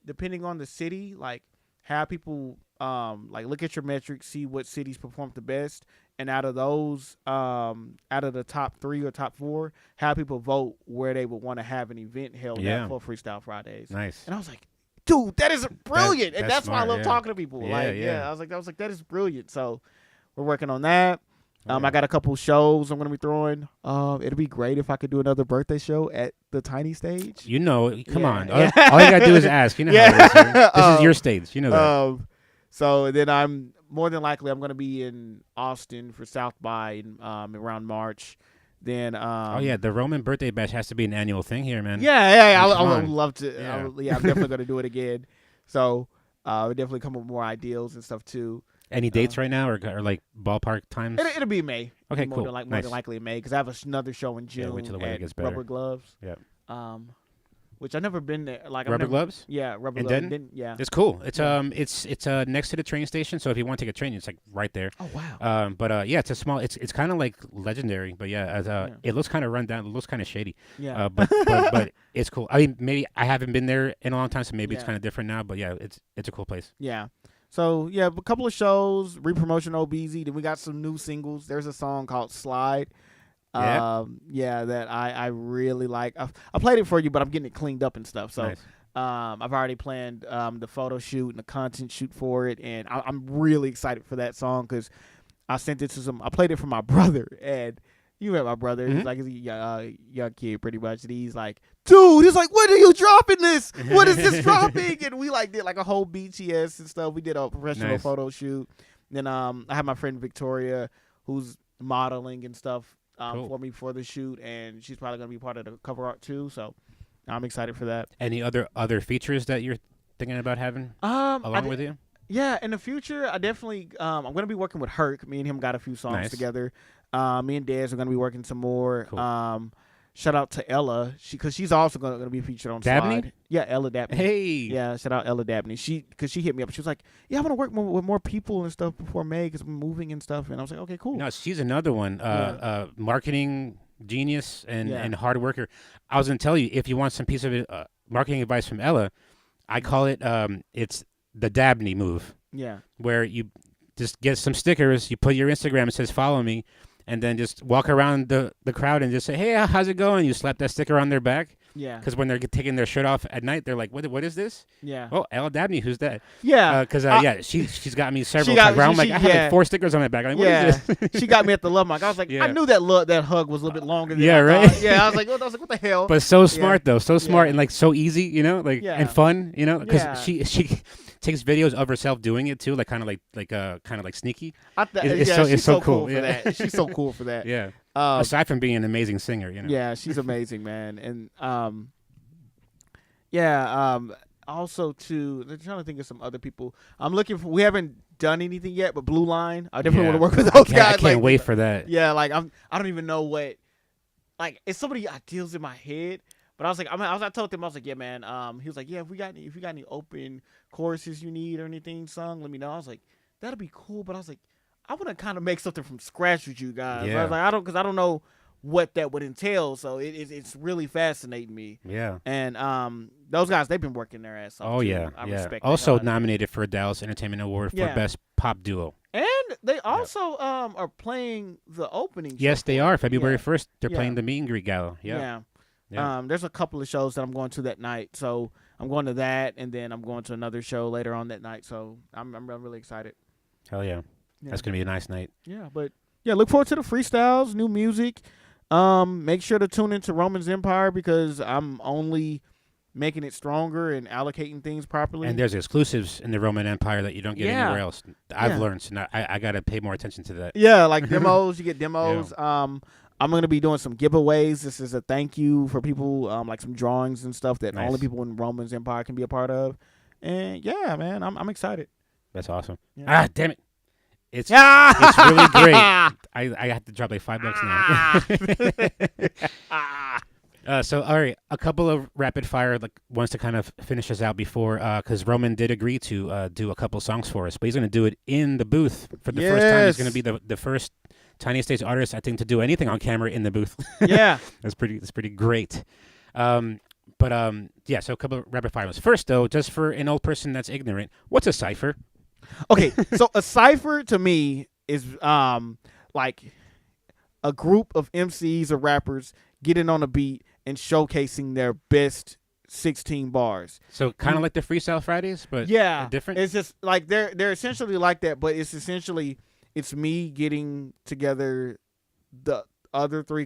depending on the city, like have people like look at your metrics, see what cities perform the best, and out of those, out of the top 3 or top 4, have people vote where they would want to have an event held Yeah. at for Freestyle Fridays. Nice. And I was like, dude, that is brilliant. And that's that's why I smart, love yeah. talking to people. Yeah, like, yeah. I was like, that is brilliant. So we're working on that. Yeah. I got a couple shows I'm going to be throwing. It'd be great if I could do another birthday show at the Tiny Stage. Come Yeah. on. All you gotta do is ask. You know how it is. Here. This is your stage. You know that. So then I'm more than likely I'm going to be in Austin for South by around March. Then Oh yeah, the Roman birthday bash has to be an annual thing here, man. Yeah, I Come would on. love to. Yeah. I'm definitely going to do it again. So we'll definitely come up with more ideals and stuff too. Any dates right now, or like ballpark times? It'll be in May. Okay, more cool. Than more Nice. than likely in May because I have another show in Yeah, June wait till the weather at gets better. Rubber Gloves. Yeah. Which I've never been there. Like I've Rubber never- gloves? Yeah, Rubber In Gloves. Denton? Yeah. It's cool. It's Yeah. it's next to the train station. So if you want to take a train, it's like right there. Oh wow. But yeah, it's a small. It's kind of like legendary. But yeah, it looks kind of run down. It looks kind of shady. Yeah. But it's cool. I mean, maybe I haven't been there in a long time, so maybe it's Yeah. kind of different now. But yeah, it's a cool place. Yeah. So yeah, a couple of shows, re-promotion OBZ. Then we got some new singles. There's a song called Slide. Yeah. That I really like. I played it for you, but I'm getting it cleaned up and stuff. So Nice. I've already planned the photo shoot and the content shoot for it, and I'm really excited for that song because I sent it to I played it for my brother, and you met my brother. He's like, he's a young kid pretty much, and he's like, dude, he's like, when are you dropping this? What is this dropping? And we like did like a whole BTS and stuff. We did a professional Nice. photo shoot. Then I have my friend Victoria, who's modeling and stuff Cool. for me for the shoot, and she's probably gonna be part of the cover art too. So I'm excited for that. Any other features that you're thinking about having along with you? Yeah, in the future, I definitely I'm gonna be working with Herc. Me and him got a few songs Nice. together. Me and Dez are gonna be working some more. Cool. Shout out to Ella, because she's also gonna be featured on Dabney? Slide. Yeah, Ella Dabney. Hey. Yeah, shout out Ella Dabney. Because she hit me up. She was like, "Yeah, I want to work with more people and stuff before May because I'm moving and stuff." And I was like, "Okay, cool." No, she's another one. Marketing genius and Yeah. hard worker. I was gonna tell you, if you want some piece of marketing advice from Ella, I call it it's the Dabney move, Yeah. where you just get some stickers, you put your Instagram, it says follow me, and then just walk around the crowd and just say, hey, how's it going? You slap that sticker on their back. Yeah. Because when they're taking their shirt off at night, they're like, what is this? Yeah. Oh, Elle Dabney, who's that? Yeah. Because, she's got me several got- times. Where I'm like, she- I have yeah. like 4 stickers on my back. I'm like, what Yeah. is this? She got me at the love mic. I was like, Yeah. I knew that hug was a little bit longer than Yeah, I right? thought. Yeah, I was like, what the hell? But so smart, though. So smart Yeah. and, like, so easy, you know? Like, Yeah. and fun, you know? Because Yeah. she takes videos of herself doing it, too, like kind of like sneaky. She's it's so cool cool, for yeah. that. She's so cool for that. Yeah. Um, Aside from being an amazing singer, you know? Yeah, she's amazing, man. And also too, I'm trying to think of some other people. I'm looking for. We haven't done anything yet, but Blue Line. I definitely want to work with those guys. I can't wait for that. Yeah, like I don't even know what. Like it's so many ideas in my head. But I was like, I told him, I was like, yeah, man. He was like, yeah, if you got any open choruses you need or anything sung, let me know. I was like, that'd be cool. But I was like, I want to kind of make something from scratch with you guys. Yeah. I was like, because I don't know what that would entail. So it's really fascinating me. Yeah. And those guys, they've been working their ass off. Oh, too. yeah. I yeah. respect the Also hell out of it. nominated for a Dallas Entertainment Award for Yeah. Best Pop Duo. And they also are playing the opening. Yes, show they for are. it. February Yeah. 1st, they're Yeah. playing the Meet and Greet Gala. Yeah. Yeah. Yeah. There's a couple of shows that I'm going to that night, so I'm going to that, and then I'm going to another show later on that night. So I'm really excited. Hell yeah. Yeah. That's gonna be a nice night. Yeah, but yeah, look forward to the freestyles, new music. Make sure to tune into Roman's Empire because I'm only making it stronger and allocating things properly. And there's exclusives in the Roman Empire that you don't get Yeah. anywhere else. I've Yeah. learned, so now I got to pay more attention to that. Yeah, like demos. You get demos. I'm going to be doing some giveaways. This is a thank you for people, like some drawings and stuff that Nice. only people in Roman's Empire can be a part of. And yeah, man, I'm excited. That's awesome. Yeah. Ah, damn it. It's really great. I have to drop like $5 now. So, all right, a couple of rapid fire ones to kind of finish us out before, because Roman did agree to do a couple songs for us, but he's going to do it in the booth for the first time. He's going to be the first Tiny Stage artist, I think, to do anything on camera in the booth. Yeah. That's pretty great. So a couple of rapid fire ones. First, though, just for an old person that's ignorant, what's a cipher? Okay, so a cipher to me is like a group of MCs or rappers getting on a beat and showcasing their best 16 bars. So kind of like the Freestyle Fridays, but different. It's just like they're essentially like that, but it's me getting together the other 2 or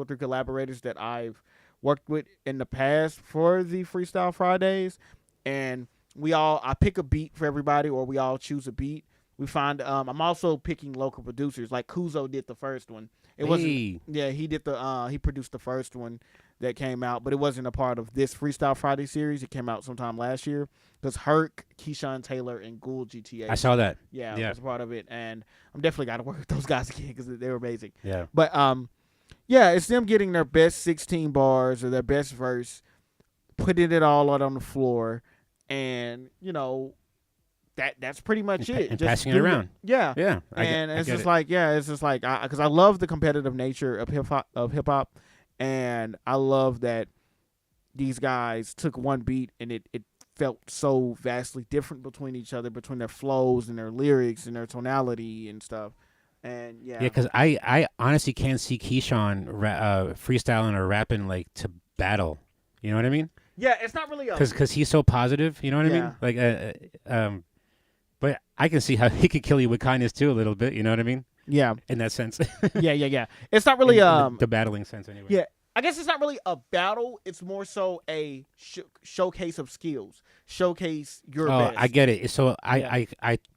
3 collaborators that I've worked with in the past for the Freestyle Fridays, and I pick a beat for everybody, or we all choose a beat. We find I'm also picking local producers. Like Kuzo did the first one. He did he produced the first one that came out, but it wasn't a part of this Freestyle Friday series. It came out sometime last year because Herc, Keyshawn Taylor, and Ghoul GTA. I saw that. Yeah, was a part of it, and I'm definitely got to work with those guys again because they were amazing. Yeah. But it's them getting their best 16 bars or their best verse, putting it all out on the floor. And that's pretty much it. And just passing it around. Yeah. And it's just like because I love the competitive nature of hip hop, and I love that these guys took one beat and it felt so vastly different between each other, between their flows and their lyrics and their tonality and stuff. And because I honestly can't see Keyshawn freestyling or rapping like to battle. You know what I mean? Yeah, it's not really because he's so positive. You know what I mean? Like but I can see how he could kill you with kindness too a little bit. You know what I mean? Yeah. In that sense. Yeah. It's not really in the battling sense anyway. Yeah. I guess it's not really a battle. It's more so a showcase of skills. Showcase your best. I get it. So I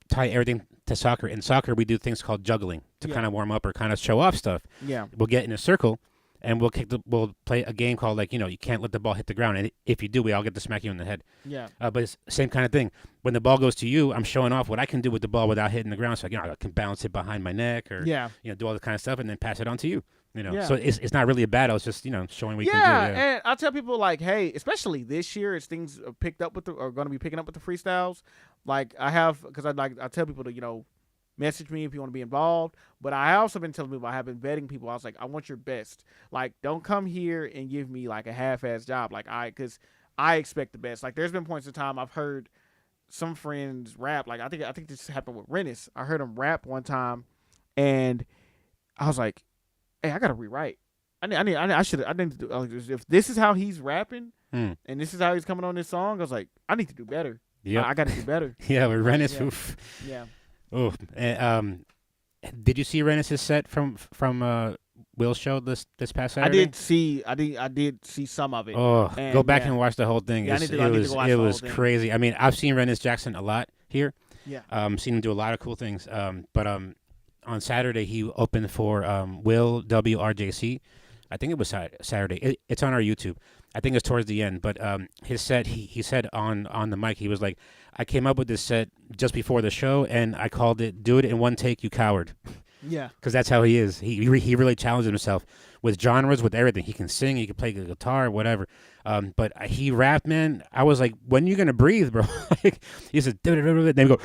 tie everything to soccer. In soccer, we do things called juggling to kind of warm up or kind of show off stuff. Yeah. We'll get in a circle, and we'll play a game called you can't let the ball hit the ground. And if you do, we all get to smack you in the head. Yeah. But it's the same kind of thing. When the ball goes to you, I'm showing off what I can do with the ball without hitting the ground. So I can balance it behind my neck or do all this kind of stuff and then pass it on to you. So it's not really a battle. It's just showing what you can do. Yeah, and I tell people hey, especially this year, as things are picked up are going to be picking up with the freestyles. Like I have, because I tell people to message me if you want to be involved. But I also been telling people I have been vetting people. I was like, I want your best. Like, don't come here and give me like a half-ass job. Like because I expect the best. Like there's been points in time I've heard some friends rap. Like I think this happened with Rennis. I heard him rap one time, and I was like, "Hey, I gotta rewrite. I need to do. If this is how he's rapping, and this is how he's coming on this song, I was like, I need to do better. Yeah, I got to do better. Yeah, with Rennis. Yeah. Oof. Yeah. Oh, did you see Rennis's set from Will's show this past Saturday? I did see some of it. Oh, and, go back and watch the whole thing. Yeah, It was crazy. I mean, I've seen Rennis Jackson a lot here. Yeah. Seen him do a lot of cool things. But on Saturday he opened for Will WRJC. I think it was Saturday. It's on our YouTube. I think it's towards the end. But his set, he said on the mic, he was like, I came up with this set just before the show, and I called it "Do It in One Take, You Coward." Yeah. Because that's how he is. He really challenged himself with genres, with everything. He can sing, he can play the guitar, whatever. But he rapped, man. I was like, when are you going to breathe, bro? Like, he said, then he go,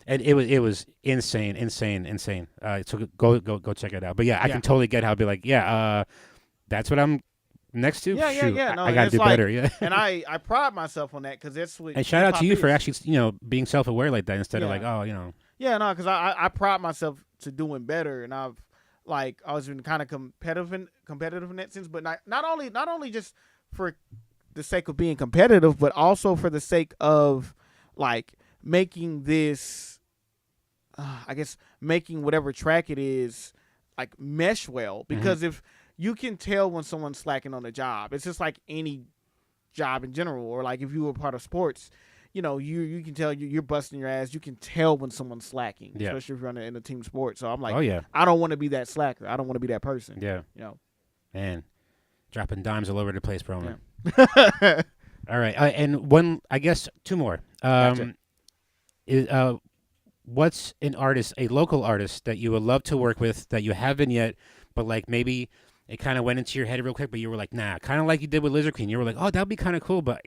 and it was insane. So go check it out. But yeah, I can totally get how I'd be like, that's what I'm next to. Yeah. Shoot, No, I got to do better. Yeah. And I pride myself on that because that's what. And shout out to you for is. actually, being self-aware like that instead of like, Yeah, no, because I pride myself to doing better, and I've always been kind of competitive in that sense, but not only just for the sake of being competitive, but also for the sake of like making this, I guess making whatever track it is like mesh well. Because if you can tell when someone's slacking on a job, it's just like any job in general, or like if you were part of sports. You know, you can tell you're busting your ass. You can tell when someone's slacking, especially if you're in a team sport. So I'm like, I don't want to be that slacker. I don't want to be that person. Yeah. You know, man, dropping dimes all over the place, bro. Yeah. All right, and one, I guess, two more. Gotcha. What's a local artist that you would love to work with that you haven't yet, but like maybe it kind of went into your head real quick, but you were like, nah, kind of like you did with Lizard Queen. You were like, oh, that'd be kind of cool, but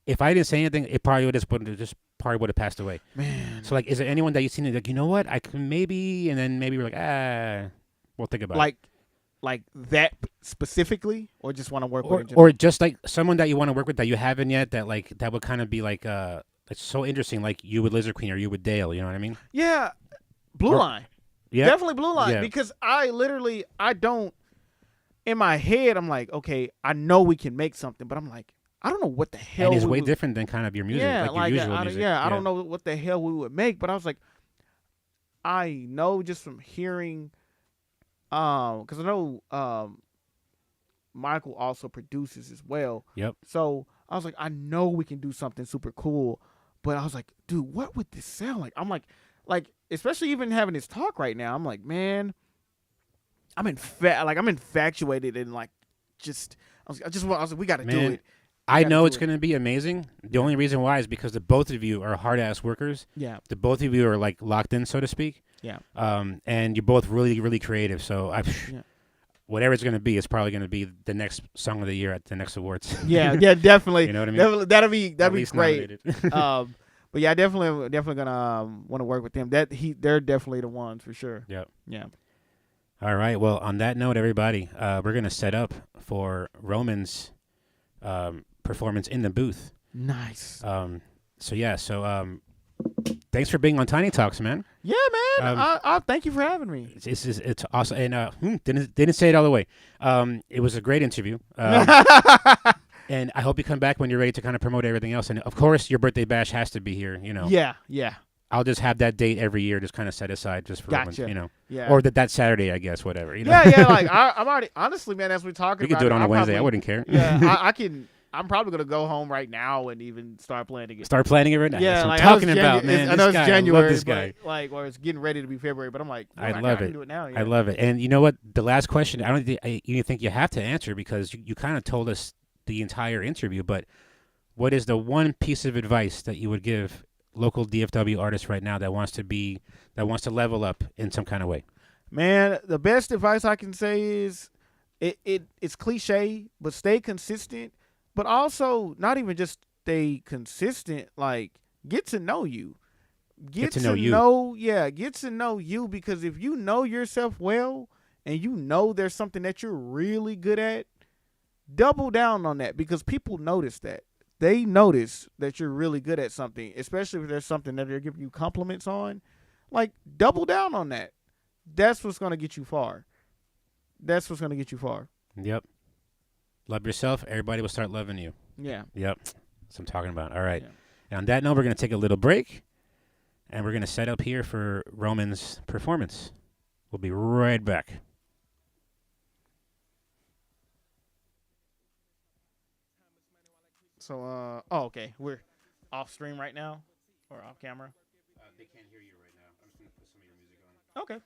if I didn't say anything, it probably would have passed away. Man. So like, is there anyone that you've seen like, you know what, I can maybe, and then maybe we're like, we'll think about it. Like that specifically, or just want to work with, or just like someone that you want to work with that you haven't yet, that like that would kind of be like it's so interesting, like you with Lizard Queen or you with Dale. You know what I mean? Yeah, Blue Line. Yeah, definitely Blue Line, because I don't. In my head, I'm like, okay, I know we can make something, but I'm like, I don't know what the hell. And it's way different than kind of your music, like your usual music. I don't know what the hell we would make, but I was like, I know just from hearing, because I know Michael also produces as well. Yep. So I was like, I know we can do something super cool, but I was like, dude, what would this sound like? I'm like, especially even having this talk right now, I'm like, man, I'm infatuated and like, I was like, we got to do it. I know it's going to be amazing. The only reason why is because the both of you are hard-ass workers. Yeah. The both of you are like locked in, so to speak. Yeah. And you're both really, really creative. So whatever it's going to be, it's probably going to be the next song of the year at the next awards. Yeah, definitely. You know what I mean? That'd be great. But yeah, definitely gonna want to work with them. They're definitely the ones for sure. Yep. Yeah. All right. Well, on that note, everybody, we're gonna set up for Roman's performance in the booth. Nice. So thanks for being on Tiny Talks, man. Yeah, man. I thank you for having me. It's awesome. And didn't say it all the way. It was a great interview. And I hope you come back when you're ready to kind of promote everything else. And of course, your birthday bash has to be here. You know. Yeah. I'll just have that date every year, just kind of set aside just for gotcha. When, Yeah. Or that Saturday, I guess, whatever. You know? Yeah. Like I'm already honestly, man. As we're talking, we could do it on a Wednesday. I wouldn't care. Yeah, I can. I'm probably gonna go home right now and even start planning it. Start planning it right now. Yeah, That's like what I'm talking about, man. I know it's January, I love this guy. But, or it's getting ready to be February. But I'm like, I love it. can do it now. Yeah. I love it. And you know what? The last question, I don't even think you have to answer because you kind of told us the entire interview. But what is the one piece of advice that you would give local DFW artists right now that wants to level up in some kind of way? Man, the best advice I can say is it's cliche, but stay consistent. But also, not even just stay consistent, like, get to know you. Get to know you, because if you know yourself well and you know there's something that you're really good at, double down on that because people notice that. they notice that you're really good at something, especially if there's something that they're giving you compliments on, like double down on that. That's what's going to get you far. That's what's going to get you far. Yep. Love yourself. Everybody will start loving you. Yeah. Yep. That's what I'm talking about. All right. Yeah. And on that note, we're going to take a little break, and we're going to set up here for Roman's performance. We'll be right back. So, okay. We're off stream right now or off camera? They can't hear you right now. I'm just going to put some of your music on. Okay.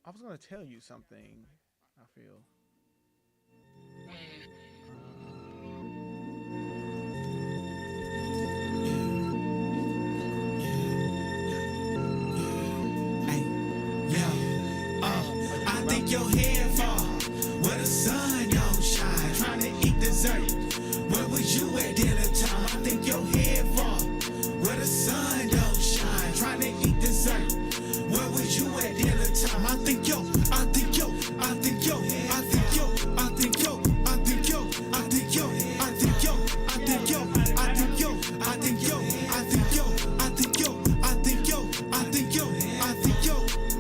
I was going to tell you something, I feel. I think your head fall where the sun don't shine. Trying to eat dessert. Where was you at dinner time? I think your head fall where the sun don't shine. Trying to eat dessert. Where was you at dinner time? I think yo, I think yo, I think yo, I think yo, I think yo, I think yo, I think yo, I think yo, I think yo, I think yo, I think yo, I think yo, I think yo, I think yo, I think yo, I think yo.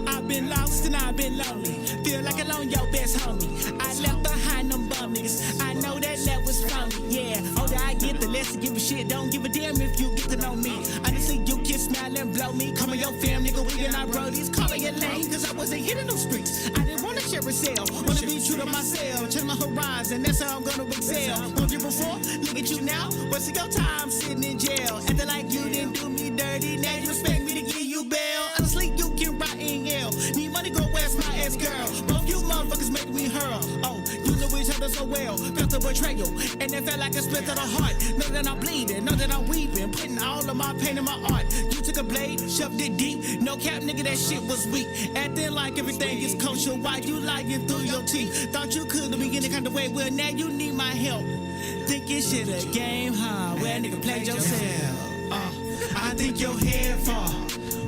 I've been lost and I've been lonely. Feel like alone, your best homie. I left behind them bum niggas. I know that was phony. Yeah, older I get, the less I give a shit. Don't give a damn if you get to know me. Honestly, you can smile and blow me. Call me your fam, nigga. We and I brodies. Call me a lame, cause I wasn't hitting those streets. I didn't wanna share a cell. Wanna be true to myself. Change my horizon, that's how I'm gonna excel. Want you before? Look at you now. Wasting your time sitting in jail. Acting like you didn't do me dirty. Now you expect me to give you bail. Honestly, you can rot and yell. Need money, go where's my ex-girl? Both you motherfuckers make me hurl. Oh, you know each other so well. Felt the betrayal, and it felt like a split of the heart. Know that I'm bleeding, know that I'm weeping. Putting all of my pain in my art. You took a blade, shoved it deep. No cap, nigga, that shit was weak. Acting like everything is kosher. Why you lying through your teeth? Thought you could be any kind of way. Well, now you need my help. Thinking shit a game, huh? Well, nigga, play yourself. I think your head fall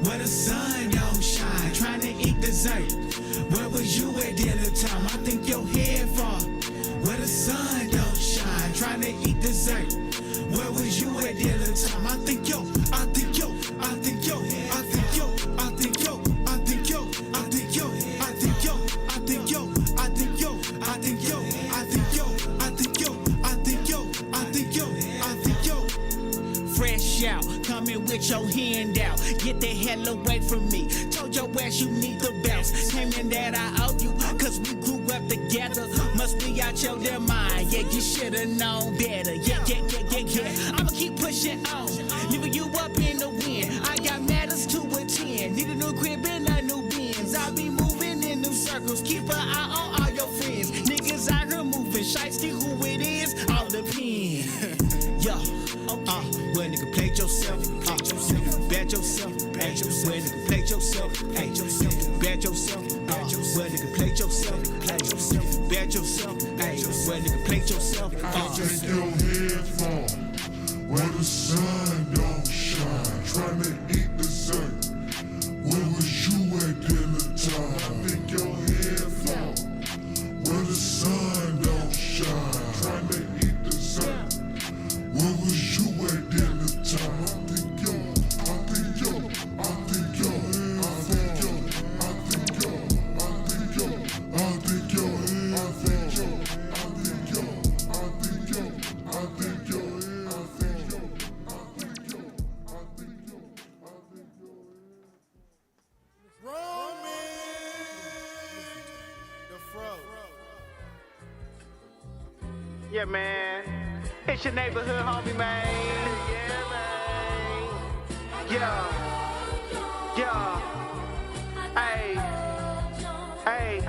where the sun don't shine. Trying to eat dessert. Where was you at dinner time? I think your head fall where the sun don't shine. Trying to eat dessert. Where was you at dinner time? I think yo, I think yo, I think yo, I think yo, I think yo, I think yo, I think yo, I think yo, I think yo, I think yo, I think yo, I think yo, I think yo, I think yo, I think yo, I think yo. Fresh out, coming with your hand out. Get the hell away from me. Told your ass you need the bounce. Came in that I owe you, cause we grew up together. Must be out your damn mind. Yeah, you should've known better. Yeah. I'ma keep pushing on, leaving you up in the wind. I got matters to attend. Need a new crib and a new Benz. I be moving in new circles. Keep an eye on all your friends. Niggas out here moving. Shiesty who it is, all depend. Yo, well, nigga, play yourself. Nigga, bet yourself. Well, nigga, play yourself. Bet yourself. Well, nigga, play yourself. Bet yourself. Well, nigga, play yourself. Take your head fall where the sun don't shine. Trying to eat dessert. Where was you at dinner time? Think your head fall where the sun don't shine. Trying to eat dessert. Where was you at dinner time? I think yo, I think yo, I think yo, I think yo, I think yo, I think yo, I think yo, I think yo, I think yo, I think yo, I think yo, I think yo, I think yo, I think yo, I think yo. The fro. Yeah, man. It's your neighborhood homie, man. Yeah, man. Yeah. Yeah. Hey. Hey.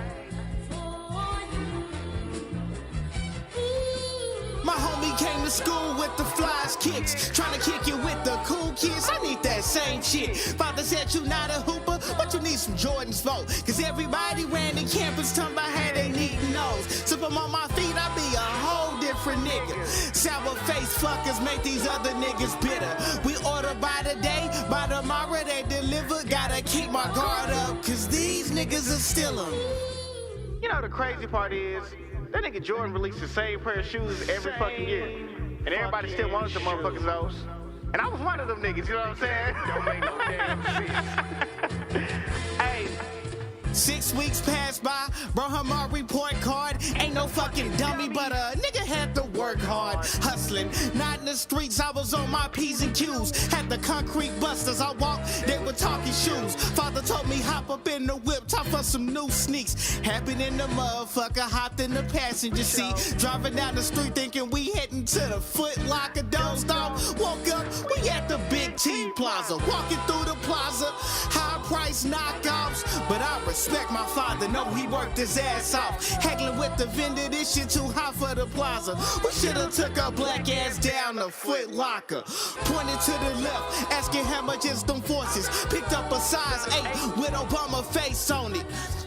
My homie came to school with the flies kicks, trying to kick it with the cool kids. I need that same shit. Father said you not a hooper, but you need some Jordans for. Cause everybody ran the campus talking about how they need nose. So from on my feet, I be a whole different nigga. Sour face fuckers make these other niggas bitter. We order by the day, by tomorrow they deliver. Gotta keep my guard up, cause these niggas are still 'em. You know the crazy part is, that nigga Jordan released the same pair of shoes every fucking year. And everybody still wants the motherfuckers those. And I was one of them niggas, you know what I'm saying? Don't make no damn sense. Hey. 6 weeks passed by, brought her my report card. Ain't no fucking dummy, but a nigga had to work hard. Hustling, not in the streets, I was on my P's and Q's. Had the concrete busters, I walked, they were talking shoes. Father told me hop up in the whip, top for some new sneaks. Happened in the motherfucker, hopped in the passenger seat. Driving down the street thinking we heading to the Foot Locker, dozed off. Woke up, we at the Big T Plaza. Walking through the plaza, high price knockoffs. But I respect my father, know he worked his ass off. Haggling with the vendor, this shit too hot for the plaza. We should've took our black ass down to Foot Locker. Pointed to the left, asking how much is them forces. Picked up a size 8 with Obama face on it.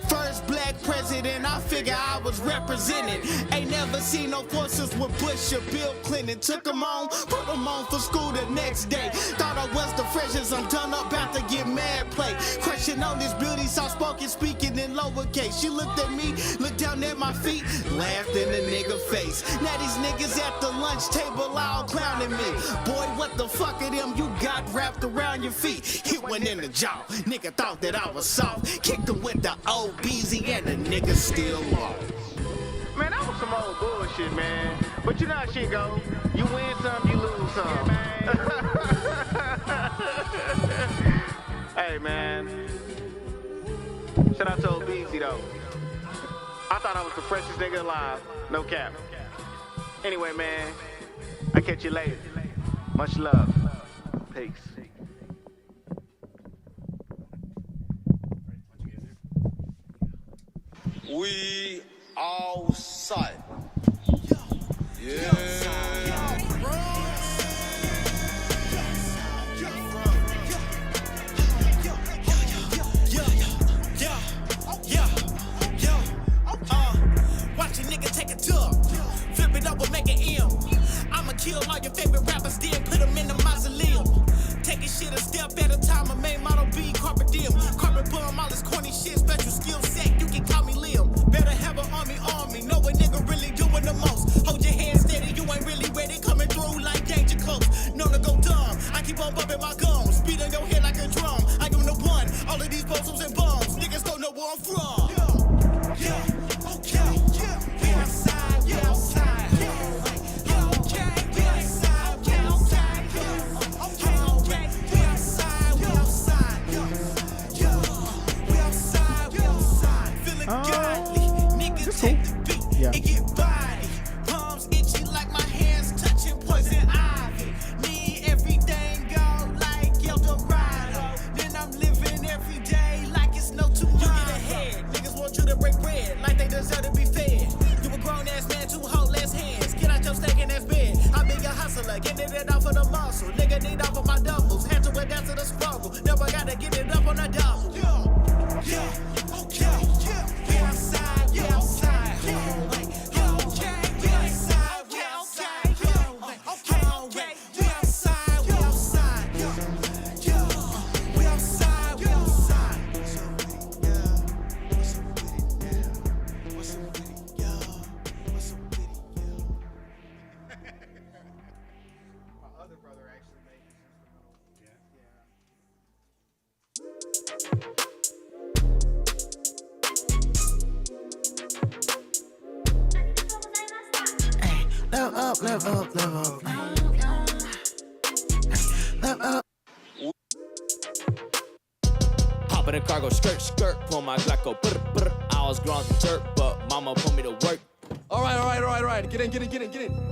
First black president, I figure I was represented. Ain't never seen no forces with Bush or Bill Clinton. Took them on, put them on for school the next day. Thought I was the freshest, I'm done up, about to get mad play. Question on this beauty, soft spoken, speaking in lowercase. She looked at me, looked down at my feet, laughed in the nigga face. Now these niggas at the lunch table all clowning me. Boy, what the fuck of them you got wrapped around your feet? Hit one in the jaw, nigga thought that I was soft. Kicked him with the old Beezy and the nigga still lost. Man, that was some old bullshit, man. But you know how shit go. You win some, you lose some. Hey, man. Shout out to old Beezy, though. I thought I was the freshest nigga alive. No cap. Anyway, man. I'll catch you later. Much love. Peace. We outside. Yeah. Watch a nigga take a tub, flip it up and make an M. I'ma kill all your favorite rappers, then put them in the mausoleum. Taking shit a step at a time, a main model B, carpet diem. Carpet bum, all this corny shit, special skill set, you can call me Liam. Better have an army on me, know a nigga really doing the most. Hold your hand steady, you ain't really ready, coming through like danger close. Known to go dumb, I keep on bumping my gums, speed on your head like a drum. I am the one, all of these bozos and bums, niggas don't know where I'm from. Yeah, okay, yeah, we outside, we outside. Yeah. It get body, palms itchy like my hands touching poison ivy. Need everything go like El Dorado. Then I'm living every day like it's no tomorrow. You get ahead, niggas want you to break bread like they deserve to be fed. You a grown ass man, 2 whole ass hands. Get out your stinking ass bed. I be a hustler, getting it off of the muscle. Nigga need off of my doubles, had to adapt to the struggle. Never gotta get it up on a double. Yeah, okay, yeah, we outside, yeah, outside. Live up. Hop in the car, go skirt, pull my Glock, go brr. I was growing some dirt, but mama put me to work. All right. Get in.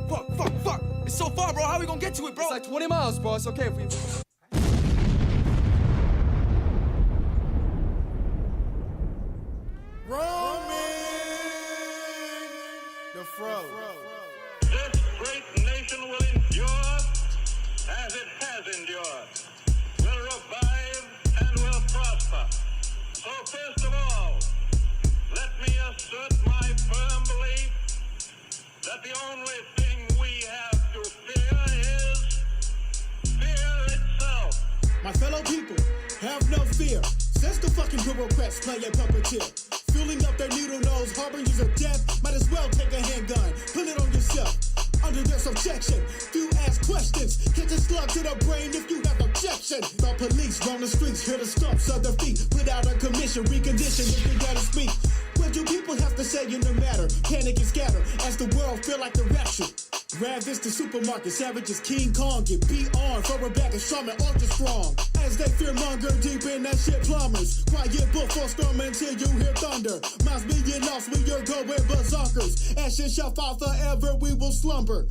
Fuck. It's so far, bro. How we gonna get to it, bro? It's like 20 miles, bro. It's okay if we... The fro. This great nation will endure as it has endured, will revive and will prosper. So first of all, let me assert my firm belief that the only thing we have to fear is fear itself. My fellow people, have no fear. Since the fucking bureaucrats play a puppeteer, filling up their needle nose, harboring objection. Few ask questions, catch a slug to the brain if you have objection. The police roam the streets, hear the stumps of their feet. Put out a commission, recondition if you gotta speak. What do people have to say in the matter? Panic and scatter as the world feel like the rapture. Grab this to supermarket, savages King Kong get beat on for a bag of shaman ultra strong. As they fear monger deep in that shit plumbers. Quiet book for storm until you hear thunder. Minds being lost when you're going berserkers. Ashes shall fall forever, we will slumber.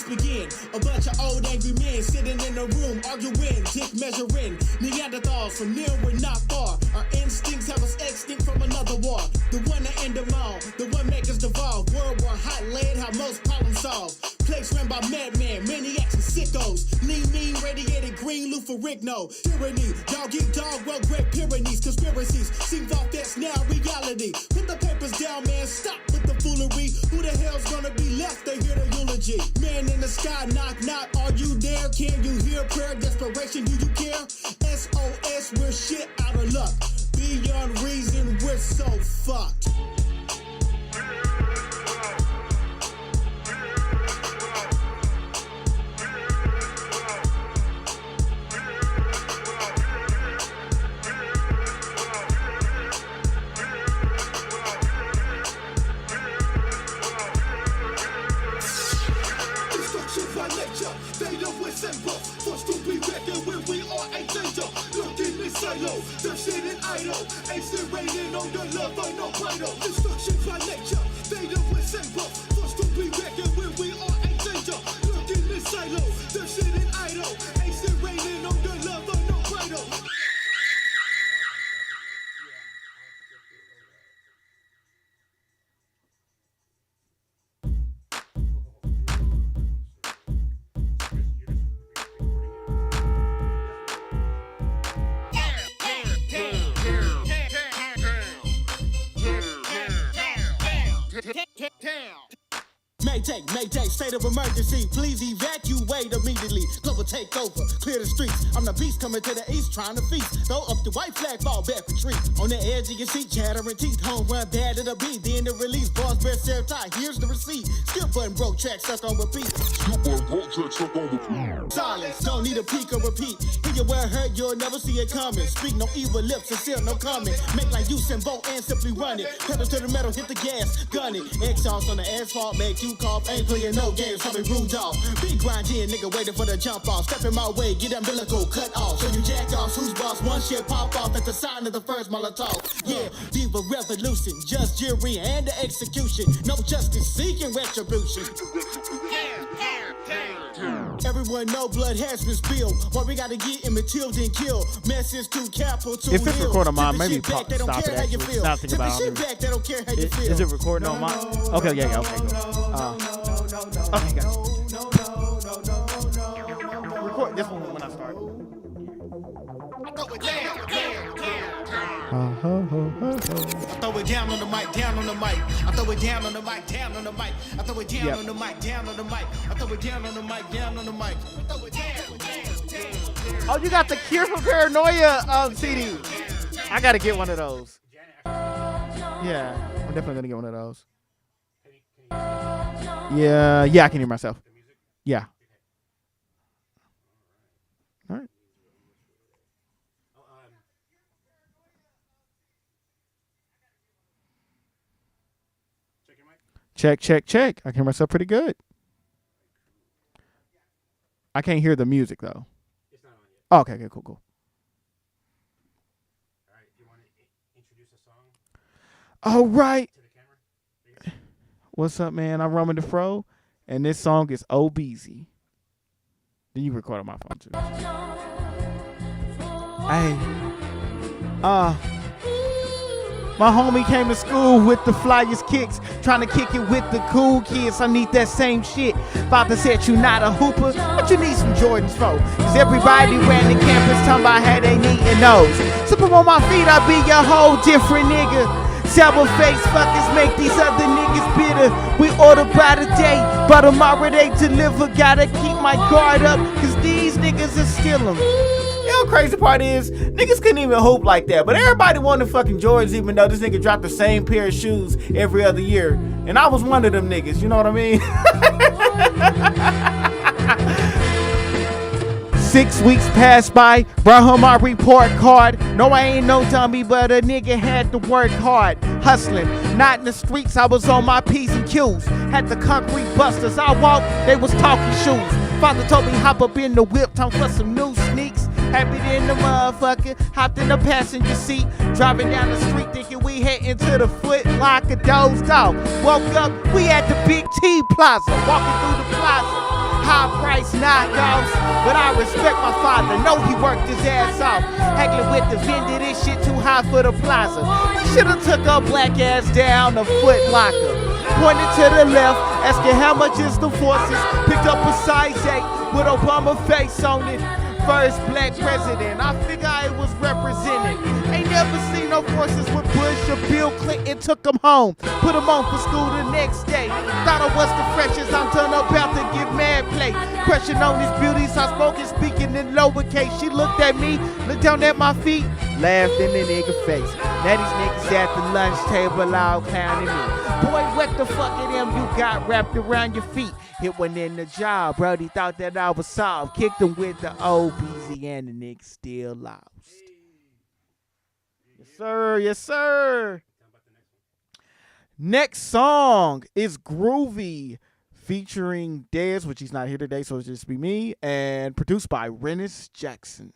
Begin. A bunch of old angry men sitting in a room arguing, dick measuring. Neanderthals from near we're not far. Our instincts have us extinct from another war. The one that end them all, the one make us devolve. World war hot lead, how most problems solve. Place ran by madmen, maniacs and sickos. Lean, mean, radiated green, Luther Rigno. Tyranny, dog eat dog, well, Great Pyrenees. Conspiracies, seem off that's now reality. Put the papers down, man, stop with the foolery. Who the hell's gonna be left to hear the eulogy? Man in the sky, knock, knock, are you there? Can you hear prayer, desperation, do you care? SOS, we're shit out of luck. Beyond reason, we're so fucked. The shit is idle, ain't still raining on the love of no bridle. Destruction by nature, fatal with simple. Forced to be reckoned when we are a danger. Look in this silo, the shit is idle, ain't still raining on the love of no bridle. Mayday, state of emergency. Please evacuate immediately. Global takeover, clear the streets. I'm the beast coming to the east, trying to feast. Throw up the white flag, fall back, retreat. On the edge of your seat, chattering teeth. Home run, bad to the beat. Then the release, boss, bear, self tie. Here's the receipt. Skip button, broke track, stuck on repeat. Silence, don't need a peek or repeat. Hear your word heard, you'll never see it coming. Speak no evil lips and still no comment. Make like you and vote and simply run it. Pedal to the metal, hit the gas, gun it. Exhaust on the asphalt, make you cough. Ain't playing no games, call me Rudolph. Big grind in, nigga waiting for the jump off. Step in my way, get umbilical cut off. So you jack off, who's boss? One shit pop off at the sign of the first Molotov. Yeah, diva revolution, just jury and the execution. No justice, seeking retribution. Everyone know blood has been spilled. What we gotta get in Matilda and kill. Message to capital to if it's Hill. recording on mine, maybe stop it. actually. Not thinking about it. Back, they don't care how you feel. Is it recording on mine? Okay, yeah, okay, good. Okay, gotcha. Record this one when I start. I throw it down on the mic, down on the mic. I throw it down on the mic, down on the mic. I throw it down on the mic, down on the mic. I throw it down on the mic, down on the mic. I throw it down. Oh, you got the Cure for Paranoia CD. I gotta get one of those. Yeah, I'm definitely gonna get one of those. Yeah, I can hear myself. Yeah. All right. Check. I can hear myself pretty good. I can't hear the music though. It's not on yet. Oh, okay, cool. All right, you want to introduce a song? All right. To the camera? What's up, man? I'm Roman DeFro, and this song is Oh Beezy. Then you record on my phone too. Hey. My homie came to school with the flyest kicks, trying to kick it with the cool kids. I need that same shit. Father said you not a hooper, but you need some Jordans for. Cause everybody ran the campus talking about how they needin' those. So put on my feet, I be a whole different nigga. Sour face fuckers make these other niggas bitter. We order by the day, but tomorrow they deliver. Gotta keep my guard up, cause these niggas are stealing. You know, crazy part is, niggas couldn't even hoop like that. But everybody wanted fucking Jordans, even though this nigga dropped the same pair of shoes every other year. And I was one of them niggas, you know what I mean? 6 weeks passed by, brought home my report card. No, I ain't no dummy, but a nigga had to work hard. Hustling, not in the streets, I was on my P's and Q's. Had the concrete busters, I walked, they was talking shoes. Father told me hop up in the whip, time for some new sneaks. Happy in the motherfucker, hopped in the passenger seat. Driving down the street thinking we heading to the Foot Locker, dozed off. Woke up, we at the Big T Plaza, walking through the plaza. High price knockoffs, but I respect my father, know he worked his ass off. Haggling with the vendor, this shit too high for the plaza. We should've took our black ass down the Foot Locker. Pointed to the left, asking how much is the forces. Picked up a size 8 with Obama face on it. First black president, I figure I was represented. Ain't never seen no forces with Bush or Bill Clinton. Took them home, put them on for school the next day. Thought I was the freshest, I'm done about to get mad play. Question on his beauties, I spoke and speaking in lowercase. She looked at me, looked down at my feet, laughed in the nigga face. Now these niggas at the lunch table all clowning me. Boy, what the fuck of them you got wrapped around your feet? It wasn't in the job, bro. He thought that I was soft. Kicked him with the old BZ and the nigga still lost. Yes, sir. Yes, sir. Next song is Groovy featuring Dez, which he's not here today, so it'll just be me, and produced by Rennis Jackson.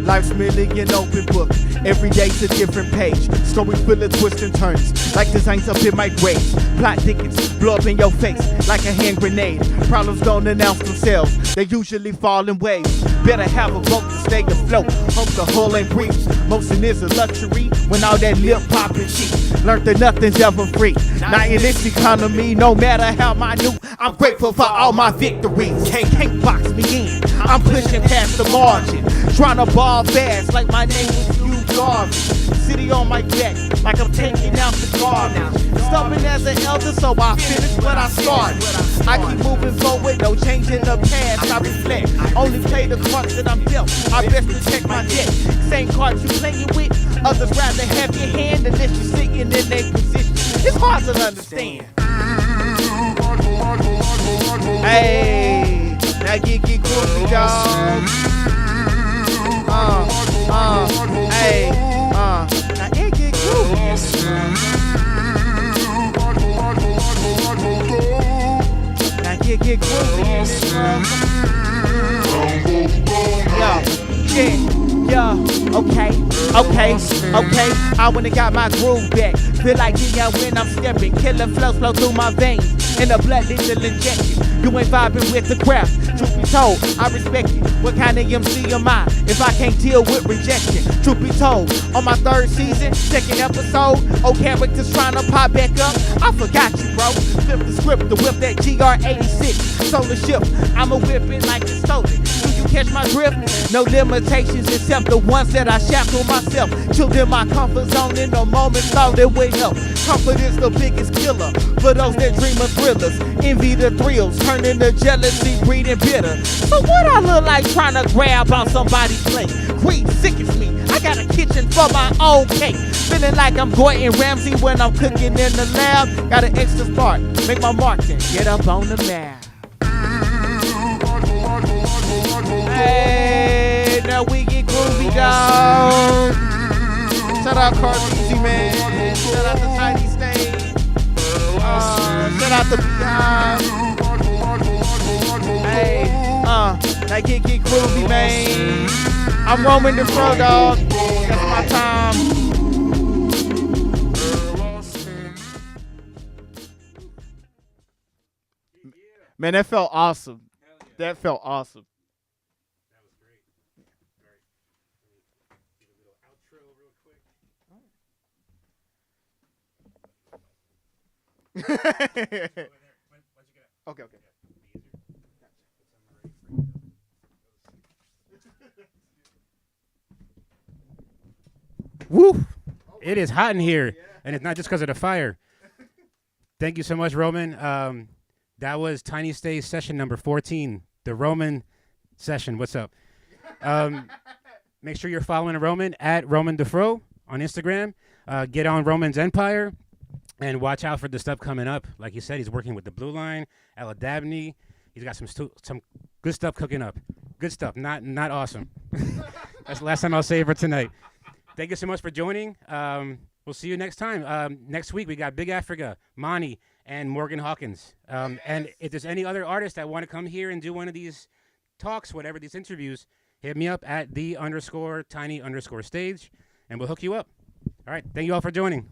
Life's merely an open book. Every day's a different page. Story full of twists and turns, like designs up in my grave. Plot thickens, blow up in your face like a hand grenade. Problems don't announce themselves, they usually fall in waves. Better have a boat to stay afloat. Hope the hull ain't breeze. Motion is a luxury when all that lip popping cheap. Learned that nothing's ever free. Not in this economy, no matter how minute. I'm grateful for all my victories. Can't box me in. I'm pushing past the margin, trying to ball fast like my name was Hugh Garvey. City on my back like I'm taking out the garbage. Stubborn as an elder, so I finish what I started. I keep moving forward, no change in the past. I reflect, only play the cards that I'm dealt. I best protect my deck. Same cards you playing with, others rather have your hand unless you're sitting in their position. It's hard to understand. Hey, now get groovy, dog. Hey, now it get groovy. Now get groovy. Okay. I wanna got my groove back. Feel like Dion when I'm stepping. Killer flows flow through my veins. And the blood lethal injection. You ain't vibing with the crowd. Truth be told, I respect you. What kind of MC am I if I can't deal with rejection? Truth be told, on my 3rd season, 2nd episode, old characters trying to pop back up. I forgot you, bro. Flip the script to whip that GR86. Solar ship, I'ma whip it like it's stolen. Do you catch my drift? No limitations except the ones that I shackle myself. Chilled in my comfort zone in the moment, thought it would help. Comfort is the biggest killer for those that dream of thrillers. Envy the thrills, turning to jealousy, breeding bitter. So what I look like trying to grab on somebody's plate? Greed sickens me. I got a kitchen for my own cake. Feeling like I'm Gordon Ramsay when I'm cooking in the lab. Got an extra spark, make my mark then get up on the map. Hey, now we get groovy, dog. Shout out Carbeezy, man. Shout out to Tiny Stain. Shout out to Beehive. Hey, now get groovy, man. I'm roaming the pro, dog. That's my time. Man, that felt awesome. That felt awesome. Okay. Woo! It is hot in here, and it's not just because of the fire. Thank you so much, Roman. That was Tiny Stay session number 14, the Roman session. What's up? Make sure you're following Roman at Roman DeFro on Instagram. Get on Roman's Empire, and watch out for the stuff coming up. Like he said, he's working with the Blue Line, Aladabney. He's got some good stuff cooking up. Good stuff, not awesome. That's the last time I'll say it for tonight. Thank you so much for joining. We'll see you next time. Next week, we got Big Africa, Monty, and Morgan Hawkins. And if there's any other artists that want to come here and do one of these talks, whatever, these interviews, hit me up at _tiny_stage, and we'll hook you up. All right. Thank you all for joining.